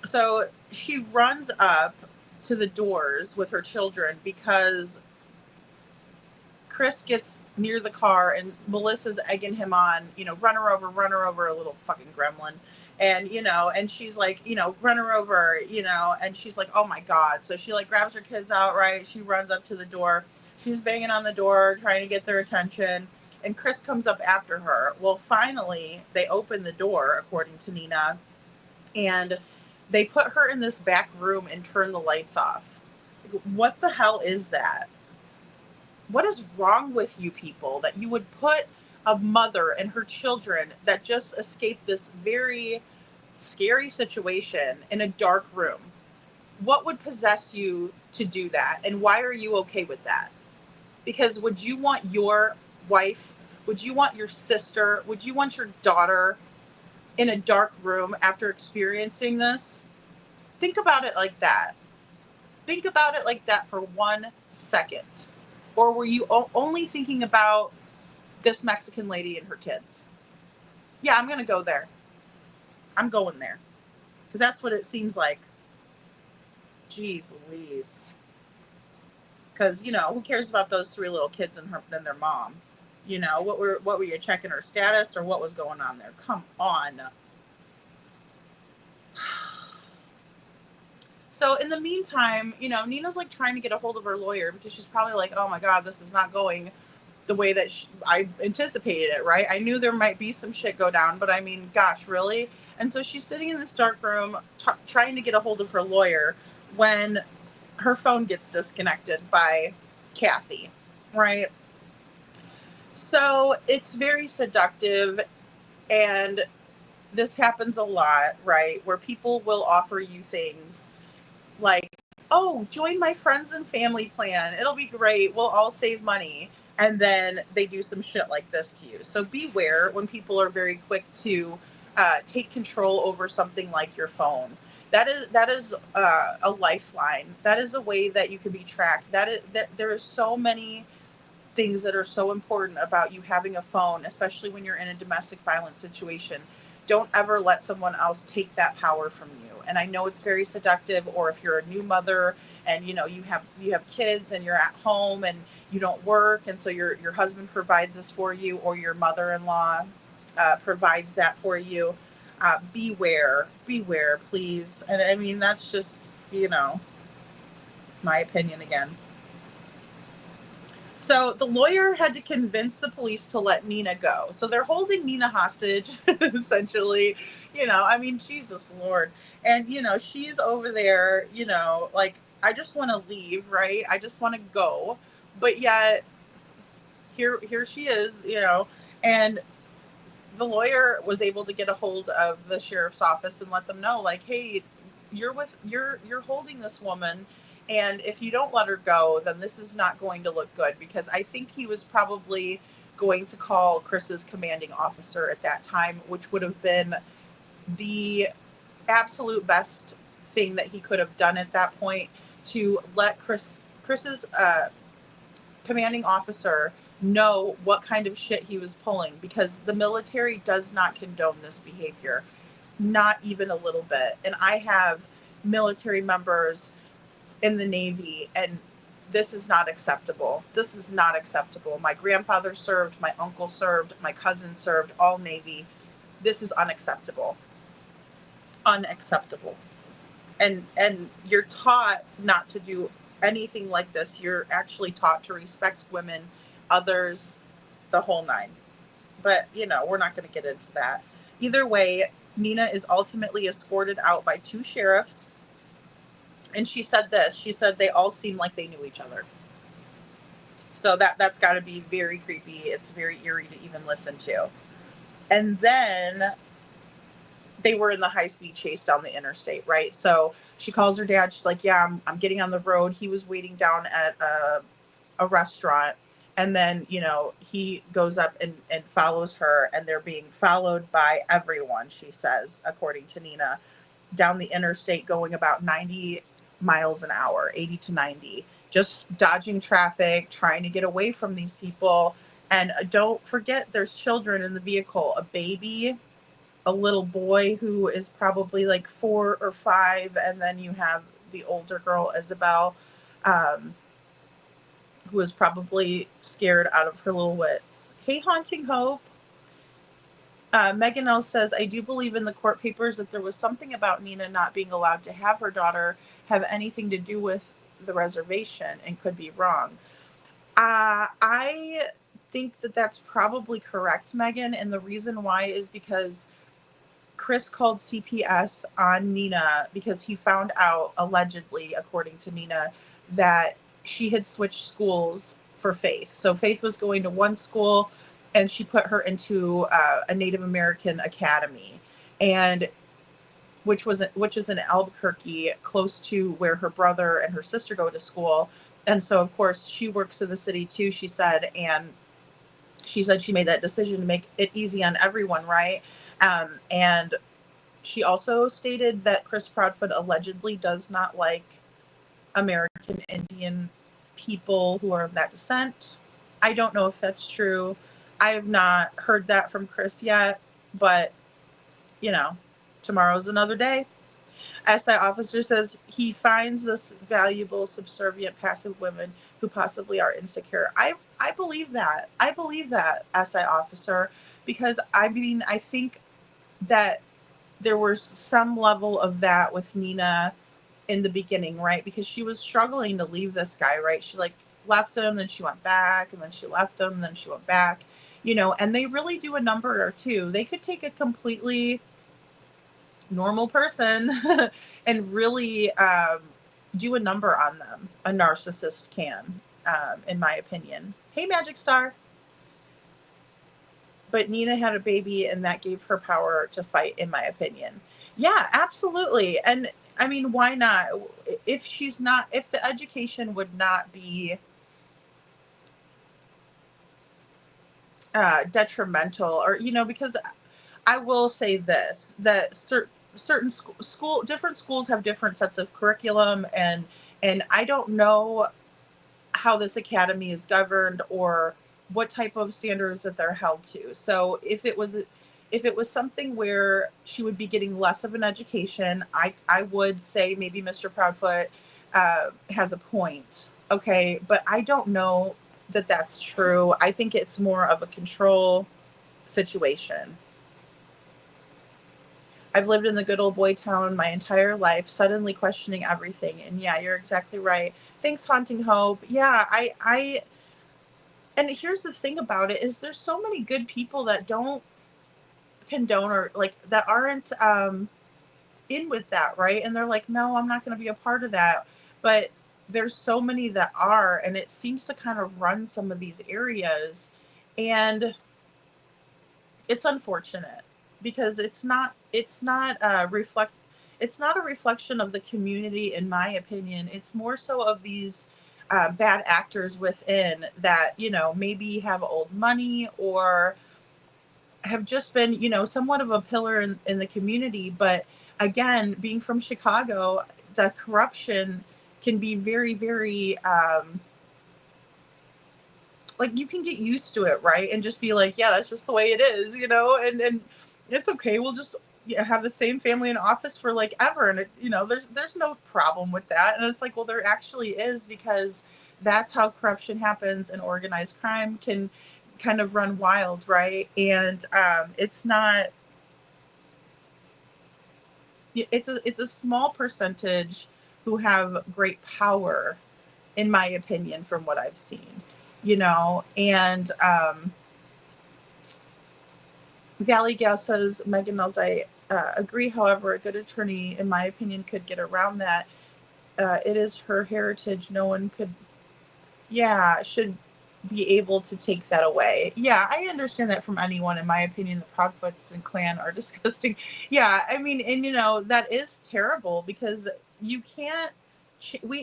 So she runs up to the doors with her children because Chris gets near the car and Melissa's egging him on, run her over, a little fucking gremlin. And, and she's like, run her over, and she's like, oh my God. So she grabs her kids out, right? She runs up to the door. She's banging on the door, trying to get their attention. And Chris comes up after her. Well, finally, they open the door, according to Nina, and they put her in this back room and turn the lights off. What the hell is that? What is wrong with you people that you would put a mother and her children that just escaped this very scary situation in a dark room? What would possess you to do that? And why are you okay with that? Because would you want your wife, would you want your sister, would you want your daughter in a dark room after experiencing this? Think about it like that. Think about it like that for 1 second. Or were you only thinking about this Mexican lady and her kids? Yeah, I'm going to go there. I'm going there. Because that's what it seems like. Jeez Louise. Because, who cares about those 3 little kids and their mom? What were you checking her status or what was going on there? Come on. So in the meantime, Nina's trying to get a hold of her lawyer because she's probably like, oh my God, this is not going the way that I anticipated it, right? I knew there might be some shit go down, but I mean, gosh, really? And so she's sitting in this dark room trying to get a hold of her lawyer when her phone gets disconnected by Kathy, right? So it's very seductive, and this happens a lot, right? Where people will offer you things like, oh, join my friends and family plan. It'll be great. We'll all save money. And then they do some shit like this to you. So beware when people are very quick to take control over something like your phone. That is a lifeline. That is a way that you can be tracked. That there are so many things that are so important about you having a phone, especially when you're in a domestic violence situation. Don't ever let someone else take that power from you. And I know it's very seductive, or if you're a new mother and you have kids and you're at home and you don't work, and so your husband provides this for you, or your mother-in-law provides that for you. Beware, please. And I mean, that's just, my opinion again. So the lawyer had to convince the police to let Nina go. So they're holding Nina hostage, essentially. I mean, Jesus Lord. And, she's over there, I just want to leave, right? I just want to go. But yet, here she is, and the lawyer was able to get a hold of the sheriff's office and let them know, hey, you're holding this woman, and if you don't let her go, then this is not going to look good. Because I think he was probably going to call Chris's commanding officer at that time, which would have been the absolute best thing that he could have done at that point, to let Chris's commanding officer know what kind of shit he was pulling, because the military does not condone this behavior, not even a little bit. And I have military members in the Navy, and this is not acceptable. This is not acceptable. My grandfather served, my uncle served, my cousin served, all Navy. This is unacceptable. Unacceptable. And you're taught not to do anything like this. You're actually taught to respect women others, the whole nine. But, you know, we're not going to get into that. Either way, Nina is ultimately escorted out by 2 sheriffs. And she said this. She said they all seemed like they knew each other. So that's got to be very creepy. It's very eerie to even listen to. And then they were in the high-speed chase down the interstate, right? So she calls her dad. She's like, yeah, I'm getting on the road. He was waiting down at a restaurant. And then, you know, he goes up and follows her, and they're being followed by everyone, she says, according to Nina, down the interstate going about 90 miles an hour, 80 to 90, just dodging traffic, trying to get away from these people. And don't forget, there's children in the vehicle, a baby, a little boy who is probably like 4 or 5, and then you have the older girl, Isabel, who is probably scared out of her little wits. Hey, Haunting Hope. Megan L. says, I do believe in the court papers that there was something about Nina not being allowed to have her daughter have anything to do with the reservation, and could be wrong. I think that that's probably correct, Megan, and the reason why is because Chris called CPS on Nina because he found out, allegedly, according to Nina, that she had switched schools for Faith. So Faith was going to one school, and she put her into a Native American academy, and which is in Albuquerque, close to where her brother and her sister go to school. And so, of course, she works in the city too, she said, and she said she made that decision to make it easy on everyone, right? And she also stated that Chris Proudfoot allegedly does not like American Indian people who are of that descent. I don't know if that's true. I have not heard that from Chris yet, but, you know, tomorrow's another day. SI officer says he finds this valuable, subservient, passive women who possibly are insecure. I believe that. I believe that, SI officer, because I mean, I think that there was some level of that with Nina in the beginning, right? Because she was struggling to leave this guy, right? She like left him, then she went back, and then she left him, and then she went back, you know, and they really do a number or two. They could take a completely normal person and really do a number on them. A narcissist can, in my opinion. Hey, Magic Star. But Nina had a baby, and that gave her power to fight, in my opinion. Yeah, absolutely. And I mean, why not? If the education would not be detrimental, or, you know, because I will say this, that certain different schools have different sets of curriculum, and I don't know how this academy is governed or what type of standards that they're held to. So if it was something where she would be getting less of an education, I would say maybe Mr. Proudfoot has a point. Okay, but I don't know that that's true. I think it's more of a control situation. I've lived in the good old boy town my entire life, suddenly questioning everything. And yeah, you're exactly right. Thanks, Haunting Hope. Yeah, I and here's the thing about it is there's so many good people that don't condone or like that aren't in with that, right? And they're like, no, I'm not going to be a part of that. But there's so many that are, and it seems to kind of run some of these areas, and it's unfortunate because it's not a reflection of the community, in my opinion. It's more so of these bad actors within that, you know, maybe have old money or have just been, you know, somewhat of a pillar in the community. But again, being from Chicago, the corruption can be very, very, like, you can get used to it, right? And just be like, yeah, that's just the way it is, you know, and it's okay. We'll just have the same family in office for like ever. And, you know, there's no problem with that. And it's like, well, there actually is, because that's how corruption happens, and organized crime can kind of run wild, right? And it's a small percentage who have great power, in my opinion, from what I've seen. and Valley Gal says, Megan knows I agree. However, a good attorney, in my opinion, could get around that. It is her heritage. No one should be able to take that away. Yeah, I understand that from anyone. In my opinion, the Prophets and Clan are disgusting. Yeah, I mean, and that is terrible because you can't.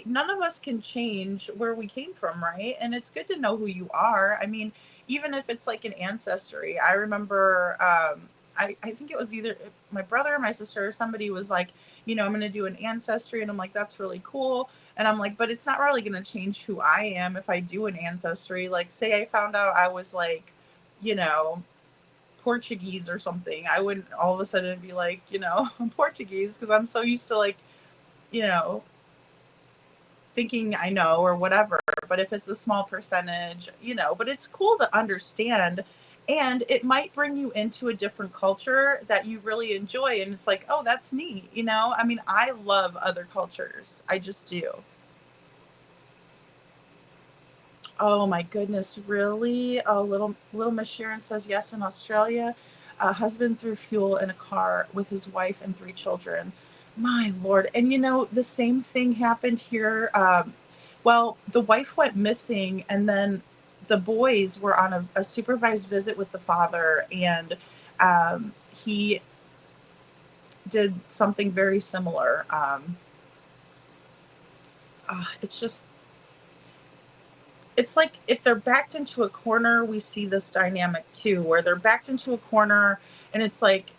None of us can change where we came from, right? And it's good to know who you are. I mean, even if it's like an ancestry. I remember, I think it was either my brother or my sister or somebody was like, I'm going to do an ancestry, and I'm like, that's really cool. And I'm like, but it's not really going to change who I am if I do an ancestry. Like, say I found out I was like, Portuguese or something. I wouldn't all of a sudden be like, I'm Portuguese, because I'm so used to like, thinking I know or whatever. But if it's a small percentage, but it's cool to understand. And it might bring you into a different culture that you really enjoy. And it's like, oh, that's neat. I mean, I love other cultures. I just do. Oh my goodness, really? Oh, little Miss Sharon says yes. In Australia, a husband threw fuel in a car with his wife and 3 children. My Lord. And the same thing happened here. Well, the wife went missing, and then the boys were on a supervised visit with the father, and he did something very similar. It's like if they're backed into a corner, we see this dynamic too, where they're backed into a corner, and it's like,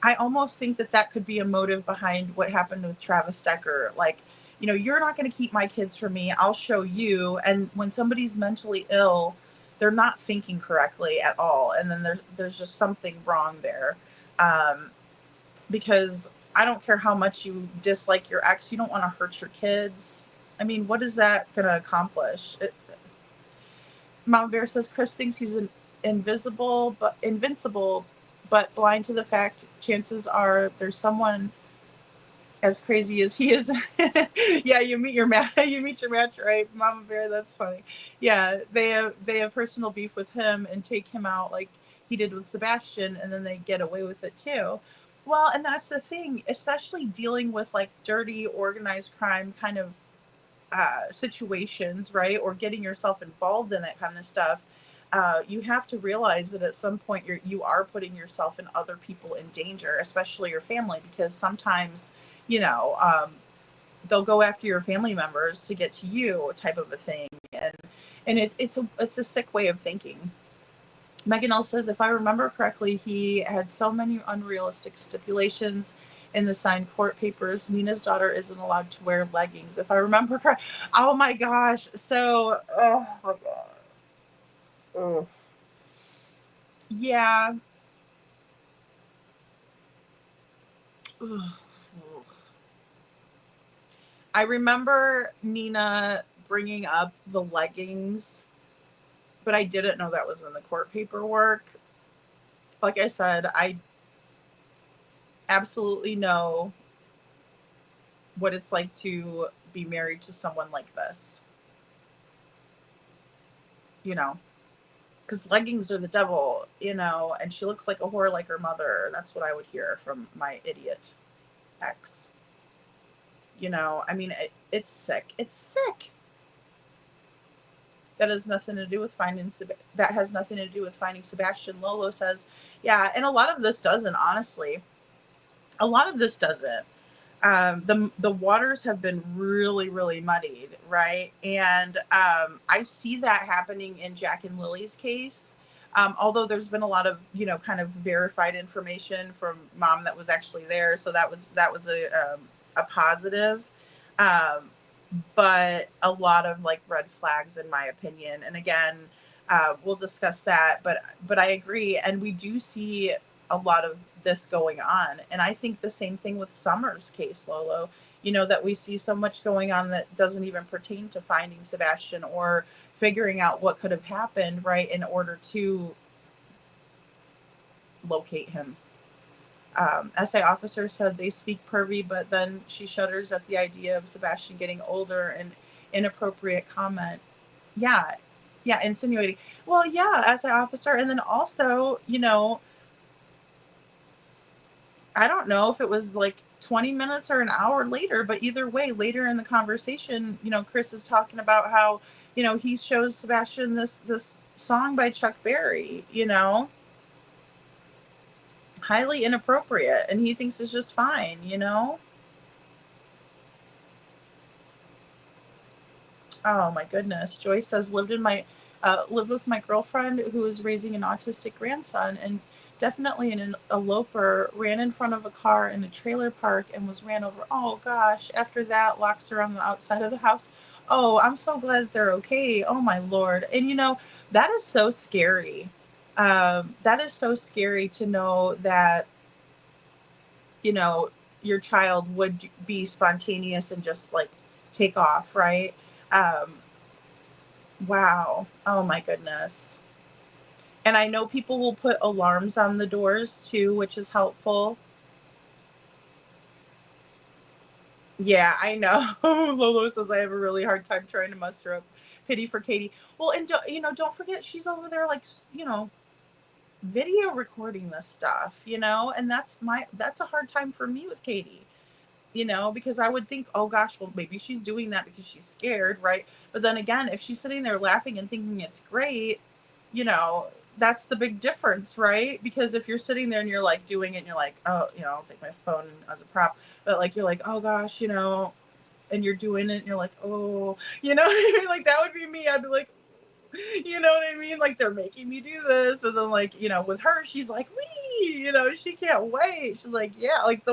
I almost think that could be a motive behind what happened with Travis Decker. Like, you're not going to keep my kids from me. I'll show you. And when somebody's mentally ill, they're not thinking correctly at all. And then there's just something wrong there. Because I don't care how much you dislike your ex, you don't want to hurt your kids. I mean, what is that going to accomplish? Mama Bear says Chris thinks he's invincible, but blind to the fact chances are there's someone as crazy as he is. Yeah, you meet your match, right, Mama Bear? That's funny. Yeah, they have personal beef with him and take him out like he did with Sebastian, and then they get away with it too. Well, and that's the thing, especially dealing with like dirty organized crime kind of situations, right? Or getting yourself involved in that kind of stuff. You have to realize that at some point you are putting yourself and other people in danger, especially your family, because sometimes, they'll go after your family members to get to you, type of a thing. And it's a sick way of thinking. Megan L says, if I remember correctly, he had so many unrealistic stipulations in the signed court papers. Nina's daughter isn't allowed to wear leggings, if I remember correctly. Oh my gosh. So, oh my God. Oh. Yeah. Ugh. I remember Nina bringing up the leggings, but I didn't know that was in the court paperwork. Like I said, I absolutely know what it's like to be married to someone like this. Because leggings are the devil, and she looks like a whore like her mother. That's what I would hear from my idiot ex. I mean, it's sick. It's sick. That has nothing to do with finding Sebastian. Lolo says, yeah, and a lot of this doesn't, honestly. A lot of this doesn't. The waters have been really, really muddied, right? And I see that happening in Jack and Lily's case. Although there's been a lot of, kind of verified information from mom that was actually there. So that was a positive. But a lot of like red flags, in my opinion. And again, we'll discuss that, but I agree. And we do see a lot of this going on. And I think the same thing with Summer's case, Lolo, that we see so much going on that doesn't even pertain to finding Sebastian or figuring out what could have happened, right, in order to locate him. SA officer said they speak pervy, but then she shudders at the idea of Sebastian getting older and inappropriate comment. Yeah. Yeah. Insinuating. Well, yeah, as an officer. And then also, you know, I don't know if it was like 20 minutes or an hour later, but either way, later in the conversation, you know, Chris is talking about how, you know, he shows Sebastian this song by Chuck Berry, you know, highly inappropriate, and he thinks it's just fine, you know. Oh my goodness. Joyce says lived with my girlfriend who is raising an autistic grandson, and definitely an eloper, ran in front of a car in a trailer park and was ran over. Oh gosh. After that, locks her on the outside of the house. Oh, I'm so glad that they're okay. Oh my Lord. And you know, that is so scary. That is so scary to know that, you know, your child would be spontaneous and just like take off, right? Um, Wow. Oh my goodness. And I know people will put alarms on the doors too, which is helpful. Yeah, I know. Lolo says I have a really hard time trying to muster up pity for Katie. Well, and you know, don't forget she's over there like, you know, video recording this stuff, you know, and that's a hard time for me with Katie. You know, because I would think, oh gosh, well, maybe she's doing that because she's scared, right? But then again, if she's sitting there laughing and thinking it's great, you know, that's the big difference, right? Because if you're sitting there and you're like doing it and you're like, oh, you know, I'll take my phone as a prop, but like you're like, oh gosh, you know, and you're doing it and you're like, oh, you know what I mean? Like that would be me. I'd be like, you know what I mean? Like they're making me do this, but then like, you know, with her, she's like, wee, you know, she can't wait. She's like, yeah, like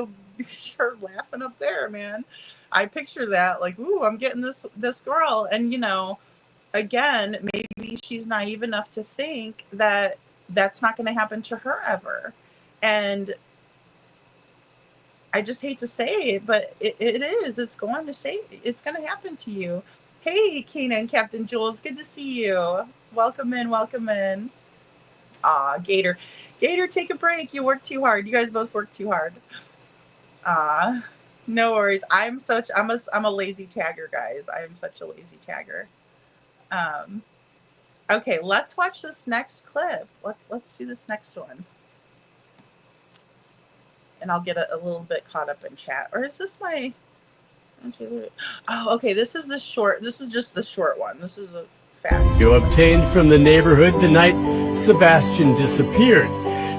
her laughing up there, man. I picture that, like, ooh, I'm getting this girl. And you know, again, maybe she's naive enough to think that that's not going to happen to her ever. And I just hate to say it, but it is. It's going to happen to you. Hey, Keenan, Captain Jules, good to see you. Welcome in, welcome in. Aw, Gator. Gator, take a break. You work too hard. You guys both work too hard. No worries. I'm a lazy tagger, guys. I am such a lazy tagger. Okay, let's watch this next clip. Let's do this next one. And I'll get a little bit caught up in chat. Or is this my... Oh, okay. This is just the short one. This is a fast.
You obtained from the neighborhood the night Sebastian disappeared.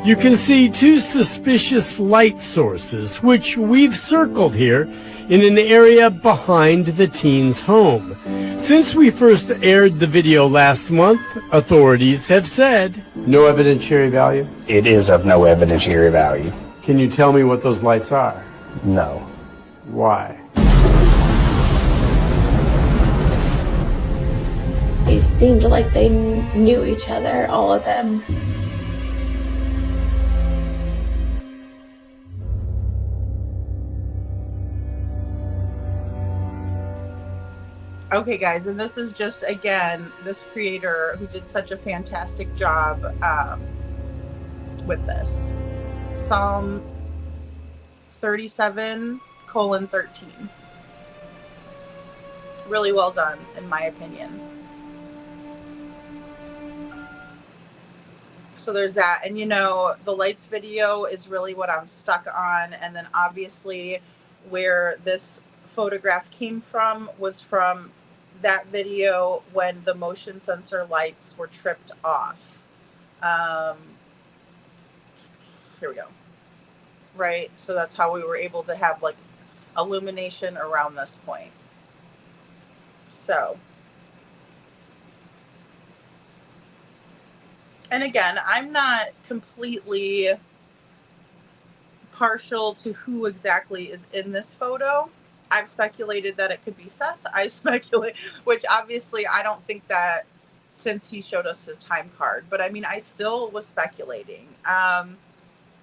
You can see two suspicious light sources, which we've circled here, in an area behind the teen's home. Since we first aired the video last month, authorities have said... No evidentiary value?
It is of no evidentiary value.
Can you tell me what those lights are?
No.
Why?
They seemed like they knew each other, all of them.
Okay, guys, and this is just, again, this creator who did such a fantastic job with this. Psalm 37:13. Really well done, in my opinion. So there's that. And, you know, the lights video is really what I'm stuck on. And then obviously where this photograph came from was from that video when the motion sensor lights were tripped off. Here we go. Right? So that's how we were able to have like illumination around this point. So, and again, I'm not completely partial to who exactly is in this photo. I've speculated that it could be Seth. I speculate, which obviously I don't think that since he showed us his time card, but I mean, I still was speculating.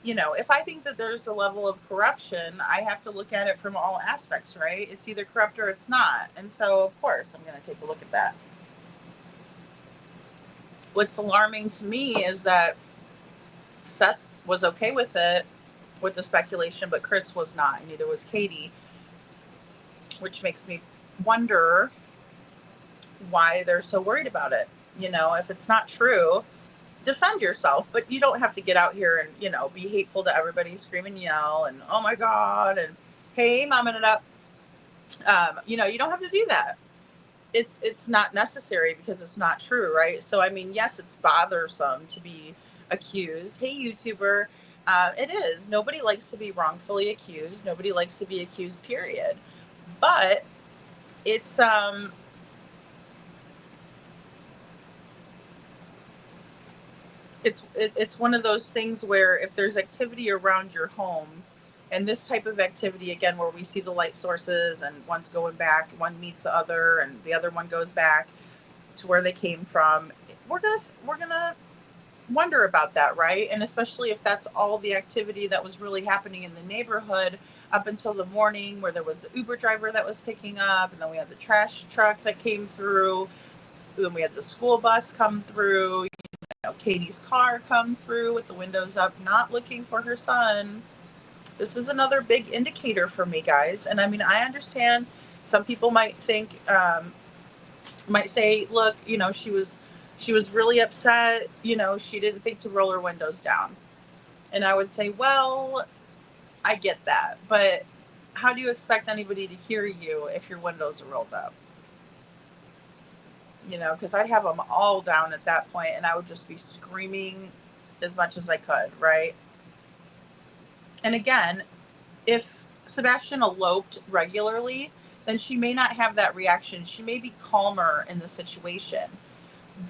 You know, if I think that there's a level of corruption, I have to look at it from all aspects, right? It's either corrupt or it's not. And so, of course, I'm going to take a look at that. What's alarming to me is that Seth was okay with it, with the speculation, but Chris was not, and neither was Katie, which makes me wonder why they're so worried about it. If it's not true, defend yourself, but you don't have to get out here and, be hateful to everybody, scream and yell and, oh my God, and hey, momming it up. You don't have to do that. It's not necessary because it's not true, right? So, I mean, yes, it's bothersome to be accused. Hey, YouTuber, it is. Nobody likes to be wrongfully accused. Nobody likes to be accused, period. But it's it's one of those things where if there's activity around your home, and this type of activity, again, where we see the light sources and one's going back, one meets the other and the other one goes back to where they came from, we're gonna wonder about that, right? And especially if that's all the activity that was really happening in the neighborhood up until the morning, where there was the Uber driver that was picking up, and then we had the trash truck that came through, then we had the school bus come through, Katie's car come through with the windows up, not looking for her son. This is another big indicator for me, guys. And I mean, I understand some people might think, might say, look, she was really upset. She didn't think to roll her windows down. And I would say, well, I get that. But how do you expect anybody to hear you if your windows are rolled up? Because I'd have them all down at that point and I would just be screaming as much as I could, right? And again, if Sebastian eloped regularly, then she may not have that reaction. She may be calmer in the situation.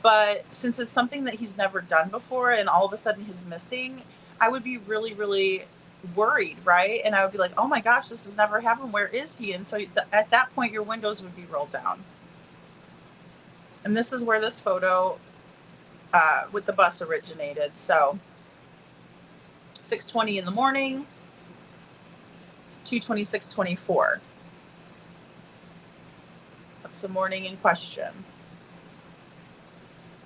But since it's something that he's never done before and all of a sudden he's missing, I would be really, really worried, right? And I would be like, oh my gosh, this has never happened. Where is he? And so at that point, your windows would be rolled down. And this is where this photo with the bus originated. So 6:20 in the morning, 2:26:24. That's the morning in question.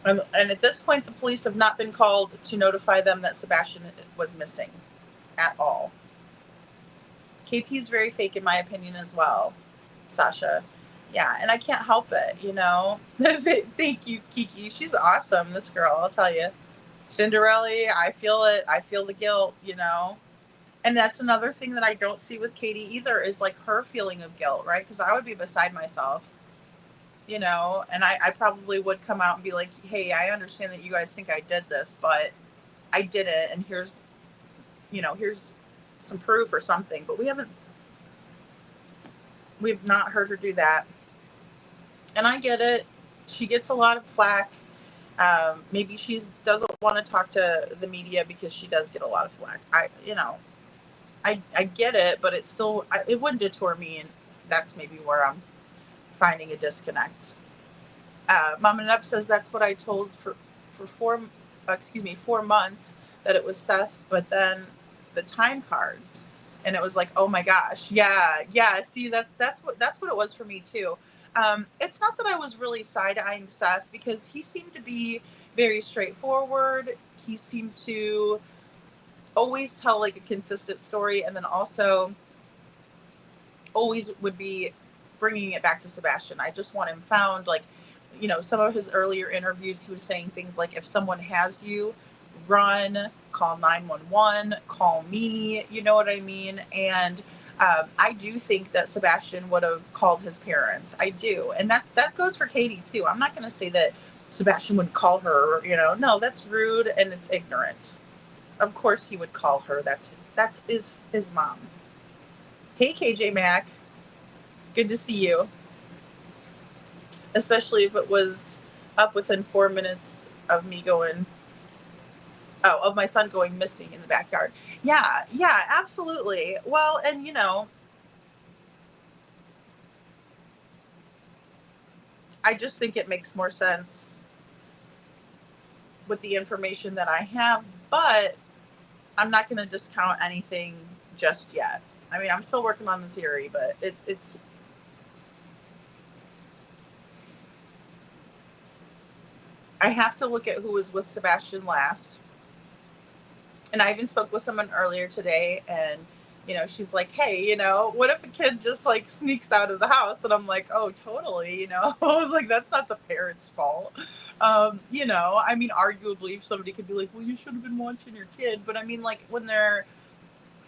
And at this point, the police have not been called to notify them that Sebastian was missing at all. KP is very fake, in my opinion, as well, Sasha. Yeah, and I can't help it, Thank you, Kiki. She's awesome, this girl, I'll tell you. Cinderella, I feel it. I feel the guilt, And that's another thing that I don't see with Katie either, is like her feeling of guilt, right? Because I would be beside myself, and I probably would come out and be like, hey, I understand that you guys think I did this, but I did it, and here's some proof or something. But we've not heard her do that. And I get it. She gets a lot of flack. Maybe she doesn't want to talk to the media because she does get a lot of flack. I get it, but it wouldn't deter me, and that's maybe where I'm finding a disconnect. Mom and Up says that's what I told for 4 months, that it was Seth, but then the time cards, and it was like, oh my gosh, yeah. See, that's what it was for me too. It's not that I was really side-eyeing Seth, because he seemed to be very straightforward. He seemed to always tell like a consistent story, and then also always would be bringing it back to Sebastian. I just want him found. Like, some of his earlier interviews, he was saying things like, if someone has you, run, call 911, call me, you know what I mean? And I do think that Sebastian would have called his parents. I do. And that goes for Katie too. I'm not going to say that Sebastian would call her, no, that's rude and it's ignorant. Of course he would call her. That is his mom. Hey, KJ Mac. Good to see you. Especially if it was up within 4 minutes of me of my son going missing in the backyard. Yeah, absolutely. Well, and I just think it makes more sense with the information that I have, but I'm not going to discount anything just yet. I mean, I'm still working on the theory, but it's I have to look at who was with Sebastian last. And I even spoke with someone earlier today, and she's like, hey, what if a kid just like sneaks out of the house? And I'm like, oh, totally. I was like, that's not the parents' fault. I mean, arguably somebody could be like, well, you should have been watching your kid. But I mean, like when they're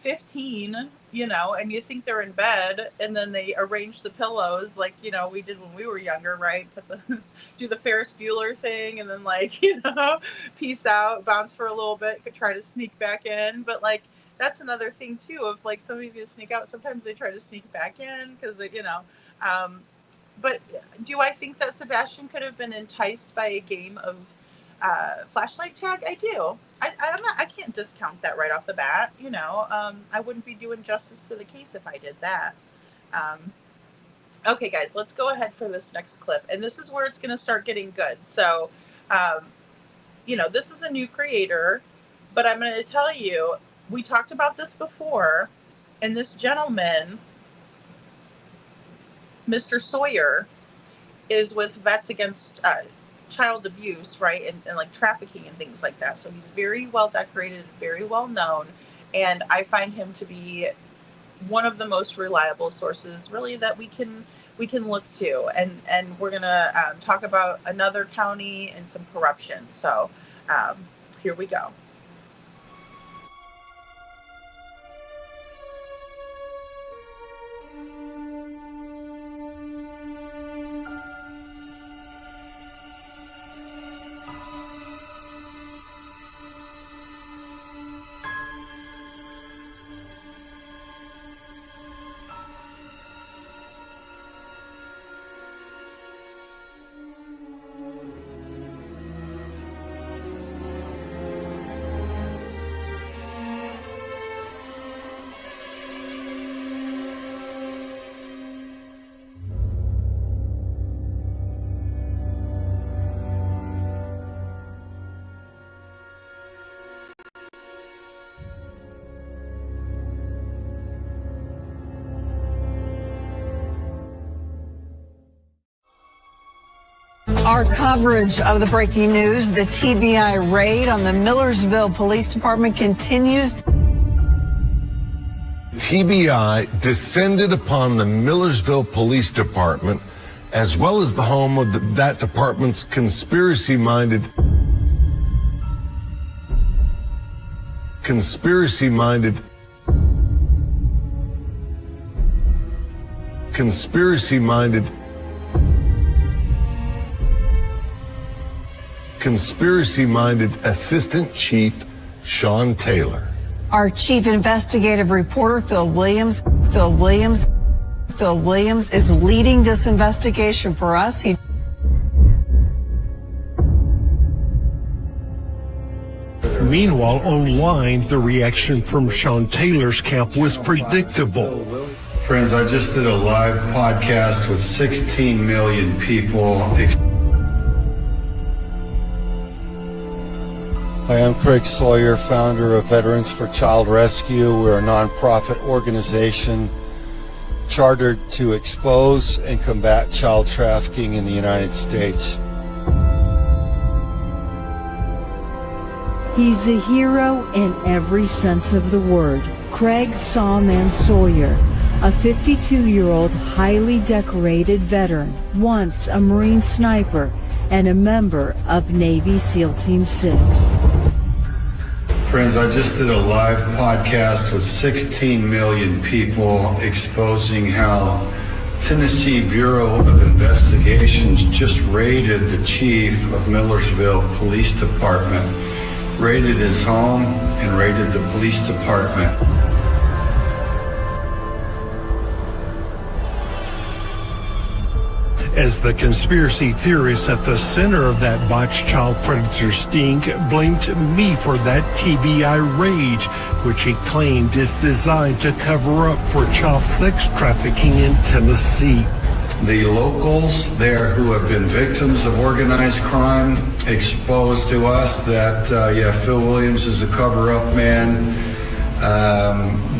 15, and you think they're in bed and then they arrange the pillows like, we did when we were younger, right? Do the Ferris Bueller thing and then like, peace out, bounce for a little bit, could try to sneak back in. But like, that's another thing too, of like somebody's going to sneak out. Sometimes they try to sneak back in because, but do I think that Sebastian could have been enticed by a game of flashlight tag? I do. I can't discount that right off the bat. I wouldn't be doing justice to the case if I did that. Okay, guys, let's go ahead for this next clip. And this is where it's going to start getting good. So, this is a new creator, but I'm going to tell you, we talked about this before, and this gentleman, Mr. Sawyer, is with Vets Against Child Abuse, right, and like trafficking and things like that. So he's very well decorated, very well known, and I find him to be one of the most reliable sources, really, that we can look to. And we're gonna talk about another county and some corruption. So here we go.
Our coverage of the breaking news, the TBI raid on the Millersville Police Department continues.
TBI descended upon the Millersville Police Department, as well as the home of that department's conspiracy-minded Assistant Chief Sean Taylor.
Our chief investigative reporter, Phil Williams is leading this investigation for us.
Meanwhile, online, the reaction from Sean Taylor's camp was predictable.
Friends, I just did a live podcast with 16 million people.
Hi, I'm Craig Sawyer, founder of Veterans for Child Rescue. We're a nonprofit organization chartered to expose and combat child trafficking in the United States.
He's a hero in every sense of the word. Craig Sawman Sawyer, a 52-year-old highly decorated veteran, once a Marine sniper and a member of Navy SEAL Team 6.
Friends, I just did a live podcast with 16 million people exposing how Tennessee Bureau of Investigations just raided the chief of Millersville Police Department, raided his home and raided the police department.
As the conspiracy theorists at the center of that botched child predator sting blamed me for that TBI raid, which he claimed is designed to cover up for child sex trafficking in Tennessee.
The locals there who have been victims of organized crime exposed to us that, Phil Williams is a cover-up man,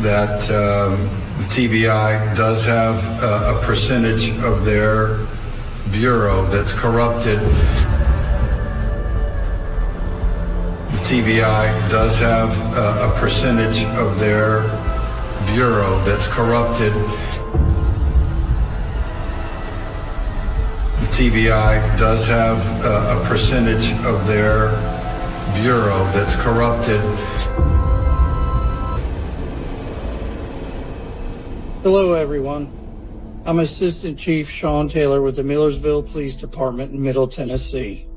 that the TBI does have a percentage of their bureau that's corrupted. The TBI does have a percentage of their bureau that's corrupted. TBI does have a percentage of their bureau that's corrupted.
Hello, everyone. I'm Assistant Chief Sean Taylor with the Millersville Police Department in Middle Tennessee.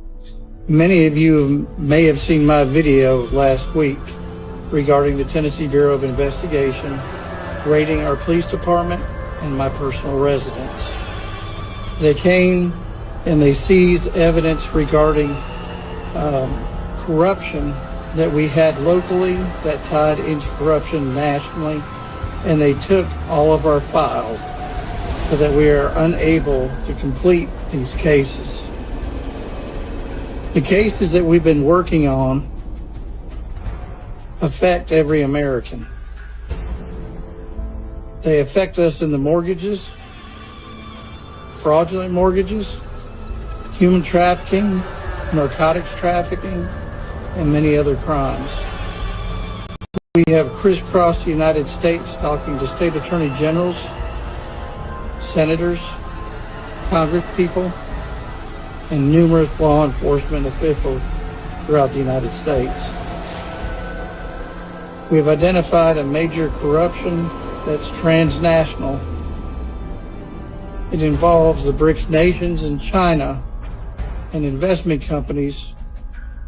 Many of you may have seen my video last week regarding the Tennessee Bureau of Investigation raiding our police department and my personal residence. They came and they seized evidence regarding corruption that we had locally that tied into corruption nationally, and they took all of our files so that we are unable to complete these cases. The cases that we've been working on affect every American. They affect us in the mortgages, fraudulent mortgages, human trafficking, narcotics trafficking, and many other crimes. We have crisscrossed the United States talking to state attorney generals, senators, congresspeople, and numerous law enforcement officials throughout the United States. We have identified a major corruption that's transnational. It involves the BRICS nations and China and investment companies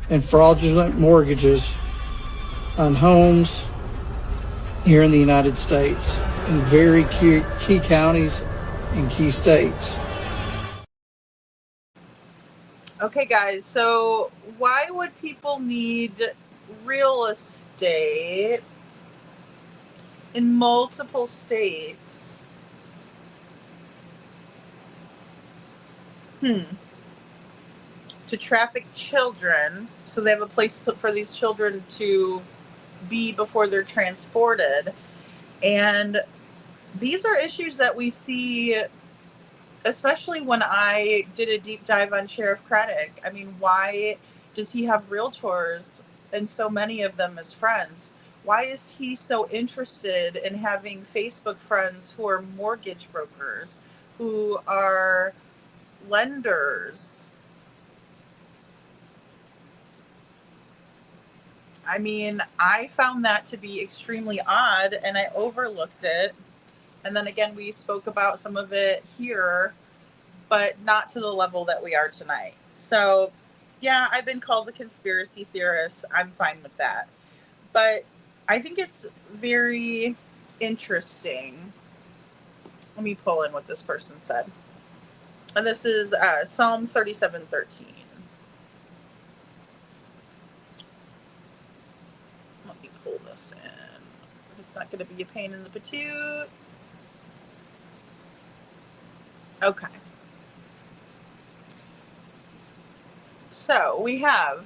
and fraudulent mortgages on homes here in the United States in very key counties and key states.
Okay, guys, so why would people need real estate in multiple states? To traffic children, so they have a place for these children to be before they're transported. And these are issues that we see, especially when I did a deep dive on Sheriff Craddock. I mean, why does he have realtors and so many of them as friends? Why is he so interested in having Facebook friends who are mortgage brokers, who are lenders? I mean, I found that to be extremely odd, and I overlooked it. And then again, we spoke about some of it here, but not to the level that we are tonight. So, yeah, I've been called a conspiracy theorist. I'm fine with that. But I think it's very interesting. Let me pull in what this person said. And this is Psalm 37:13. Let me pull this in. It's not going to be a pain in the patoot. Okay. So we have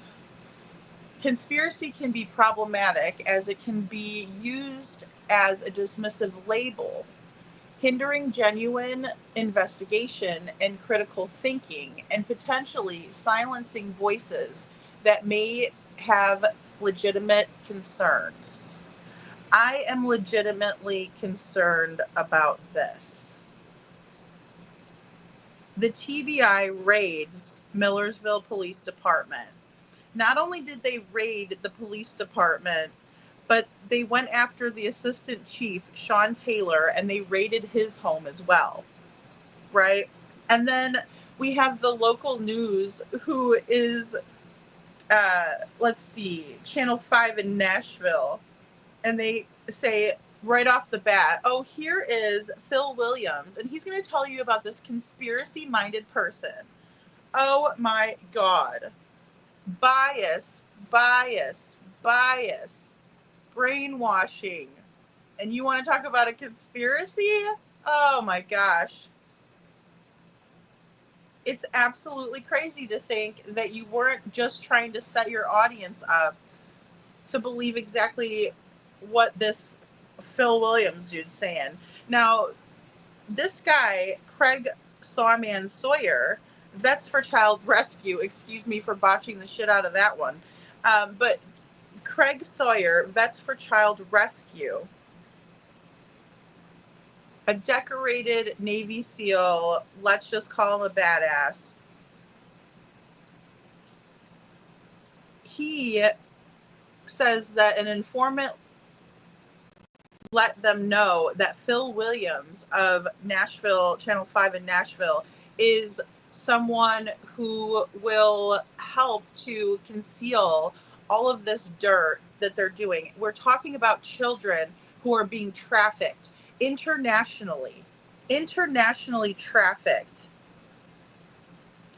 conspiracy can be problematic as it can be used as a dismissive label, hindering genuine investigation and critical thinking, and potentially silencing voices that may have legitimate concerns. I am legitimately concerned about this. The TBI raids Millersville Police Department. Not only did they raid the police department, but they went after the assistant chief, Sean Taylor, and they raided his home as well, right? And then we have the local news, who is, let's see, Channel 5 in Nashville, and they say right off the bat, oh, here is Phil Williams, and he's going to tell you about this conspiracy-minded person. Oh my God. Bias, bias, bias, brainwashing. And you want to talk about a conspiracy? Oh my gosh. It's absolutely crazy to think that you weren't just trying to set your audience up to believe exactly what this Phil Williams dude's saying. Now, this guy, Craig Sawman Sawyer, Vets for Child Rescue, excuse me for botching the shit out of that one, but Craig Sawyer, Vets for Child Rescue, a decorated Navy SEAL, let's just call him a badass. He says that an informant let them know that Phil Williams of Nashville, Channel 5 in Nashville, is someone who will help to conceal all of this dirt that they're doing. We're talking about children who are being trafficked internationally trafficked,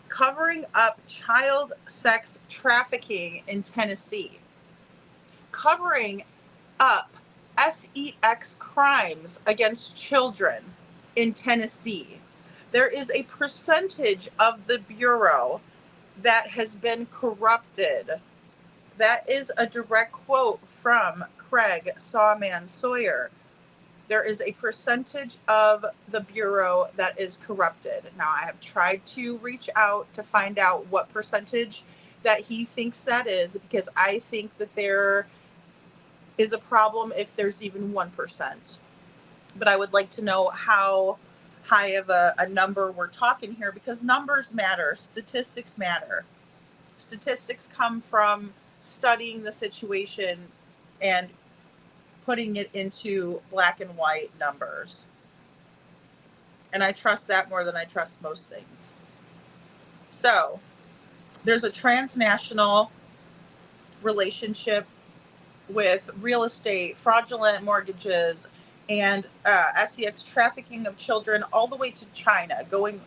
covering up child sex trafficking in Tennessee, covering up sex crimes against children in Tennessee. There is a percentage of the Bureau that has been corrupted. That is a direct quote from Craig Sawman Sawyer. There is a percentage of the Bureau that is corrupted. Now, I have tried to reach out to find out what percentage that he thinks that is, because I think that there is a problem if there's even 1%. But I would like to know how high of a number we're talking here, because numbers matter, statistics matter. Statistics come from studying the situation and putting it into black and white numbers. And I trust that more than I trust most things. So there's a transnational relationship with real estate, fraudulent mortgages, and sex trafficking of children all the way to China, going,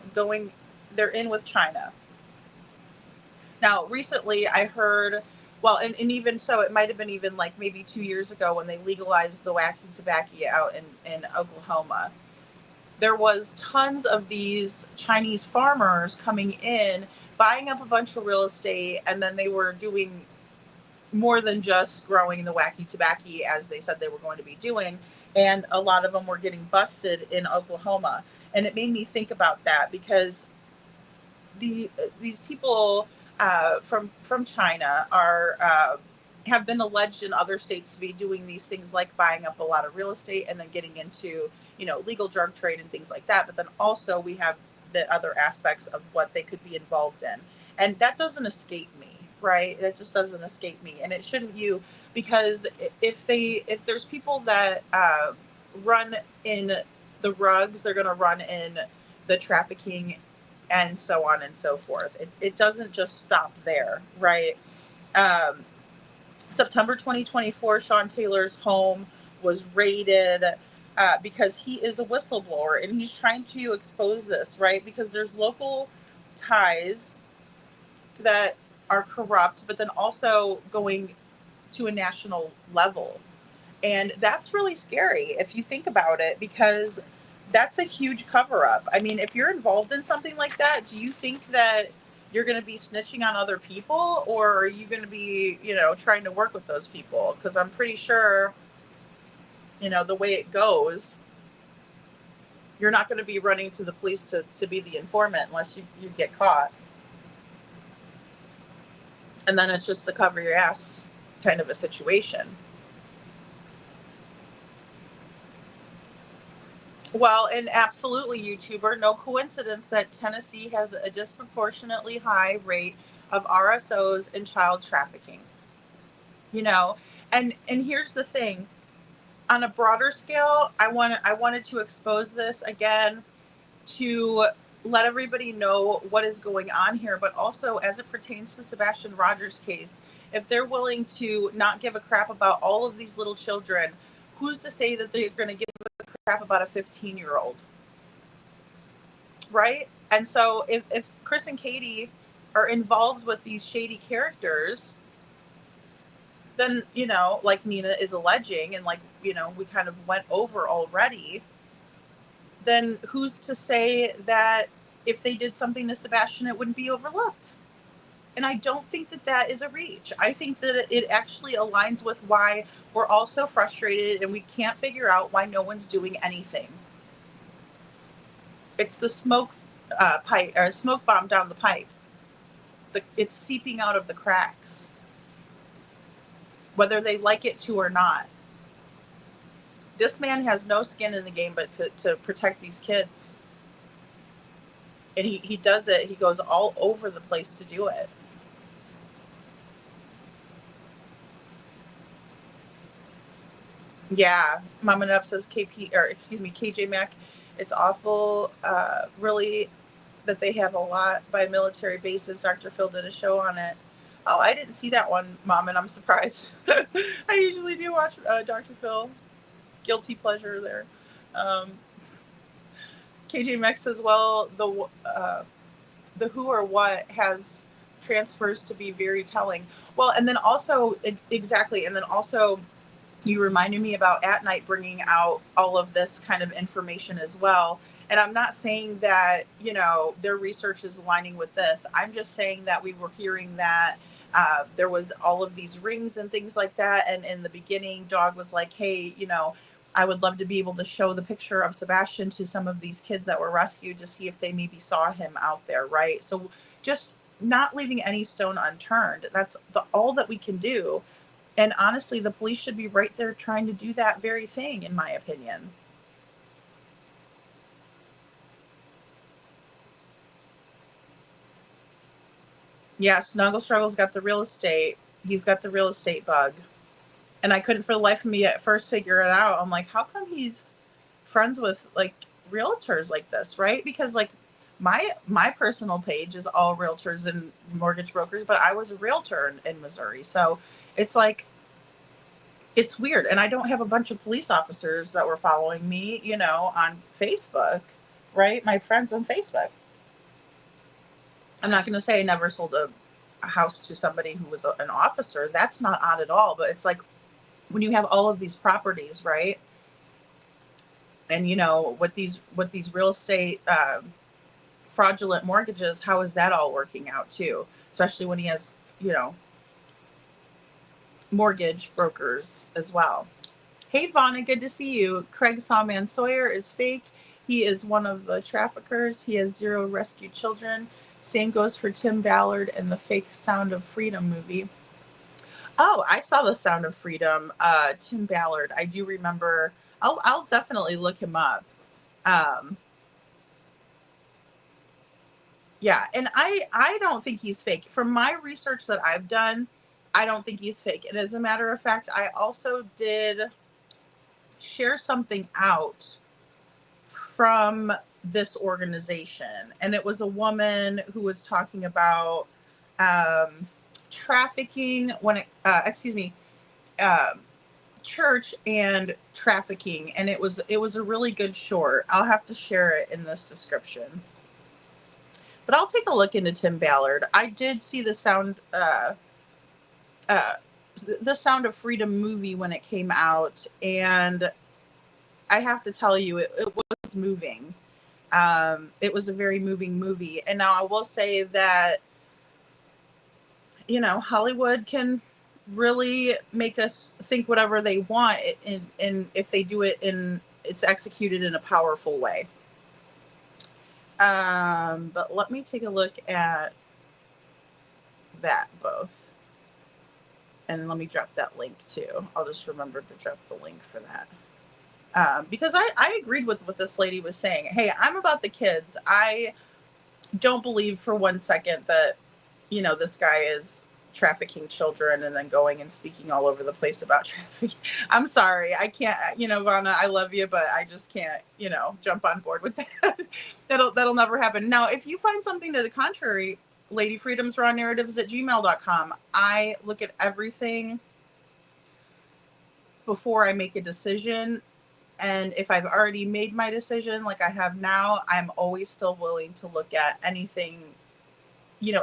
they're in with China. Now, recently I heard, well, and even so, it might have been even like maybe 2 years ago when they legalized the wacky tobacco out in Oklahoma. There was tons of these Chinese farmers coming in, buying up a bunch of real estate, and then they were doing more than just growing the wacky tobacco as they said they were going to be doing. And a lot of them were getting busted in Oklahoma. And it made me think about that, because these people from China have been alleged in other states to be doing these things, like buying up a lot of real estate and then getting into, legal drug trade and things like that. But then also we have the other aspects of what they could be involved in. And that doesn't escape me, right? That just doesn't escape me. And it shouldn't you, because if there's people that run in the rugs, they're going to run in the trafficking and so on and so forth. It doesn't just stop there, right? September 2024, Sean Taylor's home was raided because he is a whistleblower, and he's trying to expose this, right? Because there's local ties that are corrupt, but then also going to a national level. And that's really scary if you think about it, because that's a huge cover up. I mean, if you're involved in something like that, do you think that you're going to be snitching on other people, or are you going to be, trying to work with those people? Because I'm pretty sure, the way it goes, you're not going to be running to the police to be the informant unless you get caught. And then it's just to cover your ass kind of a situation. Well, and absolutely, YouTuber, no coincidence that Tennessee has a disproportionately high rate of RSOs and child trafficking. And here's the thing. On a broader scale, I wanted to expose this again to let everybody know what is going on here, but also as it pertains to Sebastian Rogers' case, if they're willing to not give a crap about all of these little children, who's to say that they're going to give a crap about a 15-year-old? Right? And so if Chris and Katie are involved with these shady characters, then, like Nina is alleging, and like, we kind of went over already, then who's to say that if they did something to Sebastian, it wouldn't be overlooked? And I don't think that is a reach. I think that it actually aligns with why we're all so frustrated and we can't figure out why no one's doing anything. It's the smoke pipe or smoke bomb down the pipe. It's seeping out of the cracks, whether they like it to or not. This man has no skin in the game but to protect these kids. And he does it. He goes all over the place to do it. Yeah, Mama Nub says KJ Mac. It's awful, really, that they have a lot by military bases. Dr. Phil did a show on it. Oh, I didn't see that one, Mom, and I'm surprised. I usually do watch Dr. Phil. Guilty pleasure there. KJ Mac says, well, the who or what has transfers to be very telling. Well, and then also, exactly, and then also, you reminded me about At Night bringing out all of this kind of information as well. And I'm not saying that, their research is aligning with this. I'm just saying that we were hearing that there was all of these rings and things like that. And in the beginning, Dog was like, hey, I would love to be able to show the picture of Sebastian to some of these kids that were rescued to see if they maybe saw him out there, right? So just not leaving any stone unturned. That's all that we can do. And honestly, the police should be right there trying to do that very thing, in my opinion. Yeah, Snuggle Struggle's got the real estate. He's got the real estate bug. And I couldn't for the life of me at first figure it out. I'm like, how come he's friends with, like, realtors like this, right? Because, like, my personal page is all realtors and mortgage brokers, but I was a realtor in Missouri. So it's like, it's weird. And I don't have a bunch of police officers that were following me, on Facebook, right? My friends on Facebook. I'm not going to say I never sold a house to somebody who was an officer. That's not odd at all. But it's like when you have all of these properties, right? And, what these real estate fraudulent mortgages, how is that all working out too? Especially when he has, mortgage brokers as well. Hey, Vonna, good to see you. Craig Sawman Sawyer is fake. He is one of the traffickers. He has 0 rescued children. Same goes for Tim Ballard and the fake Sound of Freedom movie. Oh, I saw the Sound of Freedom. Tim Ballard. I do remember. I'll definitely look him up. Yeah, and I don't think he's fake. From my research that I've done, I don't think he's fake. And as a matter of fact, I also did share something out from this organization. And it was a woman who was talking about trafficking church and trafficking. And it was a really good short. I'll have to share it in this description. But I'll take a look into Tim Ballard. I did see the Sound of Freedom movie when it came out, and I have to tell you, it was moving. It was a very moving movie. And now I will say that, Hollywood can really make us think whatever they want, and if they do it it's executed in a powerful way. But let me take a look at that both. And let me drop that link too. I'll just remember to drop the link for that. Because I agreed with what this lady was saying. Hey, I'm about the kids. I don't believe for one second that, this guy is trafficking children and then going and speaking all over the place about trafficking. I'm sorry. I can't, Vonna, I love you, but I just can't, jump on board with that. That'll never happen. Now, if you find something to the contrary, ladyfreedomsrawNarratives@gmail.com. I look at everything before I make a decision. And if I've already made my decision, like I have now, I'm always still willing to look at anything,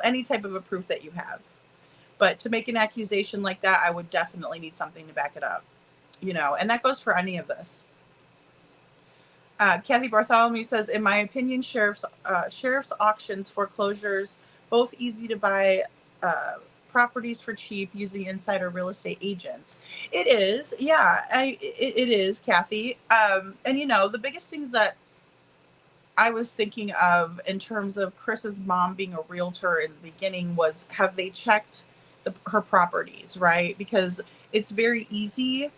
any type of a proof that you have. But to make an accusation like that, I would definitely need something to back it up, and that goes for any of this. Kathy Bartholomew says, in my opinion, sheriff's auctions, foreclosures, both easy to buy properties for cheap using insider real estate agents. It is. Yeah, it is, Kathy. And, the biggest things that I was thinking of in terms of Chris's mom being a realtor in the beginning was, have they checked her properties, right? Because it's very easy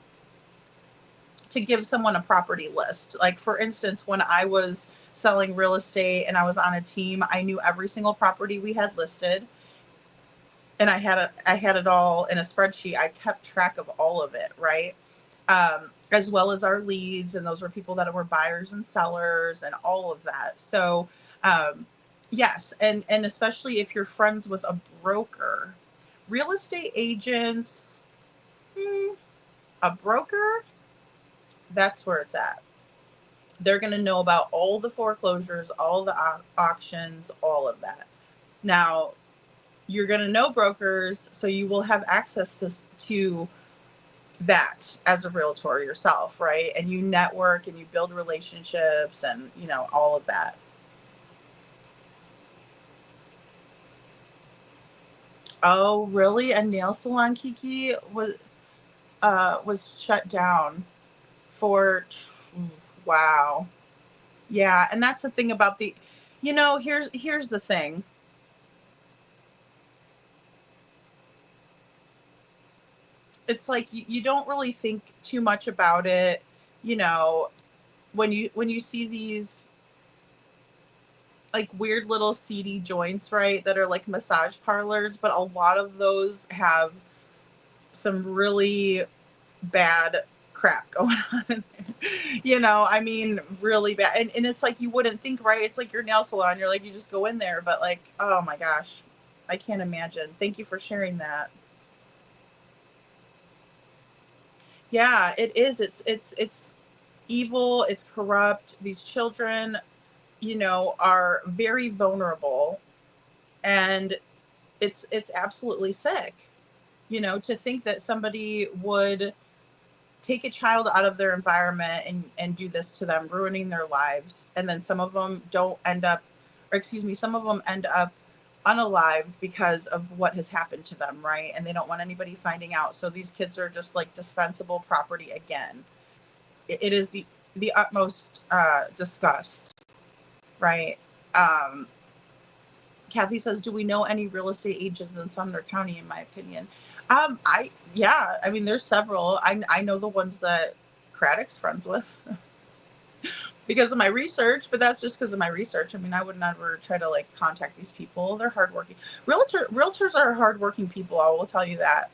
to give someone a property list. Like, for instance, when I was selling real estate and I was on a team, I knew every single property we had listed, and I had it all in a spreadsheet. I kept track of all of it, right? As well as our leads, and those were people that were buyers and sellers and all of that. So yes, and especially if you're friends with a broker, real estate agents, a broker, that's where it's at. They're going to know about all the foreclosures, all the auctions, all of that. Now, you're going to know brokers, so you will have access to that as a realtor yourself, right? And you network and you build relationships and, you know, all of that. Oh, really? A nail salon, Kiki, was shut down for, wow. Yeah, and that's the thing about the, you know, here's the thing. It's like you don't really think too much about it, you know, when you see these like weird little seedy joints, right, that are like massage parlors, but a lot of those have some really bad crap going on in there. You know, I mean, really bad. And it's like, you wouldn't think, right? It's like your nail salon. You're like, you just go in there, but like, oh my gosh, I can't imagine. Thank you for sharing that. Yeah, it is. It's evil. It's corrupt. These children, you know, are very vulnerable, and it's absolutely sick, you know, to think that somebody would take a child out of their environment and do this to them, ruining their lives. And then some of them don't end up, or excuse me, some of them end up unalived because of what has happened to them, right? And they don't want anybody finding out. So these kids are just like dispensable property again. It is the utmost disgust, right? Kathy says, do we know any real estate agents in Sumner County, in my opinion? I mean, there's several. I know the ones that Craddock's friends with because of my research, but that's just because of my research. I mean, I would never try to like contact these people. They're hardworking. Realtors are hardworking people. I will tell you that.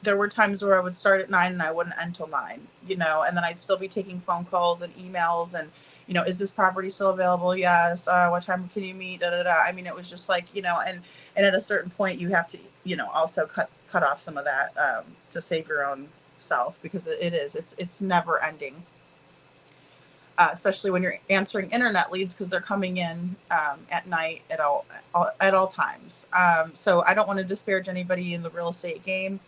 There were times where I would start at 9 and I wouldn't end till 9, you know, and then I'd still be taking phone calls and emails and, you know, is this property still available? Yes. What time can you meet? Da, da, da. I mean, it was just like, you know, and at a certain point you have to, you know, also cut off some of that to save your own self, because it's never ending. Especially when you're answering internet leads, because they're coming in at night at all times. So I don't want to disparage anybody in the real estate game,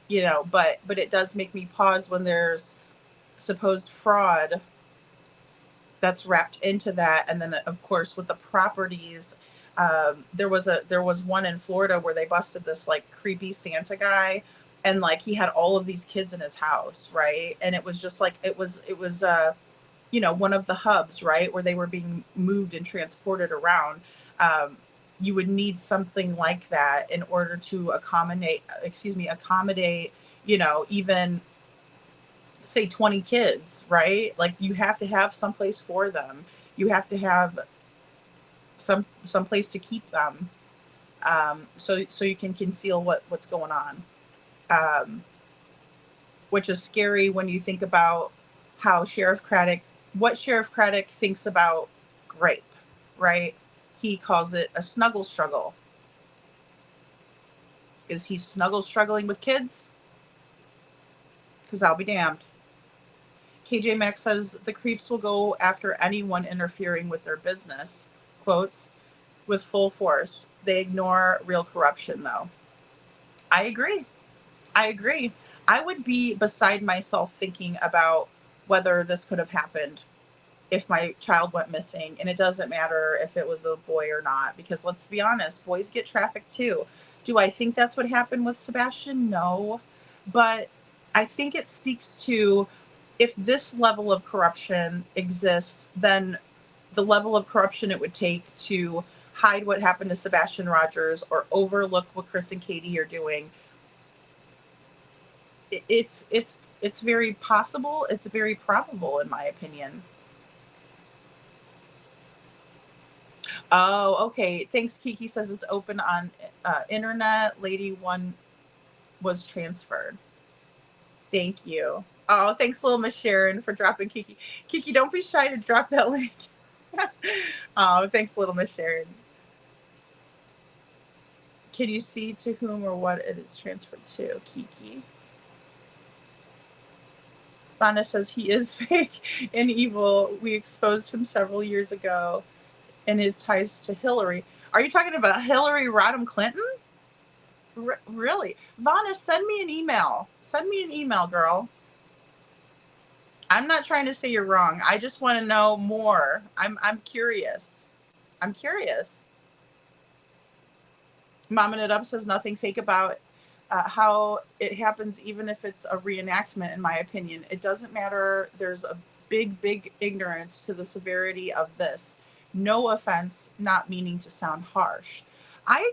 you know, but it does make me pause when there's supposed fraud that's wrapped into that. And then of course with the properties, there was one in Florida where they busted this like creepy Santa guy, and like he had all of these kids in his house, right? And it was just like it was you know, one of the hubs, right, where they were being moved and transported around. You would need something like that in order to accommodate, you know, even say 20 kids, right? Like you have to have some place for them. You have to have some place to keep them, so you can conceal what's going on, which is scary when you think about how what Sheriff Craddock thinks about grape, right? He calls it a snuggle struggle. Is he snuggle struggling with kids? Because I'll be damned. KJ Max says the creeps will go after anyone interfering with their business, quotes, with full force. They ignore real corruption, though. I agree. I would be beside myself thinking about whether this could have happened if my child went missing. And it doesn't matter if it was a boy or not, because let's be honest, boys get trafficked too. Do I think that's what happened with Sebastian? No. But I think it speaks to, if this level of corruption exists, then the level of corruption it would take to hide what happened to Sebastian Rogers or overlook what Chris and Katie are doing. It's it's very possible. It's very probable, in my opinion. Oh, okay. Thanks, Kiki says it's open on internet. Lady one was transferred. Thank you. Oh, thanks, little Miss Sharon, for dropping Kiki. Kiki, don't be shy to drop that link. Oh, thanks, little Miss Sharon. Can you see to whom or what it is transferred to, Kiki? Fana says he is fake and evil. We exposed him several years ago and his ties to Hillary. Are you talking about Hillary Rodham Clinton? Really? Vonna, send me an email. Send me an email, girl. I'm not trying to say you're wrong. I just want to know more. I'm curious. I'm curious. Momming It Up says nothing fake about how it happens, even if it's a reenactment, in my opinion. It doesn't matter. There's a big ignorance to the severity of this. No offense, not meaning to sound harsh. I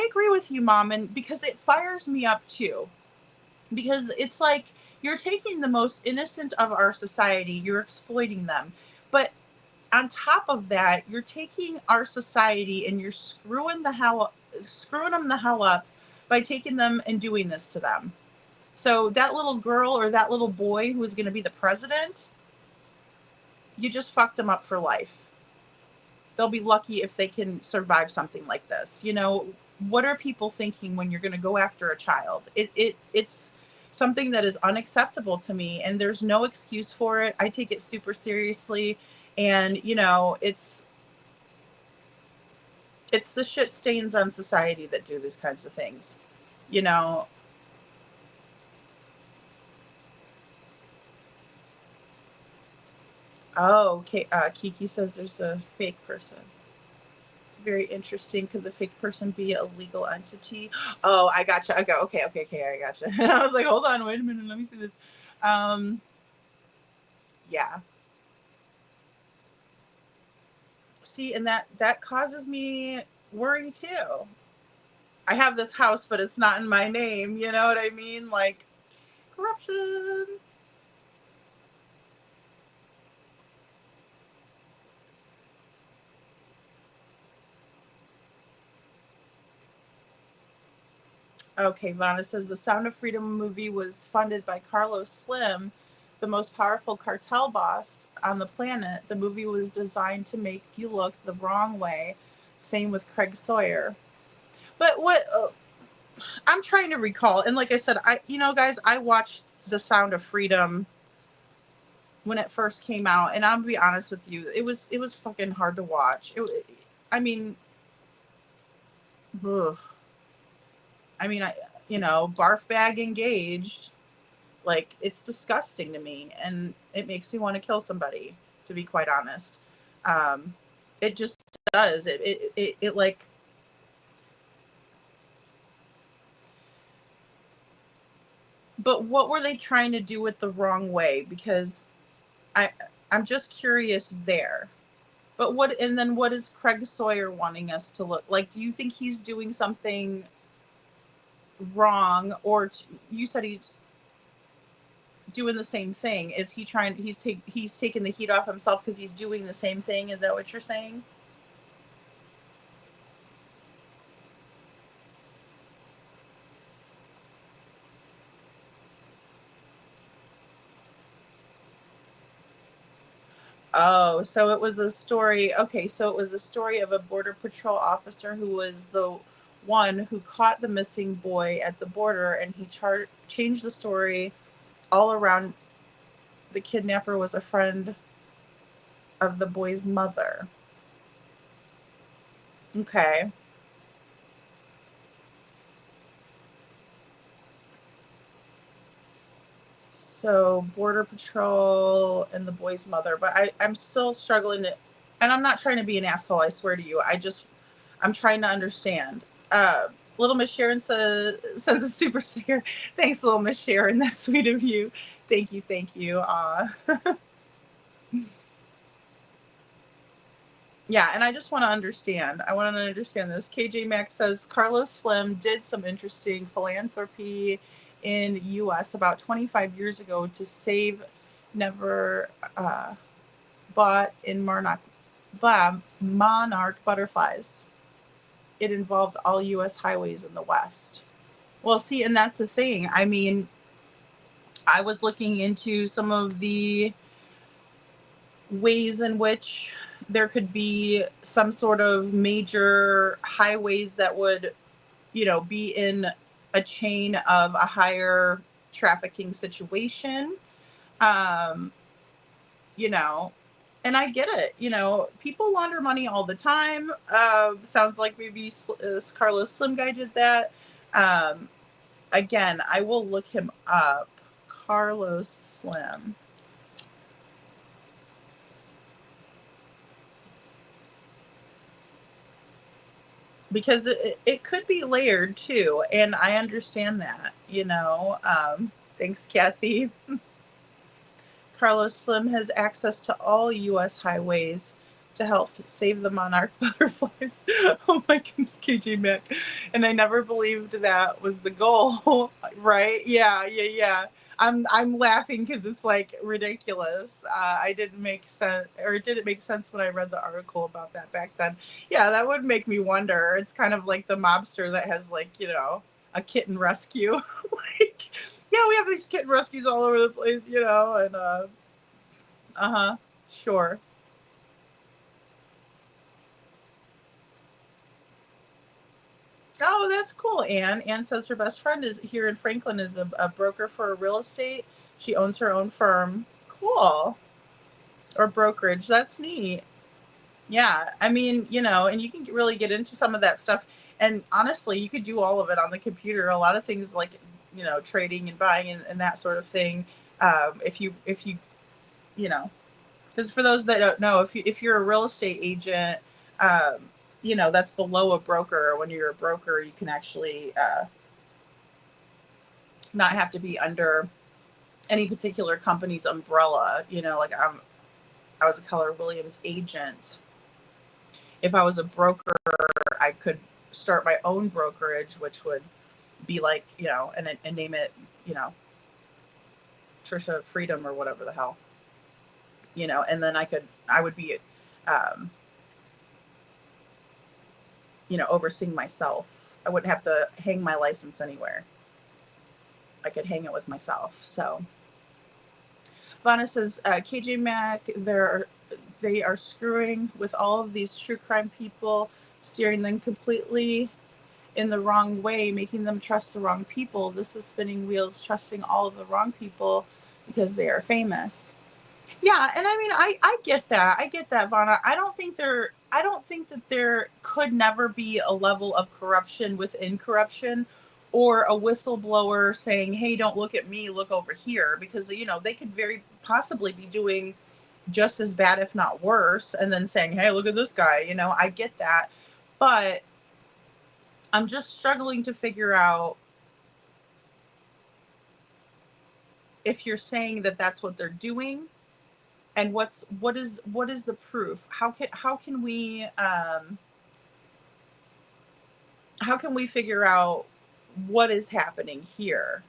agree with you, Mom, and because it fires me up too. Because it's like you're taking the most innocent of our society, you're exploiting them. But on top of that, you're taking our society and you're screwing them the hell up by taking them and doing this to them. So that little girl or that little boy who is going to be the president, you just fucked them up for life. They'll be lucky if they can survive something like this. You know, what are people thinking when you're going to go after a child? It's something that is unacceptable to me, and there's no excuse for it. I take it super seriously, and you know, it's the shit stains on society that do these kinds of things. You know, oh, okay. Kiki says there's a fake person. Very interesting. Could the fake person be a legal entity? Oh, I gotcha. Okay. I gotcha. I was like, hold on, wait a minute. Let me see this. Yeah. See, and that causes me worry too. I have this house, but it's not in my name. You know what I mean? Like, corruption. Okay, Vonna says the Sound of Freedom movie was funded by Carlos Slim, the most powerful cartel boss on the planet. The movie was designed to make you look the wrong way. Same with Craig Sawyer. But what I'm trying to recall, and like I said, guys, I watched the Sound of Freedom when it first came out, and I'll be honest with you, it was fucking hard to watch. Ugh. Barf bag engaged. Like, it's disgusting to me, and it makes me want to kill somebody, to be quite honest. It just does. It like, but what were they trying to do with the wrong way? Because I'm just curious there. But what is Craig Sawyer wanting us to look like? Do you think he's doing something wrong, or you said he's doing the same thing? Is he trying? He's taking the heat off himself because he's doing the same thing. Is that what you're saying? Oh, so it was a story. Okay, so it was a story of a Border Patrol officer who was the one who caught the missing boy at the border, and he changed the story all around. The kidnapper was a friend of the boy's mother. Okay. So Border Patrol and the boy's mother, but I'm still struggling to, and I'm not trying to be an asshole, I swear to you. I'm trying to understand. Little Miss Sharon sends a super sticker. Thanks, Little Miss Sharon. That's sweet of you. Thank you. Yeah, and I just want to understand. I want to understand this. KJ Max says Carlos Slim did some interesting philanthropy in U.S. about 25 years ago to save never bought in monarch butterflies. It involved all U.S. highways in the West. Well, see, and that's the thing. I mean, I was looking into some of the ways in which there could be some sort of major highways that would, be in a chain of a higher trafficking situation. Um, you know, and I get it. People launder money all the time. Sounds like maybe Carlos Slim Guy did that. Again, I will look him up. Carlos Slim. Because it could be layered too, and I understand that. Thanks, Kathy. Carlos Slim has access to all U.S. highways to help save the monarch butterflies. Oh my goodness, KJ Mac. And I never believed that was the goal, right? Yeah. I'm laughing because it's like ridiculous. I didn't make sense, or it didn't make sense when I read the article about that back then. Yeah, that would make me wonder. It's kind of like the mobster that has a kitten rescue. Like, yeah, we have these kitten rescues all over the place, and sure. Oh, that's cool, Anne. Anne says her best friend is here in Franklin is a broker for real estate. She owns her own firm. Cool. Or brokerage. That's neat. Yeah, I mean, and you can really get into some of that stuff. And honestly, you could do all of it on the computer. A lot of things like, trading and buying and that sort of thing. If you, because for those that don't know, if you're a real estate agent, that's below a broker. When you're a broker, you can actually not have to be under any particular company's umbrella. Like I was a Keller Williams agent. If I was a broker, I could start my own brokerage, which would be like, and name it, Trisha Freedom or whatever the hell, and then I would be, overseeing myself. I wouldn't have to hang my license anywhere. I could hang it with myself. So Vonna says, KJ Mac, they are screwing with all of these true crime people, steering them completely in the wrong way, making them trust the wrong people. This is spinning wheels, trusting all of the wrong people because they are famous. Yeah, and I mean, I get that. I get that, Vonna. I don't think that there could never be a level of corruption within corruption, or a whistleblower saying, "Hey, don't look at me, look over here," because they could very possibly be doing just as bad, if not worse, and then saying, "Hey, look at this guy." I get that, but I'm just struggling to figure out if you're saying that that's what they're doing. And what is the proof? How can we figure out what is happening here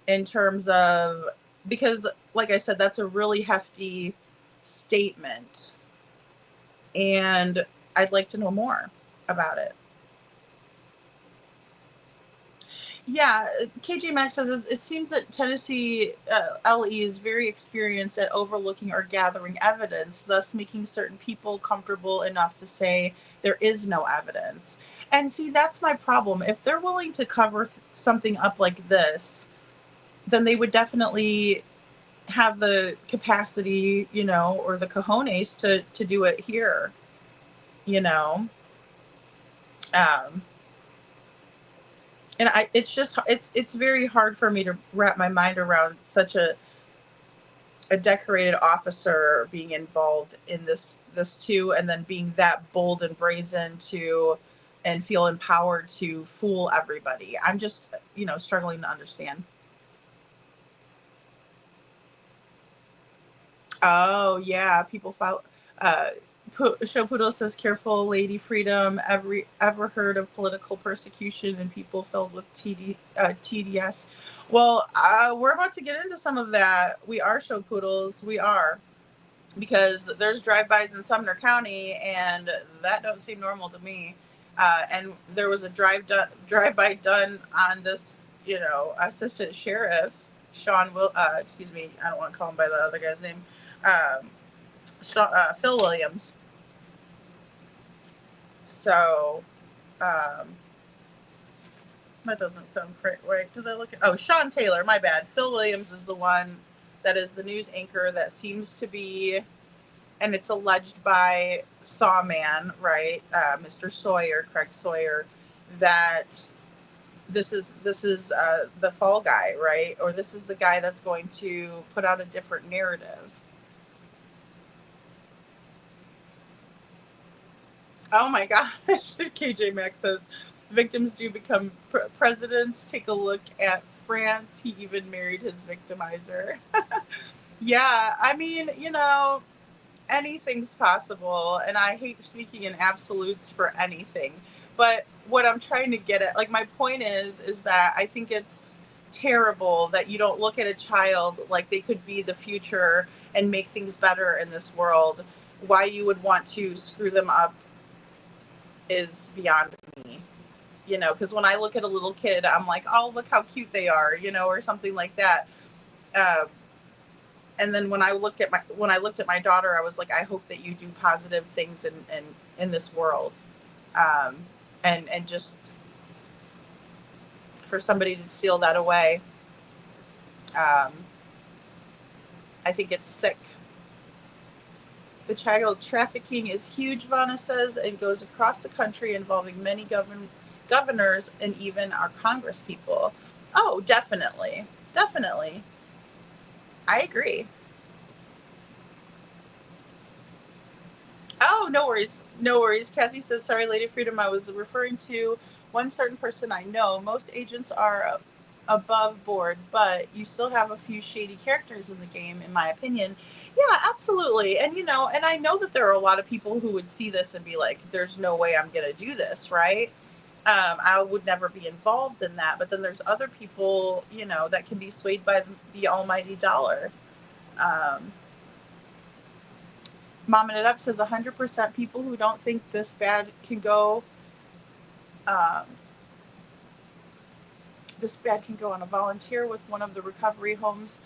in terms of, because like I said, that's a really hefty statement, and I'd like to know more about it. Yeah, KJ Maxx says it seems that Tennessee LE is very experienced at overlooking or gathering evidence, thus making certain people comfortable enough to say there is no evidence. And see, that's my problem. If they're willing to cover something up like this, then they would definitely have the capacity, or the cojones to do it here, and it's very hard for me to wrap my mind around such a decorated officer being involved in this too, and then being that bold and brazen and feel empowered to fool everybody. I'm just, struggling to understand. Oh yeah, Show Poodle says, careful, Lady Freedom. Ever heard of political persecution and people filled with TDS? Well, we're about to get into some of that. We are Show Poodles. We are. Because there's drive-bys in Sumner County, and that don't seem normal to me. And there was a drive-by done on this, assistant sheriff, Sean excuse me, I don't want to call him by the other guy's name, Phil Williams. So, that doesn't sound right. Did I look at? Sean Taylor, my bad. Phil Williams is the one that is the news anchor that seems to be, and it's alleged by Sawman, right, Mr. Sawyer, Craig Sawyer, that this is the fall guy, right, or this is the guy that's going to put out a different narrative. Oh my gosh, KJ Max says, victims do become presidents. Take a look at France. He even married his victimizer. Yeah, I mean, anything's possible, and I hate speaking in absolutes for anything. But what I'm trying to get at, like, my point is that I think it's terrible that you don't look at a child like they could be the future and make things better in this world. Why you would want to screw them up is beyond me. Because when I look at a little kid, I'm like, oh, look how cute they are, or something like that. And then when I looked at my daughter, I was like, I hope that you do positive things in this world. And just for somebody to steal that away, I think it's sick. The child trafficking is huge, Vanna says, and goes across the country, involving many governors and even our Congress people. Oh, definitely. Definitely. I agree. Oh, no worries. No worries. Kathy says, sorry, Lady Freedom. I was referring to one certain person I know. Most agents are above board, but you still have a few shady characters in the game, in my opinion. Yeah, absolutely. And, and I know that there are a lot of people who would see this and be like, there's no way I'm going to do this, right? I would never be involved in that. But then there's other people, that can be swayed by the almighty dollar. Momming It Up says 100% people who don't think this bad can go, on a volunteer with one of the recovery homes.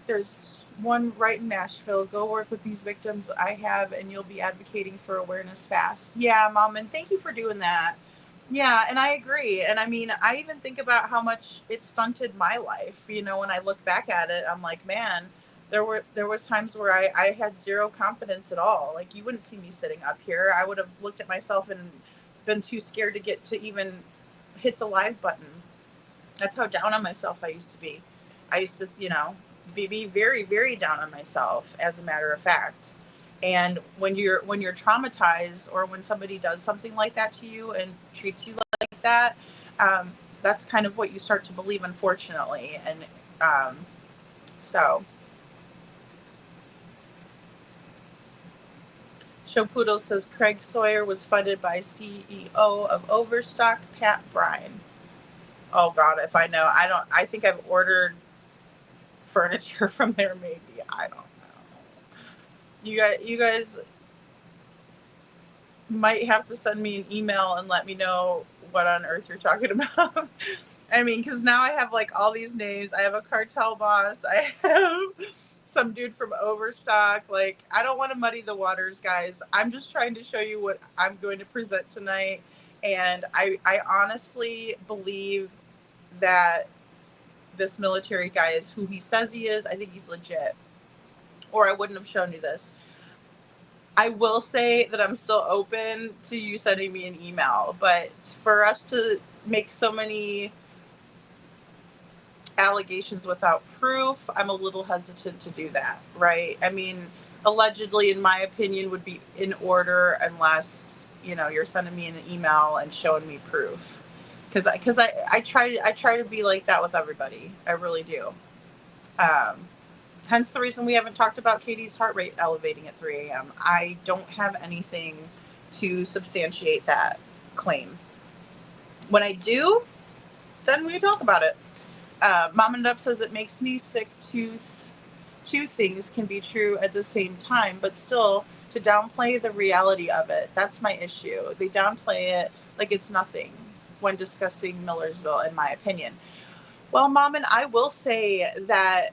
There's one right in Nashville. Go work with these victims I have, and you'll be advocating for awareness fast. Yeah, Mom, and thank you for doing that. Yeah, and I agree. And I mean, I even think about how much it stunted my life. When I look back at it, I'm like, man, there was times where I had zero confidence at all. Like, you wouldn't see me sitting up here. I would have looked at myself and been too scared to get to even hit the live button. That's how down on myself I used to be. I used to, be very, very down on myself, as a matter of fact. And when you're traumatized, or when somebody does something like that to you and treats you like that, that's kind of what you start to believe, unfortunately. And so. Show Poodle says Craig Sawyer was funded by CEO of Overstock, Pat Bryan. Oh God, if I know. I think I've ordered furniture from there, maybe. I don't know. You guys might have to send me an email and let me know what on earth you're talking about. I mean, because now I have like all these names. I have a cartel boss. I have some dude from Overstock. Like, I don't want to muddy the waters, guys. I'm just trying to show you what I'm going to present tonight. And I honestly believe that this military guy is who he says he is. I think he's legit, or I wouldn't have shown you this. I will say that I'm still open to you sending me an email, but for us to make so many allegations without proof, I'm a little hesitant to do that, right? I mean, allegedly, in my opinion, would be in order unless, you're sending me an email and showing me proof. Because I try to be like that with everybody. I really do. Hence the reason we haven't talked about Katie's heart rate elevating at 3 a.m. I don't have anything to substantiate that claim. When I do, then we talk about it. Mom and Up says it makes me sick to two things can be true at the same time, but still to downplay the reality of it. That's my issue. They downplay it like it's nothing when discussing Millersville, in my opinion. Well, Mom, and I will say that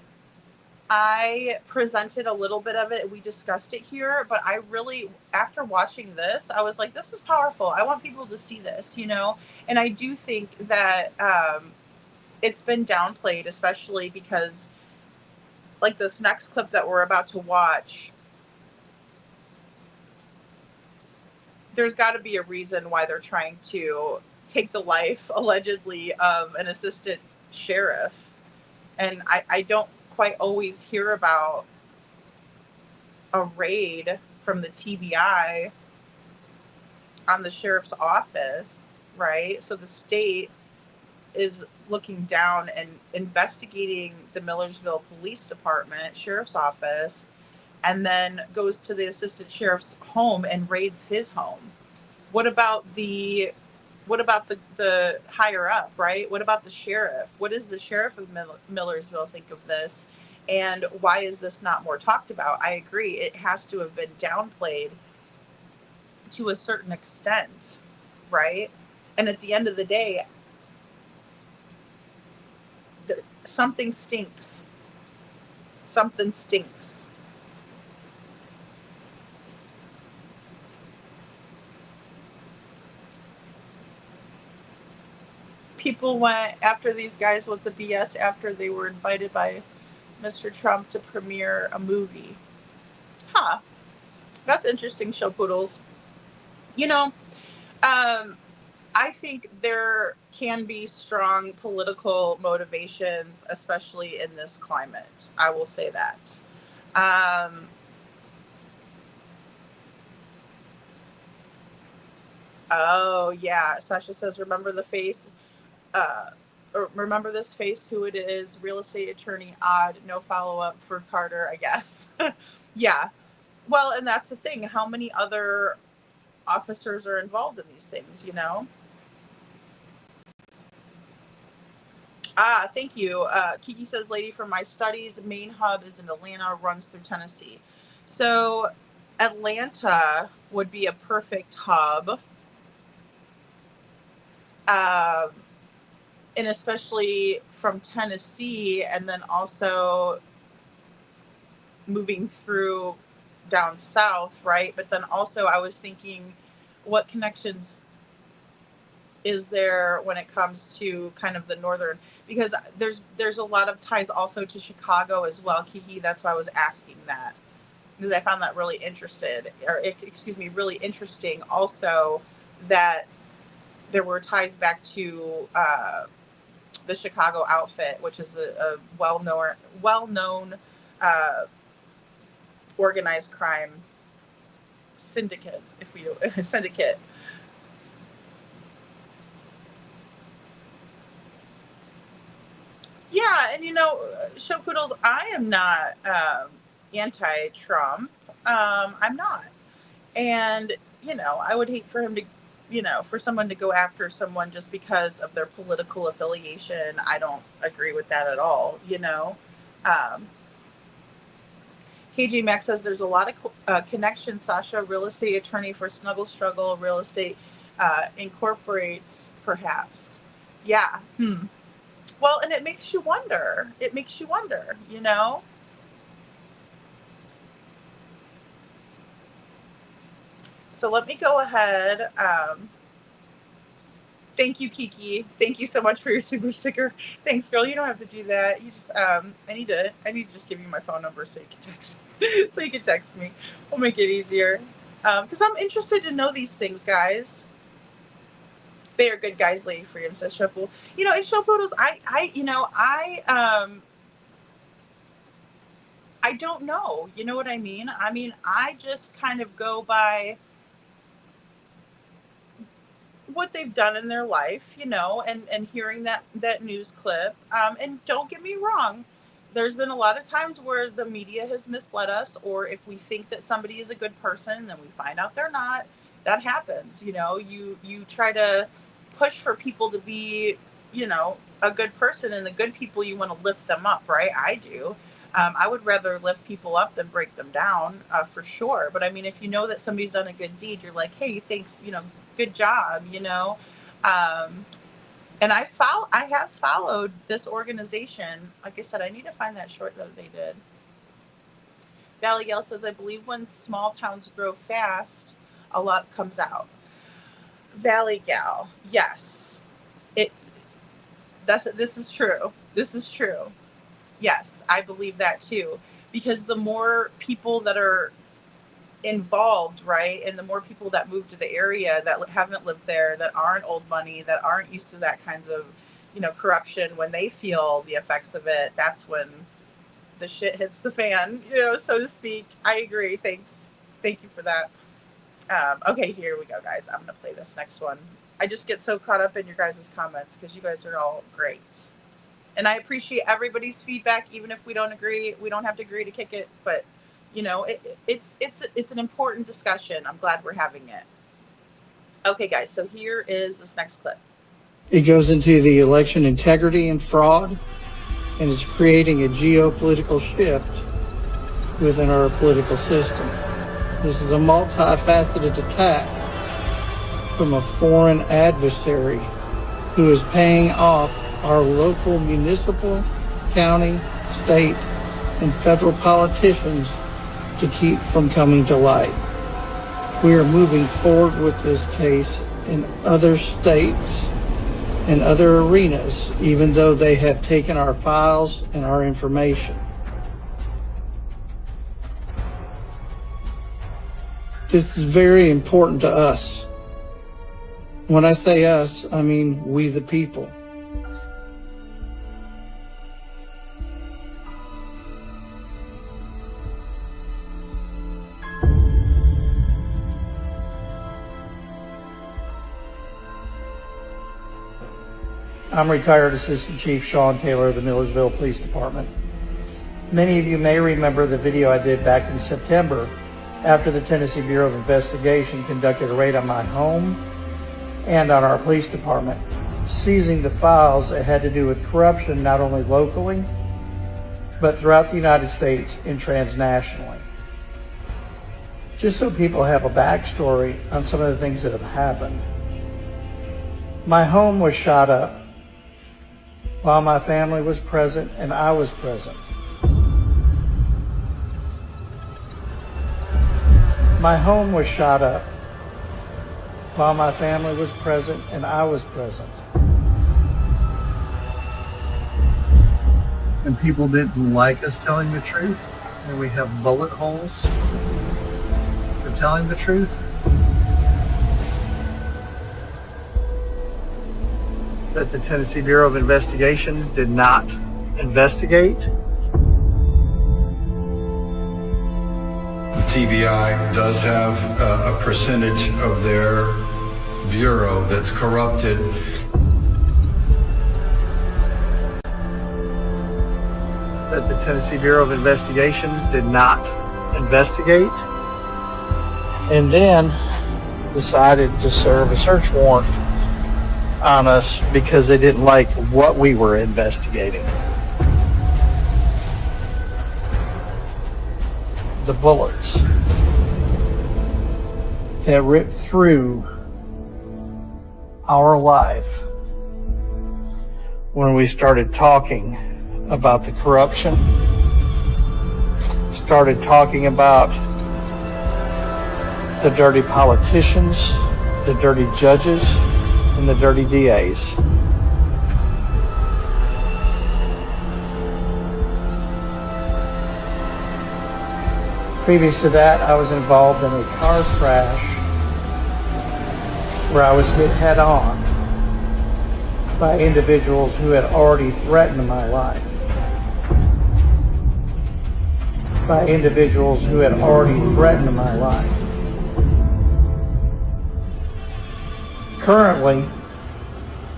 I presented a little bit of it. We discussed it here, but I really, after watching this, I was like, this is powerful. I want people to see this, you know? And I do think that it's been downplayed, especially because, like, this next clip that we're about to watch, there's got to be a reason why they're trying to take the life, allegedly, of an assistant sheriff. And I don't quite always hear about a raid from the TBI on the sheriff's office, right? So the state is looking down and investigating the Millersville Police Department, sheriff's office, and then goes to the assistant sheriff's home and raids his home. What about the higher up, right? What about the sheriff? What does the sheriff of Millersville think of this? And why is this not more talked about? I agree. It has to have been downplayed to a certain extent, right? And at the end of the day, something stinks. Something stinks. People went after these guys with the BS after they were invited by Mr. Trump to premiere a movie. Huh. That's interesting, show poodles. You know, I think there can be strong political motivations, especially in this climate. I will say that. Oh, yeah. Sasha says, remember the face? Or remember this face, who it is, real estate attorney, odd, no follow-up for Carter, I guess. Yeah. Well, and that's the thing. How many other officers are involved in these things, you know? Thank you. Kiki says, lady, from my studies, main hub is in Atlanta, runs through Tennessee. So Atlanta would be a perfect hub. And especially from Tennessee, and then also moving through down south, right? But then also I was thinking, what connections is there when it comes to kind of the northern, because there's a lot of ties also to Chicago as well, Kiki. That's why I was asking that, because I found that really really interesting also, that there were ties back to the Chicago outfit, which is a well-known organized crime syndicate, syndicate. Yeah, and you know, show poodles, I am not anti-Trump. I'm not. And, you know, I would hate for him to, you know, for someone to go after someone just because of their political affiliation. I don't agree with that at all, you know. KJ Max says there's a lot of connections, Sasha, real estate attorney for Snuggle Struggle, real estate incorporates, perhaps. Yeah. Well, and it makes you wonder. It makes you wonder, you know. So let me go ahead. Thank you, Kiki. Thank you so much for your super sticker. Thanks, girl. You don't have to do that. You just I need to just give you my phone number so you can text so you can text me. We'll make it easier. Because I'm interested to know these things, guys. They are good guys, Lady Freedom says Showpoodle. You know, in Showpoodles, I don't know. You know what I mean? I mean, I just kind of go by what they've done in their life, you know, and hearing that news clip. And don't get me wrong, there's been a lot of times where the media has misled us, or if we think that somebody is a good person, then we find out they're not. That happens. You know, you try to push for people to be, you know, a good person, and the good people, you want to lift them up, right? I do. I would rather lift people up than break them down, for sure. But I mean, if you know that somebody's done a good deed, you're like, hey, thanks, you know, good job, you know. And I have followed this organization. Like I said, I need to find that short that they did. Valley Gal says, I believe when small towns grow fast, a lot comes out. Valley Gal, yes. This is true. This is true. Yes, I believe that too. Because the more people that are involved, right, and the more people that move to the area that haven't lived there, that aren't old money, that aren't used to that kinds of, you know, corruption, when they feel the effects of it, that's when the shit hits the fan, you know, so to speak. I agree. Thanks. Thank you for that. Okay, here we go, guys. I'm gonna play this next one. I just get so caught up in your guys' comments because you guys are all great. And I appreciate everybody's feedback, even if we don't agree. We don't have to agree to kick it, but you know, it's an important discussion. I'm glad we're having it. Okay, guys, so here is this next clip.
It goes into the election integrity and fraud, and it's creating a geopolitical shift within our political system. This is a multifaceted attack from a foreign adversary who is paying off our local municipal, county, state, and federal politicians to keep from coming to light. We are moving forward with this case in other states and other arenas, even though they have taken our files and our information. This is very important to us. When I say us, I mean we the people. I'm retired Assistant Chief Sean Taylor of the Millersville Police Department. Many of you may remember the video I did back in September after the Tennessee Bureau of Investigation conducted a raid on my home and on our police department, seizing the files that had to do with corruption not only locally, but throughout the United States and transnationally. Just so people have a backstory on some of the things that have happened. My home was shot up while my family was present and I was present. My home was shot up while my family was present and I was present. And people didn't like us telling the truth, and we have bullet holes for telling the truth. That the Tennessee Bureau of Investigation did not investigate.
The TBI does have a percentage of their bureau that's corrupted.
That the Tennessee Bureau of Investigation did not investigate, and then decided to serve a search warrant on us because they didn't like what we were investigating. The bullets that ripped through our life when we started talking about the corruption, started talking about the dirty politicians, the dirty judges, and the dirty DAs. Previous to that, I was involved in a car crash where I was hit head on by individuals who had already threatened my life. By individuals who had already threatened my life. Currently,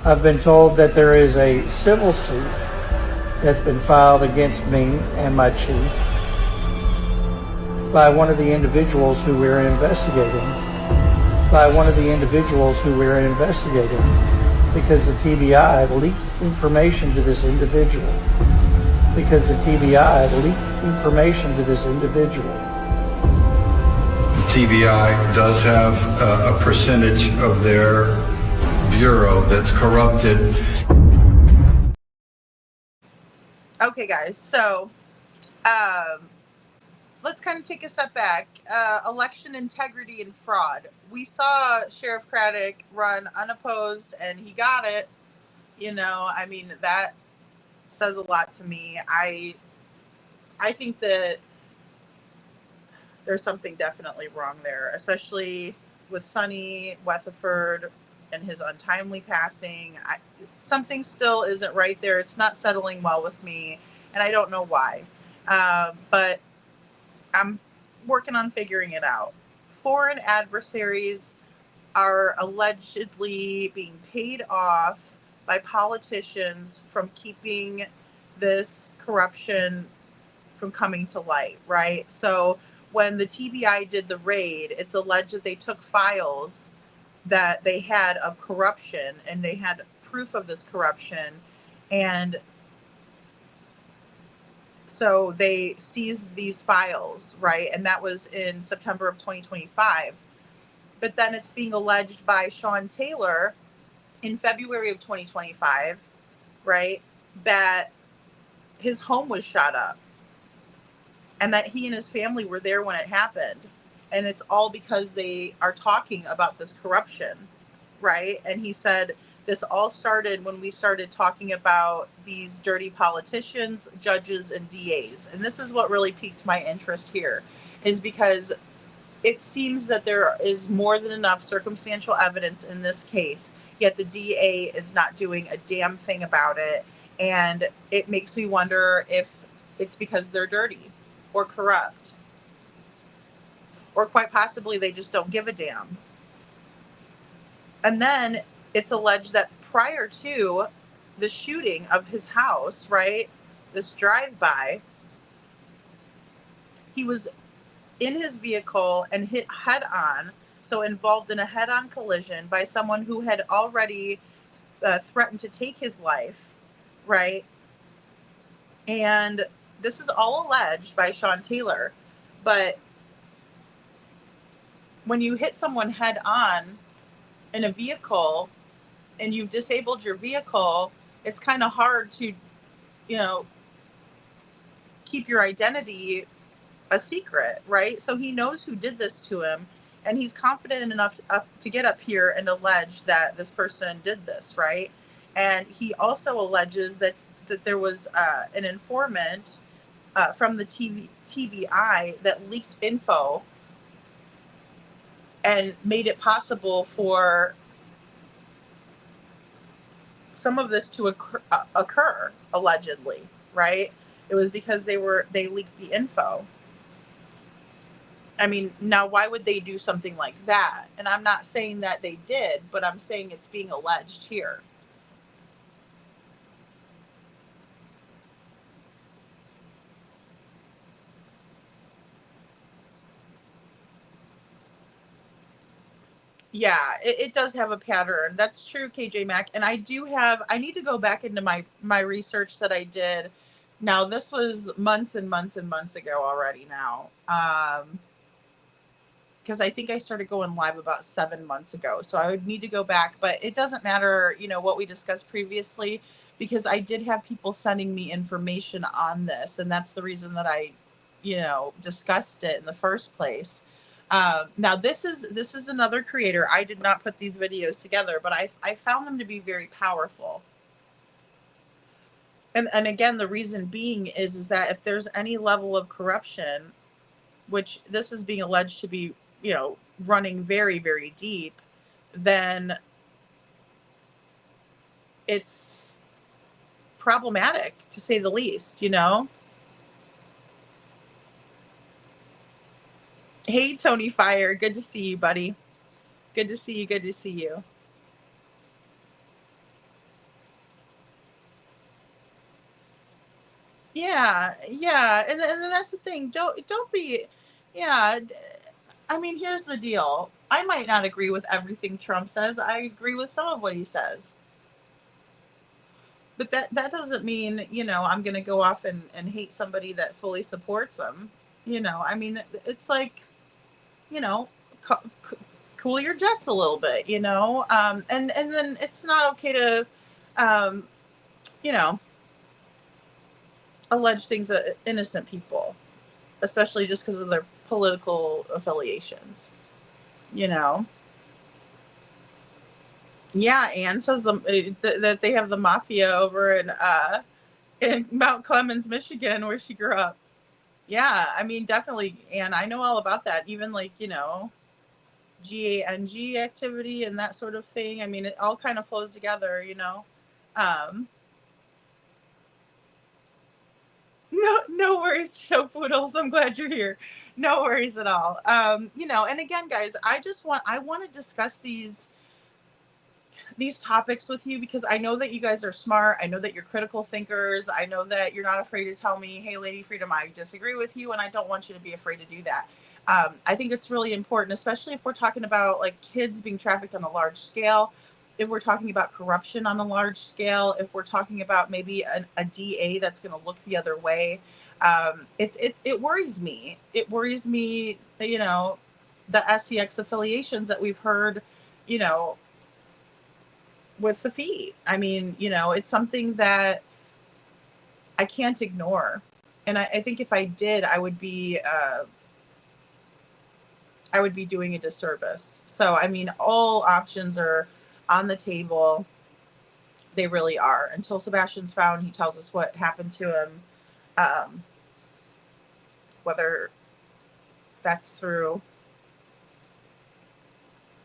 I've been told that there is a civil suit that's been filed against me and my chief by one of the individuals who we're investigating. Because the TBI leaked information to this individual. The
TBI does have a percentage of their bureau that's corrupted.
Okay, guys, so let's kind of take a step back. Election integrity and fraud. We saw Sheriff Craddock run unopposed, and he got it. I mean, that says a lot to me. I think that there's something definitely wrong there, especially with Sonny Weatherford and his untimely passing. Something still isn't right there. It's not settling well with me, and I don't know why. But I'm working on figuring it out. Foreign adversaries are allegedly being paid off by politicians from keeping this corruption from coming to light, right? So when the TBI did the raid, it's alleged that they took files that they had of corruption, and they had proof of this corruption, and so they seized these files, right? And that was in September of 2025. But then it's being alleged by Sean Taylor in February of 2025, right, that his home was shot up and that he and his family were there when it happened. And it's all because they are talking about this corruption, right? And he said this all started when we started talking about these dirty politicians, judges, and DAs. And this is what really piqued my interest here, is because it seems that there is more than enough circumstantial evidence in this case, yet the DA is not doing a damn thing about it. And it makes me wonder if it's because they're dirty or corrupt, or quite possibly they just don't give a damn. And then it's alleged that prior to the shooting of his house, right, this drive-by, he was in his vehicle and hit head-on, so involved in a head-on collision by someone who had already threatened to take his life, right? And this is all alleged by Sean Taylor, but when you hit someone head-on in a vehicle and you've disabled your vehicle, it's kind of hard to, keep your identity a secret, right? So he knows who did this to him, and he's confident enough to get up here and allege that this person did this, right? And he also alleges that there was an informant from the TBI that leaked info and made it possible for some of this to occur, allegedly, right? It was because they leaked the info. I mean, now why would they do something like that? And I'm not saying that they did, but I'm saying it's being alleged here. Yeah, it does have a pattern. That's true, KJ Mack. And I need to go back into my research that I did. Now, this was months and months and months ago already now. Because I think I started going live about 7 months ago. So I would need to go back, but it doesn't matter, what we discussed previously, because I did have people sending me information on this. And that's the reason that I, discussed it in the first place. Now this is another creator. I did not put these videos together, but I found them to be very powerful. And again, the reason being is that if there's any level of corruption, which this is being alleged to be, running very, very deep, then it's problematic, to say the least, Hey, Tony Fire. Good to see you, buddy. Good to see you. Good to see you. Yeah, and that's the thing. Don't be, yeah. I mean, here's the deal. I might not agree with everything Trump says. I agree with some of what he says, but that doesn't mean I'm gonna go off and hate somebody that fully supports him. I mean, it's like you know, co- cool your jets a little bit. And then it's not okay to, um, you know, allege things that innocent people, especially just because of their political affiliations. You know. Yeah, Anne says that they have the mafia over in Mount Clemens, Michigan, where she grew up. Yeah, I mean, definitely, Anne. I know all about that. Even like GANG activity and that sort of thing. I mean, it all kind of flows together. Um, no worries, show poodles. I'm glad you're here. No worries at all. And again, guys, I want to discuss these topics with you because I know that you guys are smart. I know that you're critical thinkers. I know that you're not afraid to tell me, hey, Lady Freedom, I disagree with you, and I don't want you to be afraid to do that. I think it's really important, especially if we're talking about like kids being trafficked on a large scale, if we're talking about corruption on a large scale, if we're talking about maybe a DA that's going to look the other way. It worries me. It worries me, the SCX affiliations that we've heard, with the feet. I mean, it's something that I can't ignore. And I think if I did, I would be doing a disservice. So, I mean, all options are on the table. They really are. Until Sebastian's found, he tells us what happened to him, whether that's through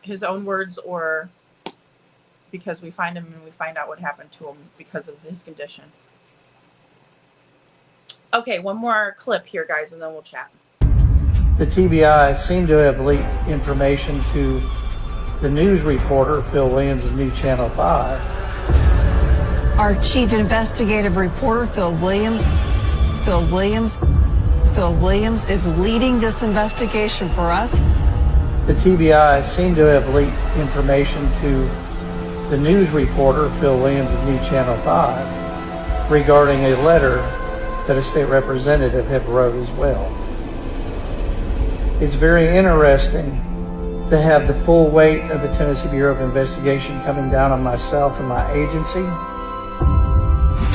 his own words or because we find him and we find out what happened to him because of his condition. Okay, one more clip here, guys, and then we'll chat.
The TBI seemed to have leaked information to the news reporter, Phil Williams of New Channel 5.
Our chief investigative reporter, Phil Williams is leading this investigation for us.
The TBI seemed to have leaked information to the news reporter, Phil Williams of New Channel 5, regarding a letter that a state representative had wrote as well. It's very interesting to have the full weight of the Tennessee Bureau of Investigation coming down on myself and my agency.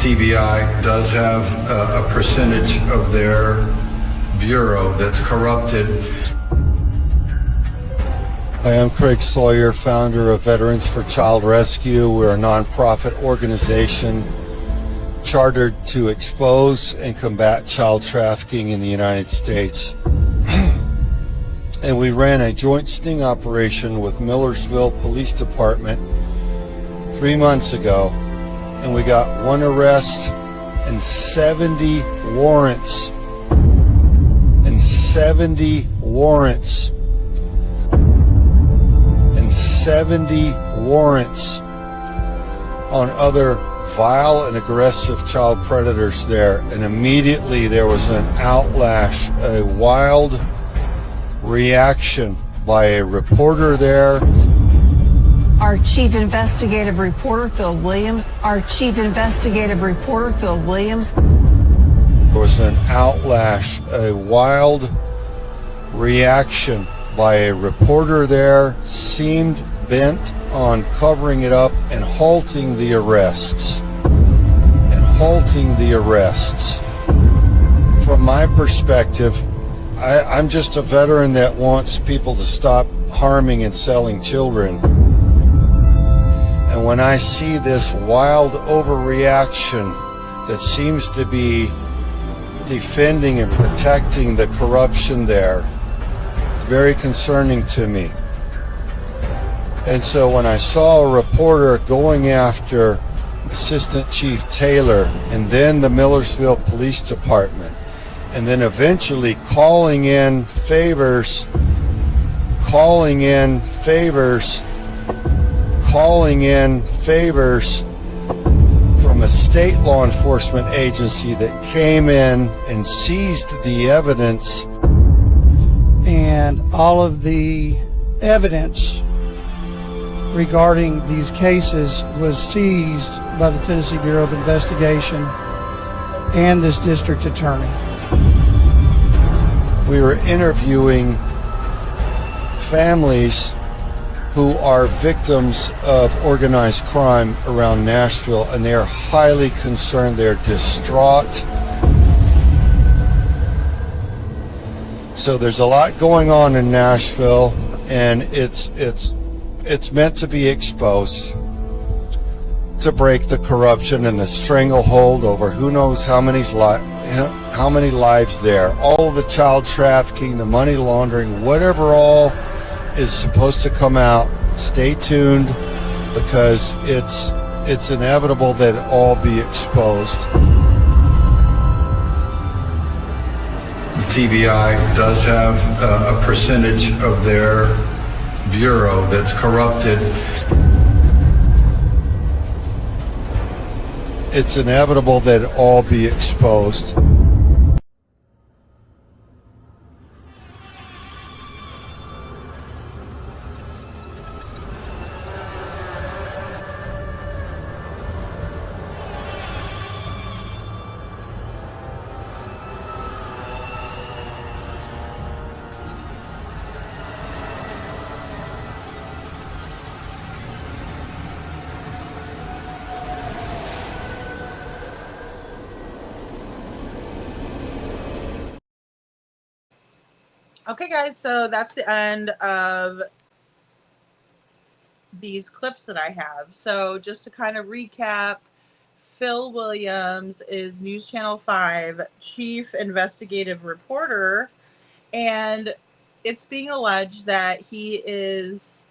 TBI does have a percentage of their bureau that's corrupted.
Hi, I'm Craig Sawyer, founder of Veterans for Child Rescue. We're a nonprofit organization chartered to expose and combat child trafficking in the United States. And we ran a joint sting operation with Millersville Police Department 3 months ago, and we got 1 arrest and 70 warrants. And 70 warrants. 70 warrants on other vile and aggressive child predators there, and immediately there was an outlash, a wild reaction by a reporter there.
Our chief investigative reporter, Phil Williams. There
was an outlash, a wild reaction by a reporter there, seemed bent on covering it up and halting the arrests. From my perspective, I'm just a veteran that wants people to stop harming and selling children. And when I see this wild overreaction that seems to be defending and protecting the corruption there, it's very concerning to me. And so when I saw a reporter going after Assistant Chief Taylor and then the Millersville Police Department, and then eventually calling in favors from from a state law enforcement agency that came in and seized the evidence.
And all of the evidence regarding these cases was seized by the Tennessee Bureau of Investigation and this district attorney.
We were interviewing families who are victims of organized crime around Nashville, and they are highly concerned. They're distraught. So there's a lot going on in Nashville, and it's meant to be exposed to break the corruption and the stranglehold over who knows how many lives there. All the child trafficking, the money laundering, whatever all is supposed to come out. Stay tuned, because it's inevitable that it all be exposed.
TBI does have a percentage of their bureau that's corrupted.
It's inevitable that it all be exposed.
Okay, guys, so that's the end of these clips that I have. So just to kind of recap, Phil Williams is News Channel 5 chief investigative reporter, and it's being alleged that he is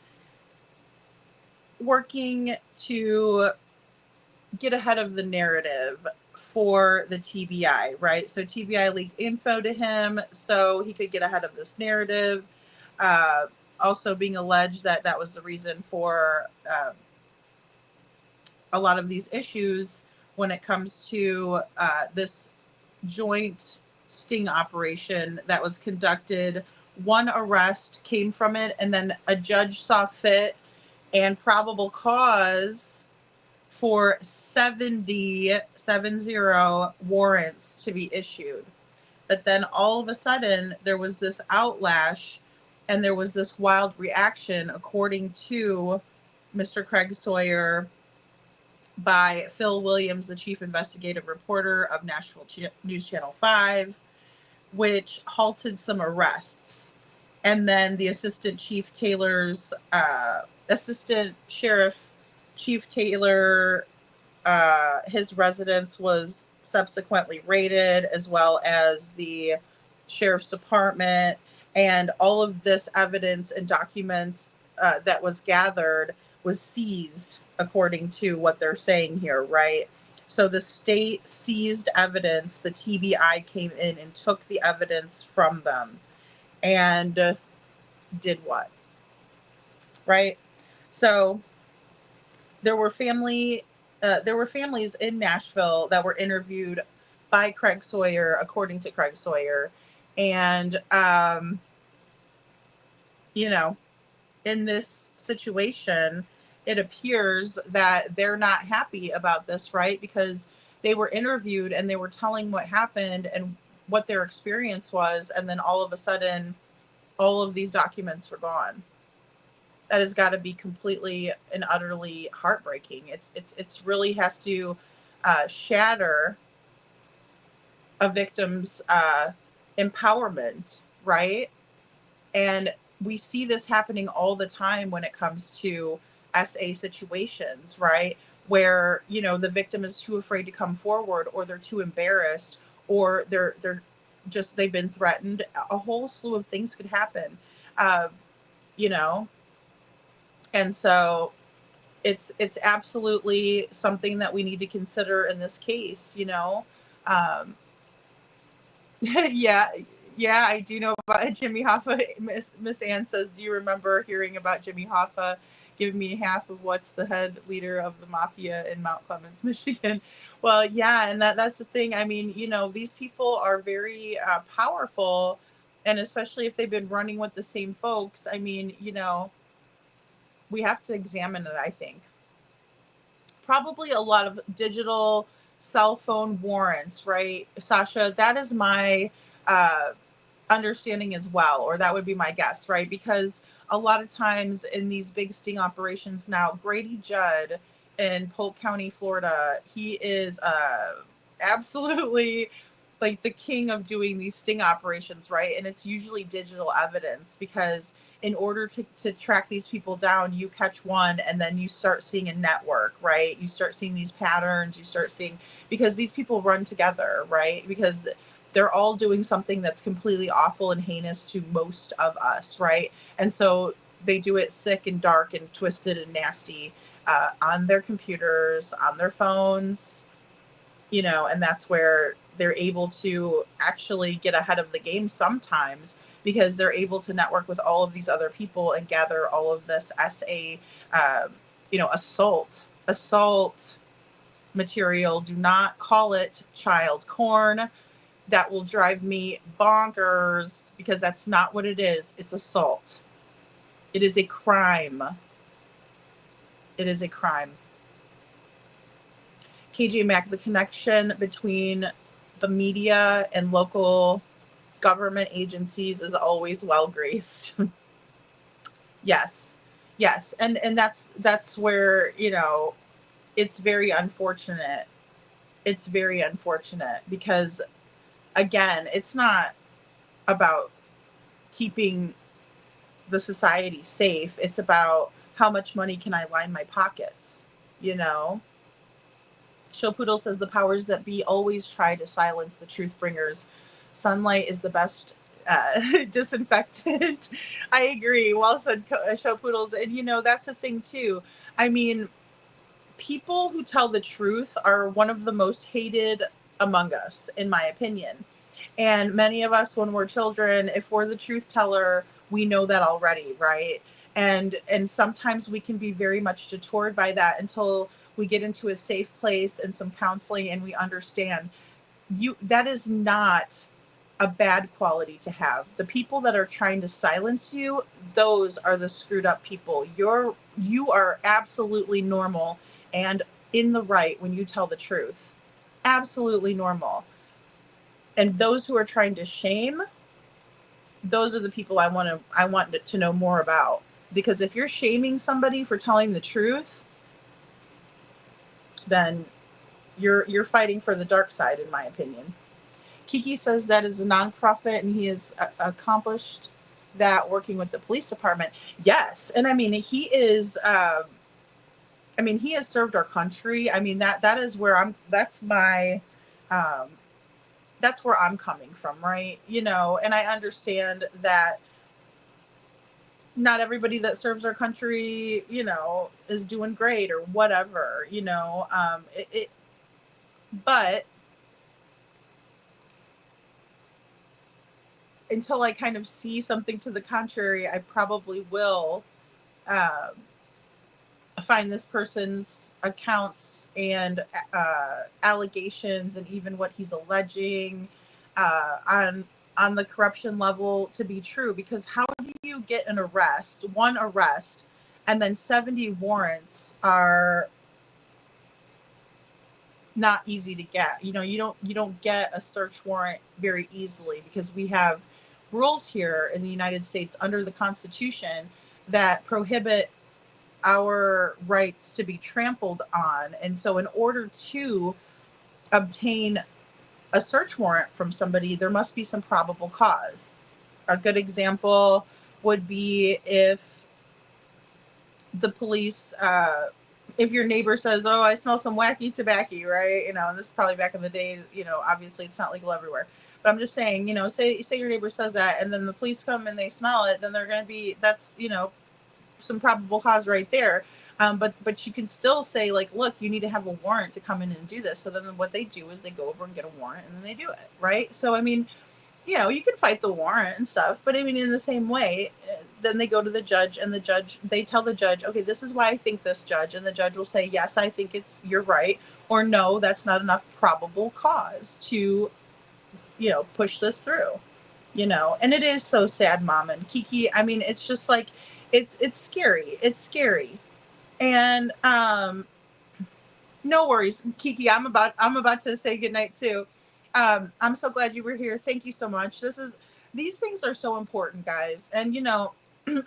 working to get ahead of the narrative for the TBI, right? So TBI leaked info to him so he could get ahead of this narrative. Also being alleged that that was the reason for a lot of these issues when it comes to this joint sting operation that was conducted. One arrest came from it, and then a judge saw fit and probable cause for 70 warrants to be issued. But then all of a sudden, there was this outlash and there was this wild reaction, according to Mr. Craig Sawyer, by Phil Williams, the chief investigative reporter of Nashville News Channel 5, which halted some arrests. And then the assistant sheriff Chief Taylor, his residence was subsequently raided, as well as the sheriff's department, and all of this evidence and documents that was gathered was seized, according to what they're saying here, right? So the state seized evidence. The TBI came in and took the evidence from them and did what? Right? So there were families in Nashville that were interviewed by Craig Sawyer, according to Craig Sawyer. And, in this situation, it appears that they're not happy about this, right? Because they were interviewed and they were telling what happened and what their experience was. And then all of a sudden, all of these documents were gone. That has got to be completely and utterly heartbreaking. It's really has to shatter a victim's empowerment, right? And we see this happening all the time when it comes to SA situations, right? Where, the victim is too afraid to come forward, or they're too embarrassed, or they've been threatened. A whole slew of things could happen, And so it's absolutely something that we need to consider in this case, Yeah, Yeah, I do know about Jimmy Hoffa. Miss Ann says, do you remember hearing about Jimmy Hoffa giving me half of what's the head leader of the mafia in Mount Clemens, Michigan? Well, yeah, and that's the thing. I mean, these people are very powerful, and especially if they've been running with the same folks. I mean, we have to examine it, I think. Probably a lot of digital cell phone warrants, right, Sasha? That is my understanding as well, or that would be my guess, right? Because a lot of times in these big sting operations now, Grady Judd in Polk County, Florida, he is absolutely like the king of doing these sting operations, right? And it's usually digital evidence, because in order to track these people down, you catch one and then you start seeing a network, right? You start seeing these patterns, you start seeing, because these people run together, right? Because they're all doing something that's completely awful and heinous to most of us, right? And so they do it sick and dark and twisted and nasty on their computers, on their phones, and that's where they're able to actually get ahead of the game sometimes, because they're able to network with all of these other people and gather all of this assault material. Do not call it child porn. That will drive me bonkers, because that's not what it is. It's assault. It is a crime. It is a crime. KJ Mack, the connection between the media and local government agencies is always well graced. Yes. And that's where, it's very unfortunate. It's very unfortunate, because again, it's not about keeping the society safe. It's about how much money can I line my pockets, Show Poodle says the powers that be always try to silence the truth bringers. Sunlight is the best disinfectant. I agree. Well said, Show Poodles. And, that's the thing, too. I mean, people who tell the truth are one of the most hated among us, in my opinion. And many of us, when we're children, if we're the truth teller, we know that already, right? And sometimes we can be very much detoured by that until we get into a safe place and some counseling, and we understand that is not a bad quality to have. The people that are trying to silence you, those are the screwed up people. You are absolutely normal and in the right when you tell the truth. Absolutely normal. And those who are trying to shame, those are the people I want to know more about. Because if you're shaming somebody for telling the truth, then you're fighting for the dark side, in my opinion. Kiki says that is a nonprofit, and he has accomplished that working with the police department. Yes, and I mean he is. He has served our country. I mean that is where I'm. That's my. That's where I'm coming from, right? And I understand that not everybody that serves our country, is doing great or whatever, but until I kind of see something to the contrary, I probably will find this person's accounts and allegations and even what he's alleging on the corruption level to be true. Because how do you get one arrest, and then 70 warrants are not easy to get? You don't get a search warrant very easily, because we have rules here in the United States under the Constitution that prohibit our rights to be trampled on. And so in order to obtain a search warrant from somebody, there must be some probable cause. A good example would be if the police, if your neighbor says, "Oh, I smell some wacky tobacco," right? And this is probably back in the day, obviously it's not legal everywhere. But I'm just saying, say your neighbor says that, and then the police come and they smell it, then they're going to be, that's, some probable cause right there. But you can still say, like, look, you need to have a warrant to come in and do this. So then what they do is they go over and get a warrant, and then they do it, right? So, you can fight the warrant and stuff, but I mean, in the same way, then they go to the judge, and they tell the judge, okay, this is why I think this, judge, and the judge will say, yes, I think you're right, or no, that's not enough probable cause to, push this through, and it is so sad, Mom and Kiki. I mean, it's just like, it's scary. It's scary. And, no worries, Kiki. I'm about to say goodnight too. I'm so glad you were here. Thank you so much. These things are so important, guys. And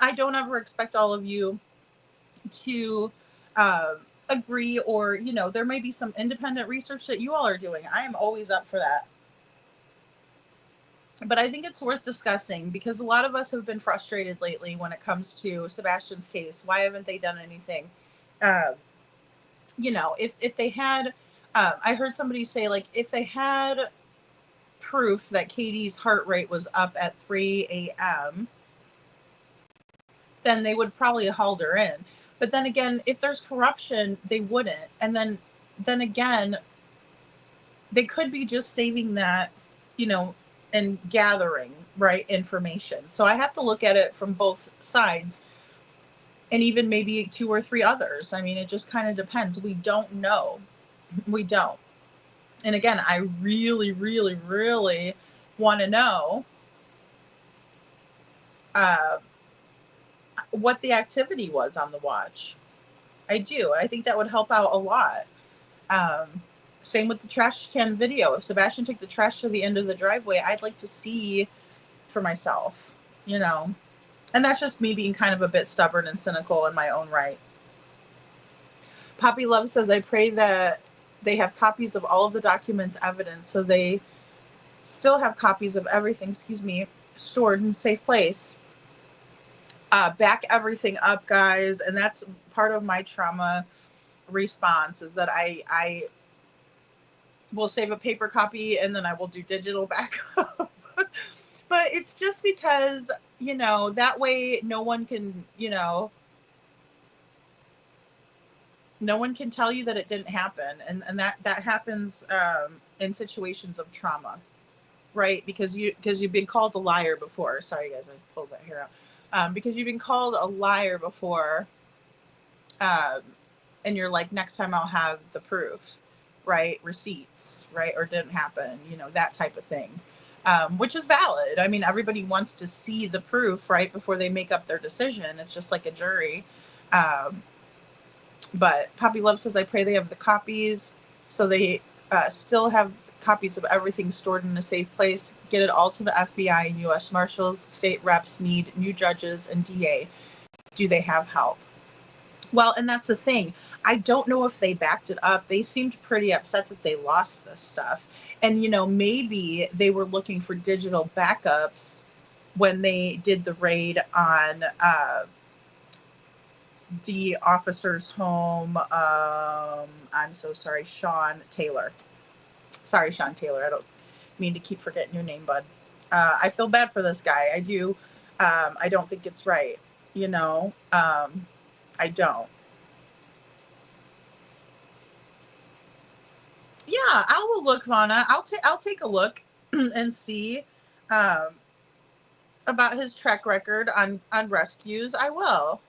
I don't ever expect all of you to agree, or there may be some independent research that you all are doing. I am always up for that. But I think it's worth discussing, because a lot of us have been frustrated lately when it comes to Sebastian's case. Why haven't they done anything? If they had, I heard somebody say, like, if they had proof that Katie's heart rate was up at 3 a.m., then they would probably have hauled her in. But then again, if there's corruption, they wouldn't. And then again, they could be just saving that, and gathering, right, information. So I have to look at it from both sides, and even maybe 2 or 3 others. I mean, it just kind of depends. We don't know. We don't. And again, I really, really, really want to know what the activity was on the watch. I do. I think that would help out a lot. Same with the trash can video. If Sebastian took the trash to the end of the driveway, I'd like to see for myself, And that's just me being kind of a bit stubborn and cynical in my own right. Poppy Love says, I pray that they have copies of all of the documents, evidence, so they still have copies of everything, stored in a safe place. Back everything up, guys. And that's part of my trauma response, is that I will save a paper copy and then I will do digital backup. But it's just because, that way no one can, no one can tell you that it didn't happen. And that happens in situations of trauma, right? Because you've been called a liar before. Sorry, guys, I pulled that hair out. Because you've been called a liar before, and you're like, next time I'll have the proof, right? Receipts, right? Or didn't happen, that type of thing. Which is valid. I mean, everybody wants to see the proof, right, before they make up their decision. It's just like a jury. But Poppy Love says, I pray they have the copies, so they still have copies of everything stored in a safe place. Get it all to the FBI and U.S. Marshals. State reps need new judges and DA. Do they have help? Well, and that's the thing. I don't know if they backed it up. They seemed pretty upset that they lost this stuff. And, maybe they were looking for digital backups when they did the raid on the officer's home. I'm so sorry, Sean Taylor. Sorry, Sean Taylor. I don't mean to keep forgetting your name, bud. I feel bad for this guy. I do. I don't think it's right. I don't. Yeah, I will look, Vana. I'll take a look and see about his track record on rescues. I will.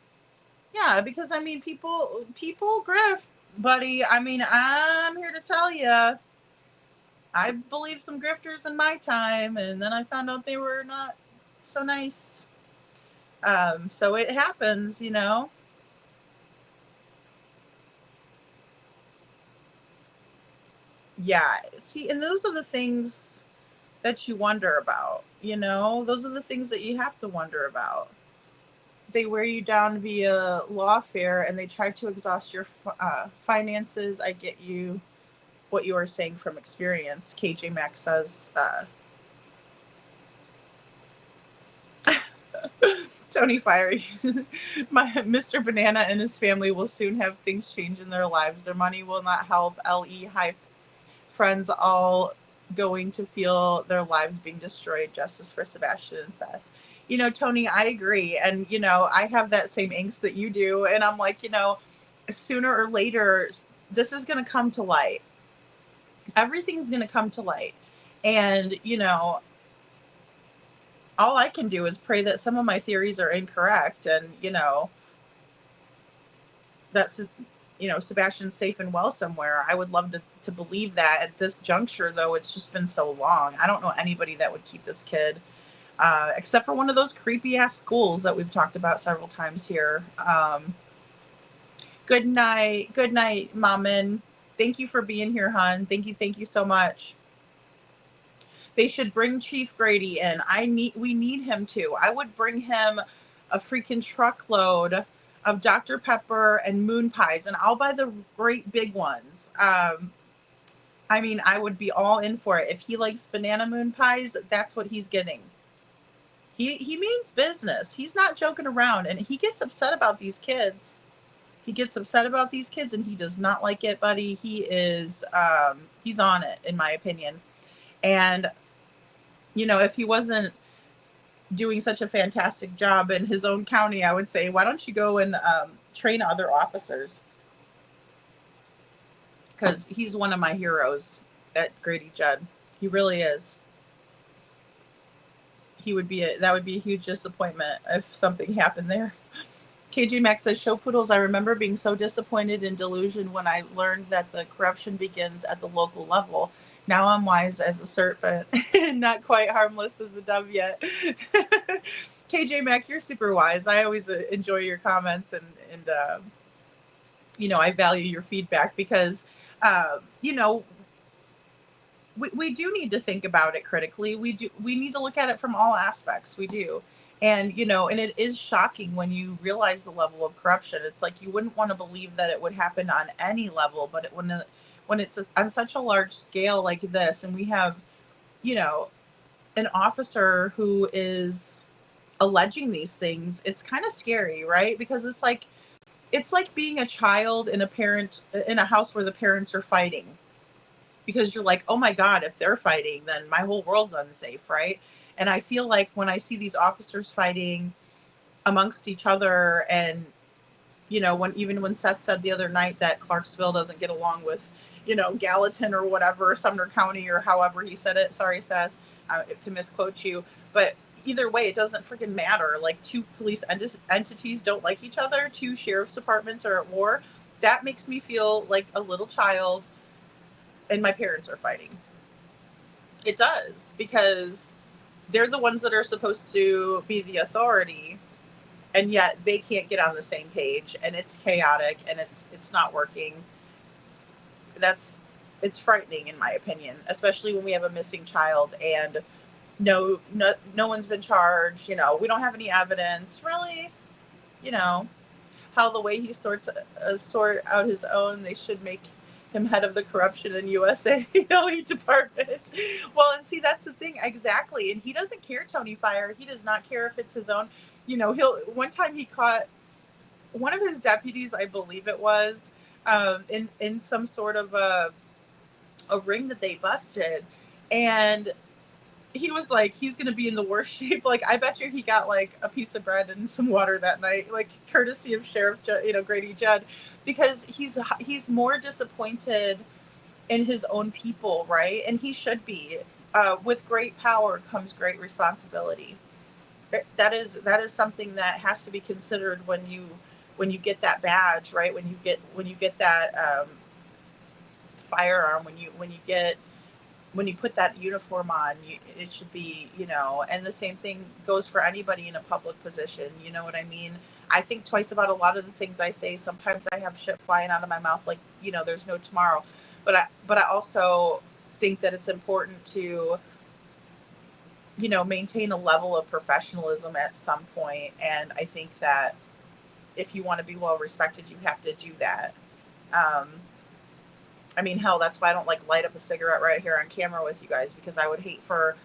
Yeah, because I mean, people grift, buddy. I mean, I'm here to tell you, I believed some grifters in my time, and then I found out they were not so nice. So it happens, Yeah, see, and those are the things that you wonder about, Those are the things that you have to wonder about. They wear you down via lawfare, and they try to exhaust your finances. I get you, what you are saying from experience. KJ Max says, Tony Fiery, my Mr. Banana and his family will soon have things change in their lives. Their money will not help. LE high friends all going to feel their lives being destroyed. Justice for Sebastian and Seth. Tony, I agree. And, I have that same angst that you do. And I'm like, sooner or later, this is going to come to light. Everything's going to come to light. And, all I can do is pray that some of my theories are incorrect, and that's Sebastian's safe and well somewhere. I would love to believe that. At this juncture, though, it's just been so long. I don't know anybody that would keep this kid, except for one of those creepy ass schools that we've talked about several times here. Good night, Maman. Thank you for being here, hon. Thank you so much. They should bring Chief Grady in. We need him to. I would bring him a freaking truckload of Dr. Pepper and moon pies, and I'll buy the great big ones. I would be all in for it. If he likes banana moon pies, that's what he's getting. He means business. He's not joking around, and he gets upset about these kids. And he does not like it, buddy. He is, he's on it, in my opinion. And, if he wasn't doing such a fantastic job in his own county, I would say, why don't you go and train other officers? Because he's one of my heroes at Grady Judd. He really is. That would be a huge disappointment if something happened there. KJ Max says, show poodles, I remember being so disappointed in delusion when I learned that the corruption begins at the local level. Now I'm wise as a serpent and not quite harmless as a dove yet. KJ Mac, you're super wise. I always enjoy your comments, and I value your feedback because, we do need to think about it critically. We need to look at it from all aspects. We do. And, and it is shocking when you realize the level of corruption. It's like you wouldn't want to believe that it would happen on any level, but when it's on such a large scale like this, and we have, an officer who is alleging these things, it's kind of scary, right? Because it's like being a child in a house where the parents are fighting, because you're like, oh my God, if they're fighting, then my whole world's unsafe, right? And I feel like when I see these officers fighting amongst each other, and when Seth said the other night that Clarksville doesn't get along with Gallatin or whatever, Sumner County or however he said it. Sorry, Seth, to misquote you. But either way, it doesn't freaking matter. Like, two police entities don't like each other. Two sheriff's departments are at war. That makes me feel like a little child and my parents are fighting. It does, because they're the ones that are supposed to be the authority, and yet they can't get on the same page, and it's chaotic, and it's not working. It's frightening, in my opinion, especially when we have a missing child and no one's been charged. We don't have any evidence, really. How the way he sort out his own, they should make him head of the corruption in USA department. Well, and see, that's the thing, exactly. And he doesn't care, Tony Fire. He does not care if it's his own. One time he caught one of his deputies, I believe it was, in some sort of a ring that they busted, and he was like, he's gonna be in the worst shape. Like, I bet you he got like a piece of bread and some water that night, like courtesy of Sheriff Grady Judd, because he's more disappointed in his own people, right? And he should be. With great power comes great responsibility. That is something that has to be considered when you get that badge, right? When you get that firearm, when you put that uniform on, it should be, and the same thing goes for anybody in a public position. You know what I mean? I think twice about a lot of the things I say. Sometimes I have shit flying out of my mouth, like, there's no tomorrow. But I also think that it's important to, maintain a level of professionalism at some point. And I think that if you want to be well respected, you have to do that. Hell, that's why I don't light up a cigarette right here on camera with you guys, because I would hate for,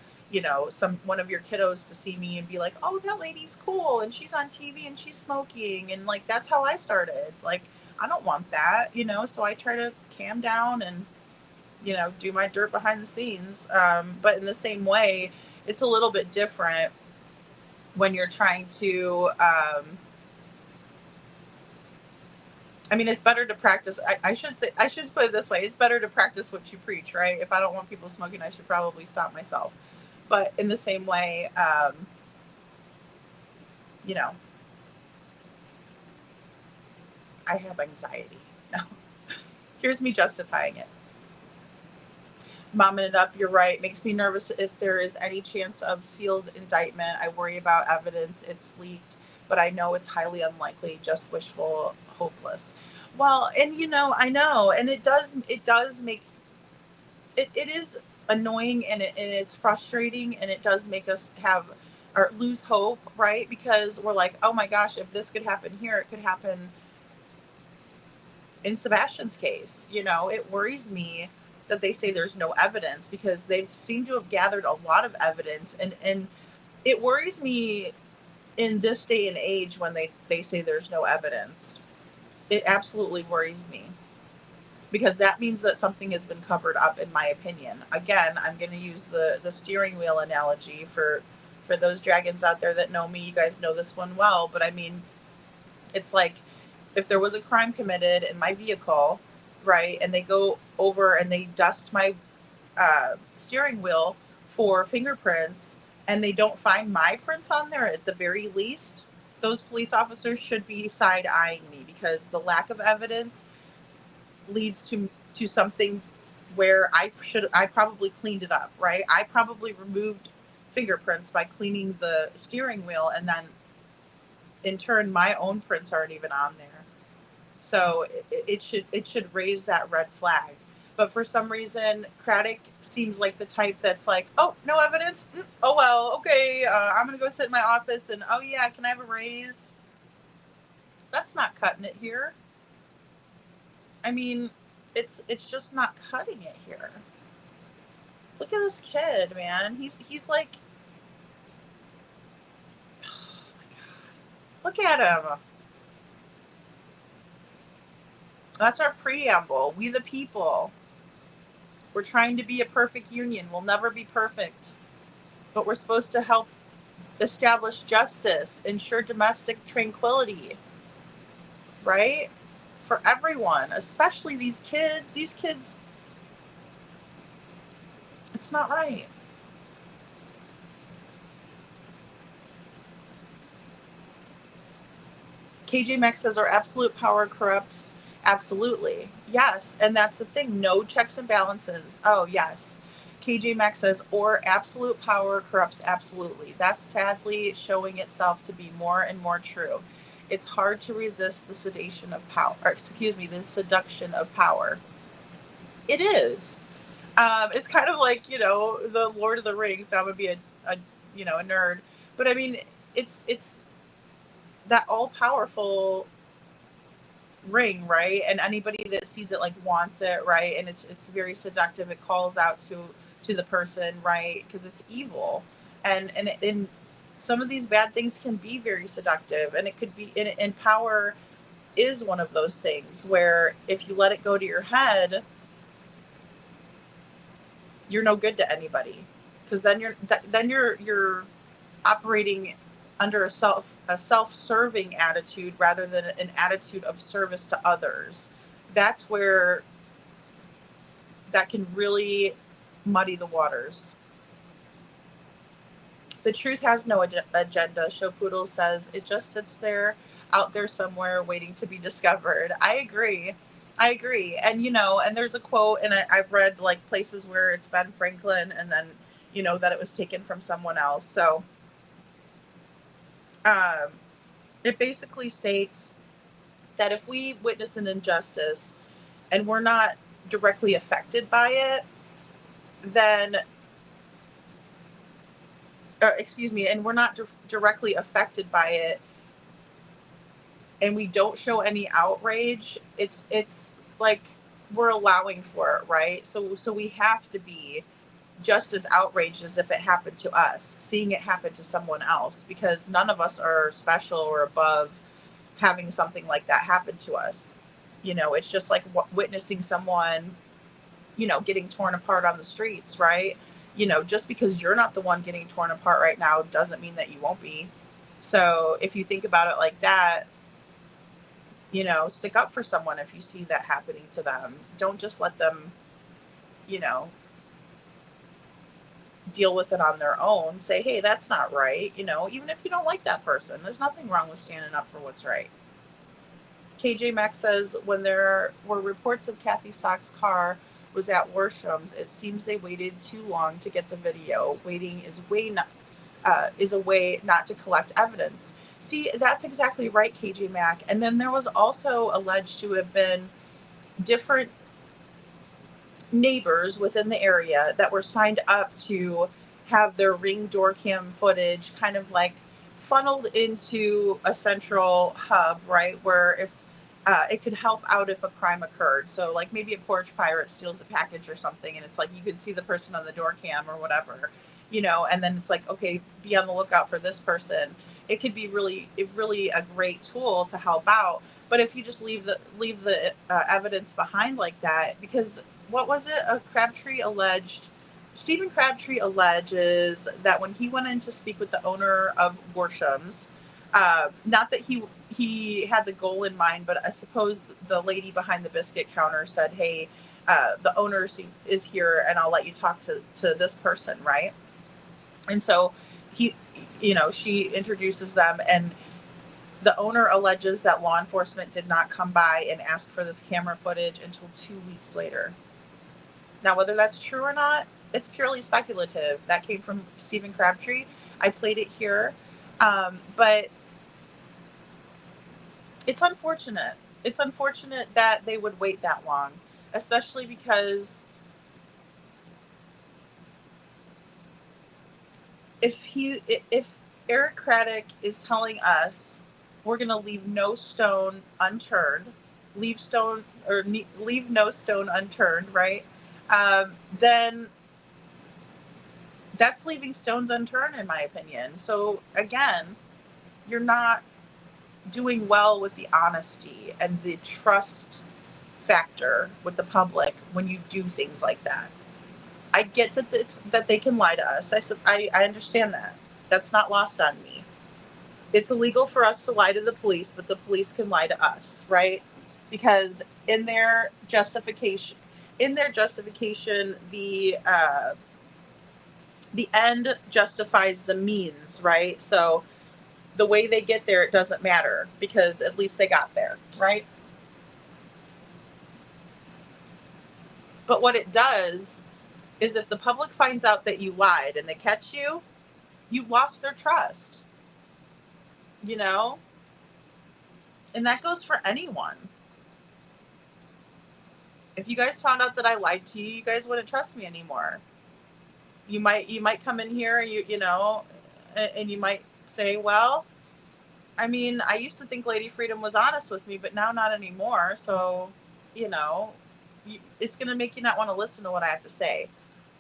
one of your kiddos to see me and be like, oh, that lady's cool and she's on TV and she's smoking. And that's how I started. I don't want that, so I try to calm down and, do my dirt behind the scenes. But in the same way, it's a little bit different when you're trying to, it's better to practice. I should put it this way. It's better to practice what you preach, right? If I don't want people smoking, I should probably stop myself. But in the same way, you know, I have anxiety. No. Here's me justifying it. Momming it up, you're right. Makes me nervous if there is any chance of sealed indictment. I worry about evidence. It's leaked, but I know it's highly unlikely, just wishful, hopeless. Well, and you know, I know, and it does make it is annoying, and it's frustrating, and it does make us have or lose hope, right? Because we're like, oh my gosh, if this could happen here, it could happen in Sebastian's case. You know, it worries me that they say there's no evidence, because they seem to have gathered a lot of evidence, and it worries me in this day and age when they say there's no evidence. It absolutely worries me, because that means that something has been covered up, in my opinion. Again, I'm going to use the steering wheel analogy for those dragons out there that know me. You guys know this one well, but I mean, it's like if there was a crime committed in my vehicle, right, and they go over and they dust my steering wheel for fingerprints, and they don't find my prints on there, at the very least, those police officers should be side-eyeing me, because the lack of evidence leads to something where I probably cleaned it up, right? I probably removed fingerprints by cleaning the steering wheel, and then in turn my own prints aren't even on there. So it should raise that red flag. But for some reason, Craddock seems like the type that's like, oh, no evidence? Oh, well, okay, I'm going to go sit in my office, and oh yeah, can I have a raise? That's not cutting it here. I mean, it's just not cutting it here. Look at this kid, man. He's like, oh my God. Look at him. That's our preamble. We the people. We're trying to be a perfect union. We'll never be perfect. But we're supposed to help establish justice, ensure domestic tranquility, right? For everyone, especially these kids. These kids, it's not right. KJ Max says, our absolute power corrupts. Absolutely. Yes. And that's the thing. No checks and balances. Oh, yes. KJ Max says, or absolute power corrupts. Absolutely. That's sadly showing itself to be more and more true. It's hard to resist the sedation of power, or excuse me, the seduction of power. It is. It's kind of like, you know, the Lord of the Rings. I'm going to be a nerd. But I mean, it's that all-powerful ring, right? And anybody that sees it like wants it, right? And it's very seductive. It calls out to the person, right? Because it's evil, and some of these bad things can be very seductive, and it could be. And power is one of those things where if you let it go to your head, you're no good to anybody, because then you're operating under a self-serving attitude rather than an attitude of service to others. That's where that can really muddy the waters. The truth has no agenda. Shopoodle says it just sits there, out there somewhere, waiting to be discovered. I agree. And you know, and there's a quote, and I've read like places where it's Ben Franklin, and then you know that it was taken from someone else. So it basically states that if we witness an injustice and we're not directly affected by it, then, and we're not directly affected by it, and we don't show any outrage, it's like we're allowing for it, right? So we have to be just as outraged as if it happened to us, seeing it happen to someone else, because none of us are special or above having something like that happen to us. You know, it's just like witnessing someone, you know, getting torn apart on the streets, right? You know, just because you're not the one getting torn apart right now doesn't mean that you won't be. So if you think about it like that, you know, stick up for someone if you see that happening to them. Don't just let them, you know, deal with it on their own. Say, hey, that's not right. You know, even if you don't like that person, there's nothing wrong with standing up for what's right. KJ Mack says, when there were reports of Kathy Sock's car was at Worsham's, it seems they waited too long to get the video. Waiting is a way not to collect evidence. See, that's exactly right, KJ Mack. And then there was also alleged to have been different neighbors within the area that were signed up to have their Ring door cam footage kind of like funneled into a central hub, right? Where if it could help out if a crime occurred. So like maybe a porch pirate steals a package or something, and it's like you can see the person on the door cam or whatever, you know, and then it's like, okay, be on the lookout for this person. It could be really a great tool to help out. But if you just leave the evidence behind like that, because what was it? Stephen Crabtree alleges that when he went in to speak with the owner of Worsham's, not that he had the goal in mind, but I suppose the lady behind the biscuit counter said, hey, the owner is here and I'll let you talk to this person, right? And so she introduces them, and the owner alleges that law enforcement did not come by and ask for this camera footage until 2 weeks later. Now, whether that's true or not, it's purely speculative. That came from Stephen Crabtree. I played it here. But it's unfortunate. It's unfortunate that they would wait that long, especially because if Eric Craddock is telling us we're going to leave no stone unturned, leave no stone unturned, right? Then that's leaving stones unturned, in my opinion. So again, you're not doing well with the honesty and the trust factor with the public when you do things like that. I get that they can lie to us. I understand that. That's not lost on me. It's illegal for us to lie to the police, but the police can lie to us, right? Because in their justification, the end justifies the means, right? So the way they get there, it doesn't matter because at least they got there, right? But what it does is if the public finds out that you lied and they catch you, you lost their trust, you know? And that goes for anyone. If you guys found out that I lied to you, you guys wouldn't trust me anymore. You might come in here, you know, and you might say, well, I mean, I used to think Lady Freedom was honest with me, but now not anymore. So, you know, it's going to make you not want to listen to what I have to say.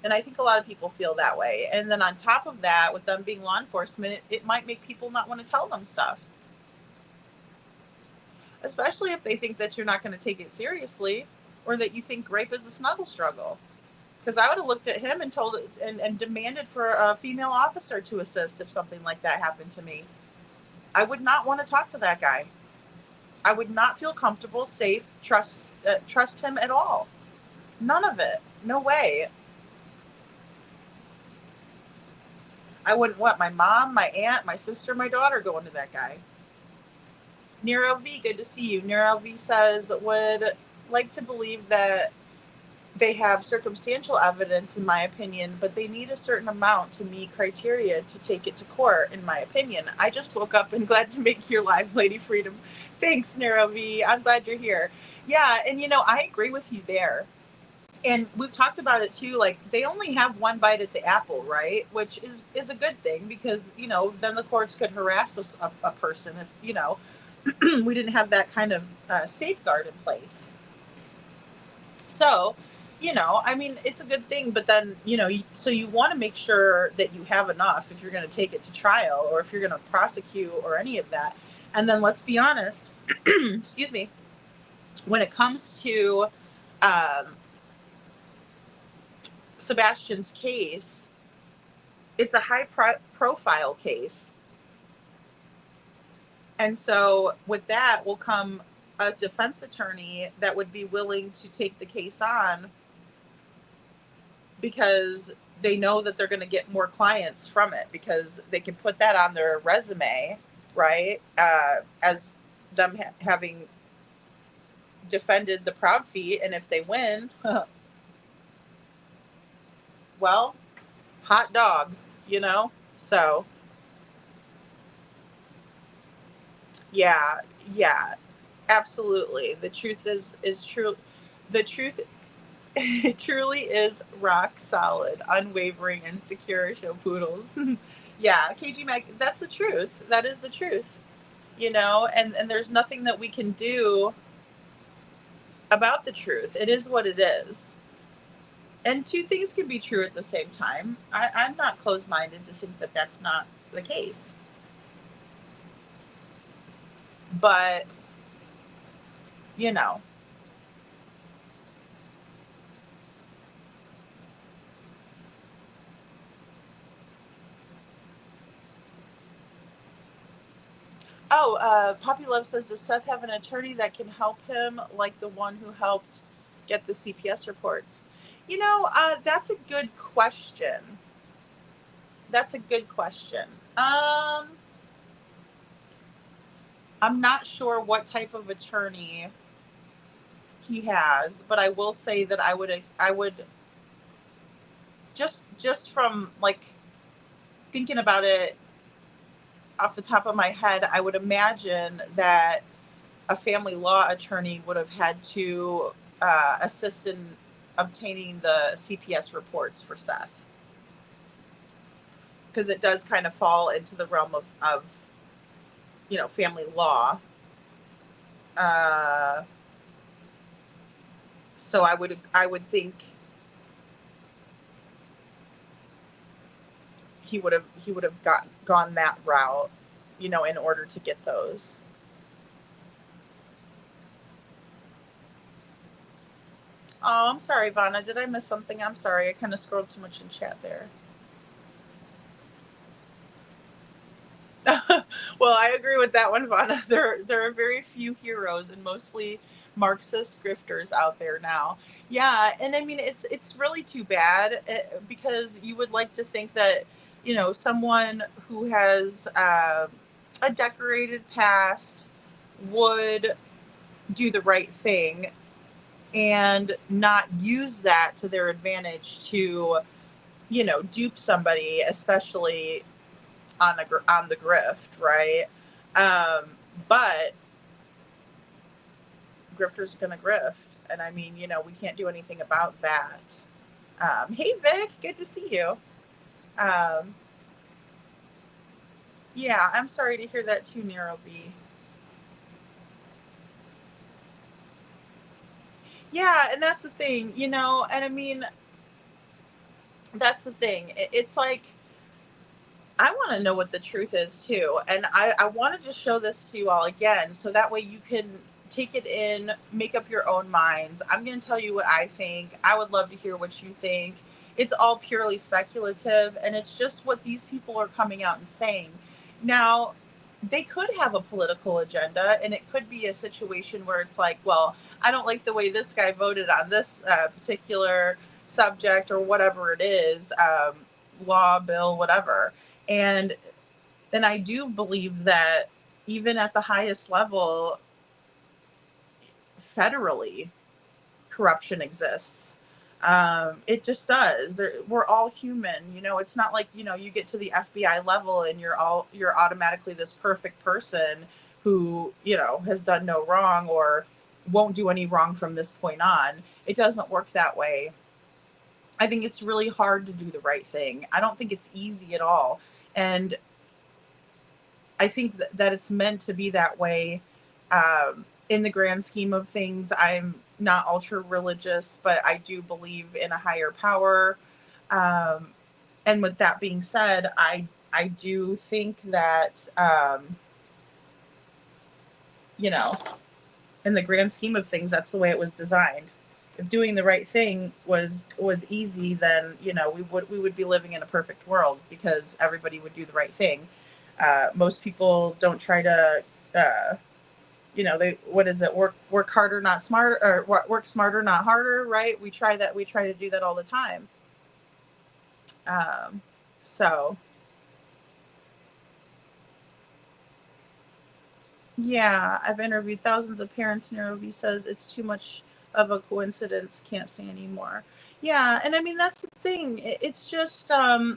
And I think a lot of people feel that way. And then on top of that, with them being law enforcement, it might make people not want to tell them stuff. Especially if they think that you're not going to take it seriously, or that you think rape is a snuggle struggle. Because I would have looked at him and told and demanded for a female officer to assist if something like that happened to me. I would not want to talk to that guy. I would not feel comfortable, safe, trust him at all. None of it. No way. I wouldn't want my mom, my aunt, my sister, my daughter going to that guy. Nero V, good to see you. Nero V says, would like to believe that they have circumstantial evidence, in my opinion, but they need a certain amount to meet criteria to take it to court, in my opinion. I just woke up and glad to make your live, Lady Freedom. Thanks, Nero V. I'm glad you're here. Yeah, and you know, I agree with you there. And we've talked about it too, like they only have one bite at the apple, right? Which is a good thing because, you know, then the courts could harass a person if, you know, we didn't have that kind of safeguard in place. So, you know, I mean, it's a good thing, but then, you know, so you want to make sure that you have enough if you're going to take it to trial or if you're going to prosecute or any of that. And then let's be honest, excuse me, when it comes to Sebastian's case, it's a high profile case. And so with that will come a defense attorney that would be willing to take the case on because they know that they're going to get more clients from it because they can put that on their resume, right? As them having defended the Proud Feet. And if they win, well, hot dog, you know? So, yeah, absolutely. The truth is true. The truth it truly is rock solid, unwavering, and secure. Show poodles. Yeah, KG Mac, that's the truth. That is the truth. You know, and there's nothing that we can do about the truth. It is what it is. And two things can be true at the same time. I'm not closed-minded to think that that's not the case. But, you know. Oh, Poppy Love says, does Seth have an attorney that can help him, like the one who helped get the CPS reports? You know, that's a good question. That's a good question. I'm not sure what type of attorney he has, but I will say that I would just from like thinking about it off the top of my head, I would imagine that a family law attorney would have had to assist in obtaining the CPS reports for Seth. Because it does kind of fall into the realm of you know, family law. So I would think he would have gone that route, you know, in order to get those. Oh, I'm sorry, Vanna. Did I miss something? I'm sorry. I kind of scrolled too much in chat there. Well, I agree with that one, Vanna. There are very few heroes and mostly Marxist grifters out there now. Yeah, and I mean it's really too bad because you would like to think that, you know, someone who has a decorated past would do the right thing and not use that to their advantage to, you know, dupe somebody, especially on the grift, right? But grifters gonna grift, and I mean, you know, we can't do anything about that. Hey Vic, good to see you. Yeah, I'm sorry to hear that too, Nero B. Yeah, and that's the thing, you know, and I mean, that's the thing. It's like, I want to know what the truth is too. And I want to just show this to you all again, so that way you can take it in, make up your own minds. I'm going to tell you what I think. I would love to hear what you think. It's all purely speculative, and it's just what these people are coming out and saying. Now, they could have a political agenda, and it could be a situation where it's like, well, I don't like the way this guy voted on this particular subject or whatever it is, law, bill, whatever. And I do believe that even at the highest level, federally, corruption exists. It just does. We're all human, you know. It's not like, you know, you get to the FBI level and you're automatically this perfect person who, you know, has done no wrong or won't do any wrong from this point on. It doesn't work that way. I think it's really hard to do the right thing. I don't think it's easy at all. And I think that it's meant to be that way. In the grand scheme of things, I'm not ultra religious, but I do believe in a higher power. And with that being said, I do think that, you know, in the grand scheme of things, that's the way it was designed. If doing the right thing was easy, then, you know, we would be living in a perfect world because everybody would do the right thing. Most people don't try to, you know, work harder, not smarter, or work smarter, not harder, right? We try to do that all the time. So yeah, I've interviewed thousands of parents. Nairobi says it's too much of a coincidence. Can't say anymore. Yeah, and I mean that's the thing. It's just and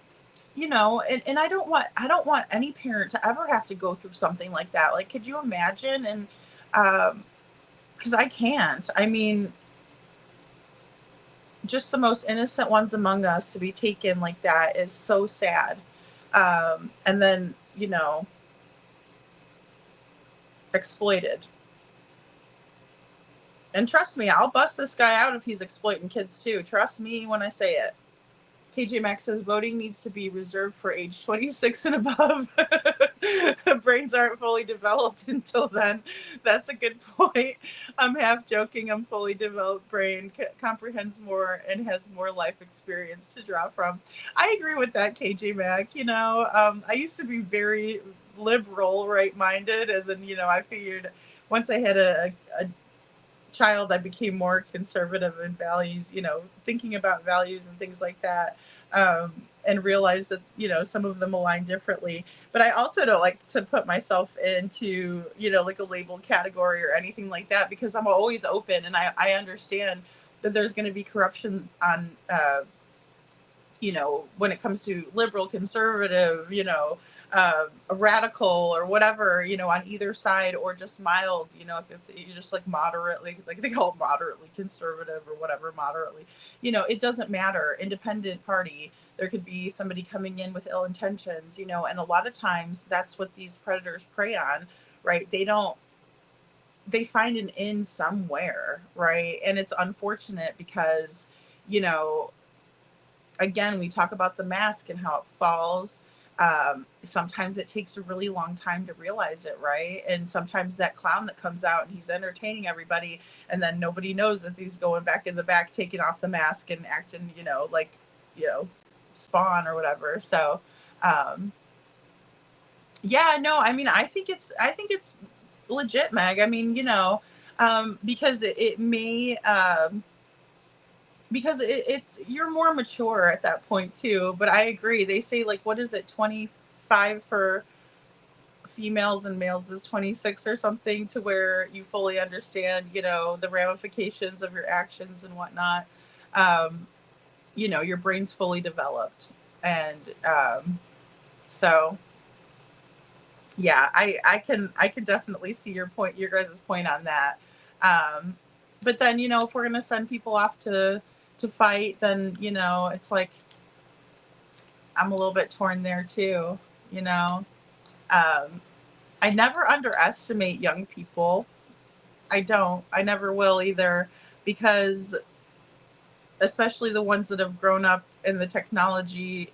I don't want any parent to ever have to go through something like that. Like, could you imagine? And because I can't. I mean, just the most innocent ones among us to be taken like that is so sad. And then exploited. And trust me, I'll bust this guy out if he's exploiting kids too. Trust me when I say it. KJ Maxx says voting needs to be reserved for age 26 and above. Brains aren't fully developed until then. That's a good point. I'm half joking. I'm fully developed brain, comprehends more and has more life experience to draw from. I agree with that, KJ Mack. I used to be very liberal, right-minded, and then I figured once I had a child, I became more conservative in values, thinking about values and things like that, and realized that, some of them align differently. But I also don't like to put myself into, like a labeled category or anything like that, because I'm always open and I understand that there's going to be corruption on, when it comes to liberal, conservative, radical or whatever, on either side, or just mild, if you're just like moderately, like they call it moderately conservative or whatever, moderately, it doesn't matter. Independent party, there could be somebody coming in with ill intentions, and a lot of times that's what these predators prey on, right? They find an end somewhere, right? And it's unfortunate because, again, we talk about the mask and how it falls. Sometimes it takes a really long time to realize it, right? And sometimes that clown that comes out and he's entertaining everybody, and then nobody knows that he's going back in the back, taking off the mask and acting, like, Spawn or whatever. So, yeah, no, I mean, I think it's legit, Meg. I mean, because it may, because it's you're more mature at that point too. But I agree. They say, like, what is it, 25 for females and males is 26 or something, to where you fully understand, the ramifications of your actions and whatnot. Your brain's fully developed. And so yeah, I can definitely see your guys' point on that. But then, if we're gonna send people off to fight, then, it's like I'm a little bit torn there too. I never underestimate young people. I never will either, because especially the ones that have grown up in the technology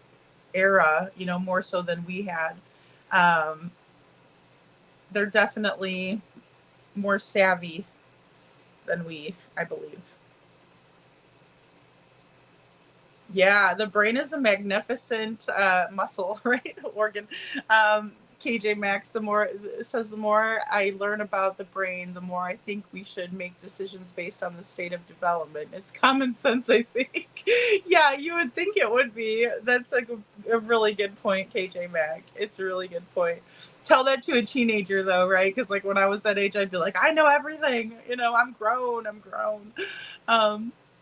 era, more so than we had, they're definitely more savvy than we, I believe. Yeah, the brain is a magnificent muscle, right? Organ. KJ Maxx, the more I learn about the brain, the more I think we should make decisions based on the state of development. It's common sense, I think. Yeah, you would think it would be. That's like a really good point, KJ Maxx. It's a really good point. Tell that to a teenager though, right? Because like when I was that age, I'd be like, I know everything. I'm grown.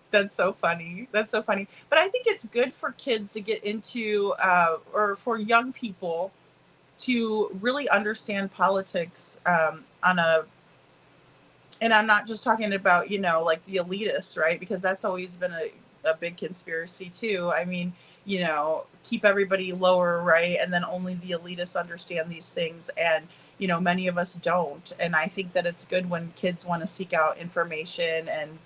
That's so funny. That's so funny. But I think it's good for kids to get into, or for young people to really understand politics and I'm not just talking about, like the elitists, right? Because that's always been a big conspiracy too. I mean, keep everybody lower, right? And then only the elitists understand these things. And, many of us don't. And I think that it's good when kids want to seek out information, and,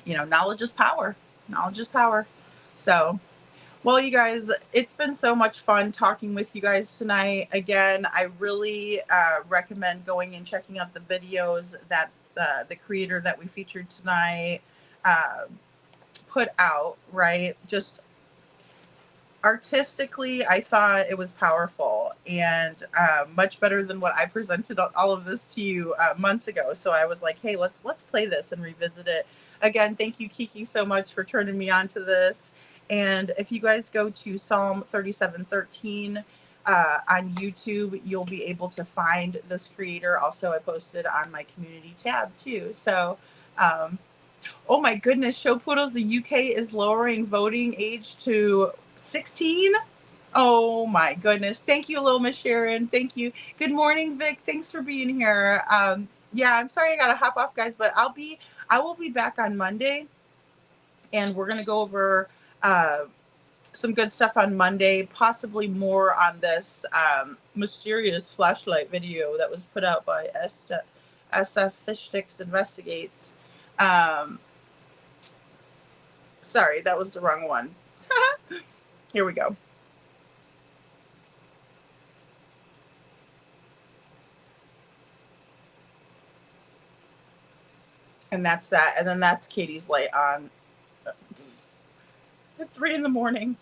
knowledge is power. Knowledge is power. So, well, you guys, it's been so much fun talking with you guys tonight. Again, I really recommend going and checking out the videos that the creator that we featured tonight put out, right? Just artistically, I thought it was powerful and much better than what I presented all of this to you months ago. So I was like, hey, let's play this and revisit it. Again, thank you, Kiki, so much for turning me on to this. And if you guys go to Psalm 37:13 on YouTube, you'll be able to find this creator. Also, I posted on my community tab too. So, oh my goodness, Show Poodles, the UK is lowering voting age to 16. Oh my goodness. Thank you, Little Miss Sharon. Thank you. Good morning, Vic. Thanks for being here. Yeah, I'm sorry I gotta hop off, guys, but I will be back on Monday, and we're gonna go over some good stuff on Monday, possibly more on this mysterious flashlight video that was put out by SF Fish Sticks Investigates. Sorry, that was the wrong one. Here we go. And that's that. And then that's Katie's light on at 3 a.m.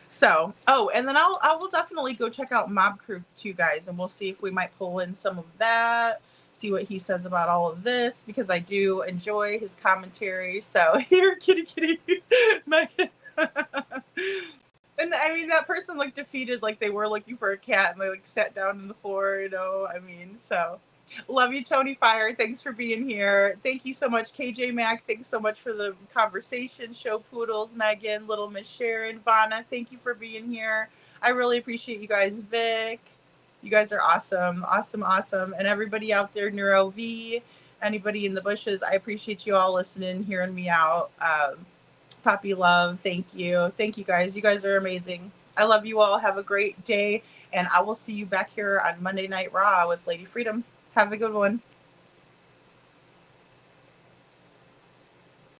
So, oh, and then I will definitely go check out Mob Crew too, guys, and we'll see if we might pull in some of that, see what he says about all of this, because I do enjoy his commentary. So here, kitty, Megan. And I mean, that person looked defeated, like they were looking for a cat, and they like sat down on the floor, you know. I mean, so love you, Tony Fire. Thanks for being here. Thank you so much, KJ Mac. Thanks so much for the conversation. Show Poodles, Megan, Little Miss Sharon, Vanna. Thank you for being here. I really appreciate you guys. Vic, you guys are awesome, awesome. And everybody out there, Neuro V, anybody in the bushes, I appreciate you all listening, hearing me out. Poppy love, thank you guys. You guys are amazing. I love you all. Have a great day, and I will see you back here on Monday Night Raw with Lady Freedom. Have a good one.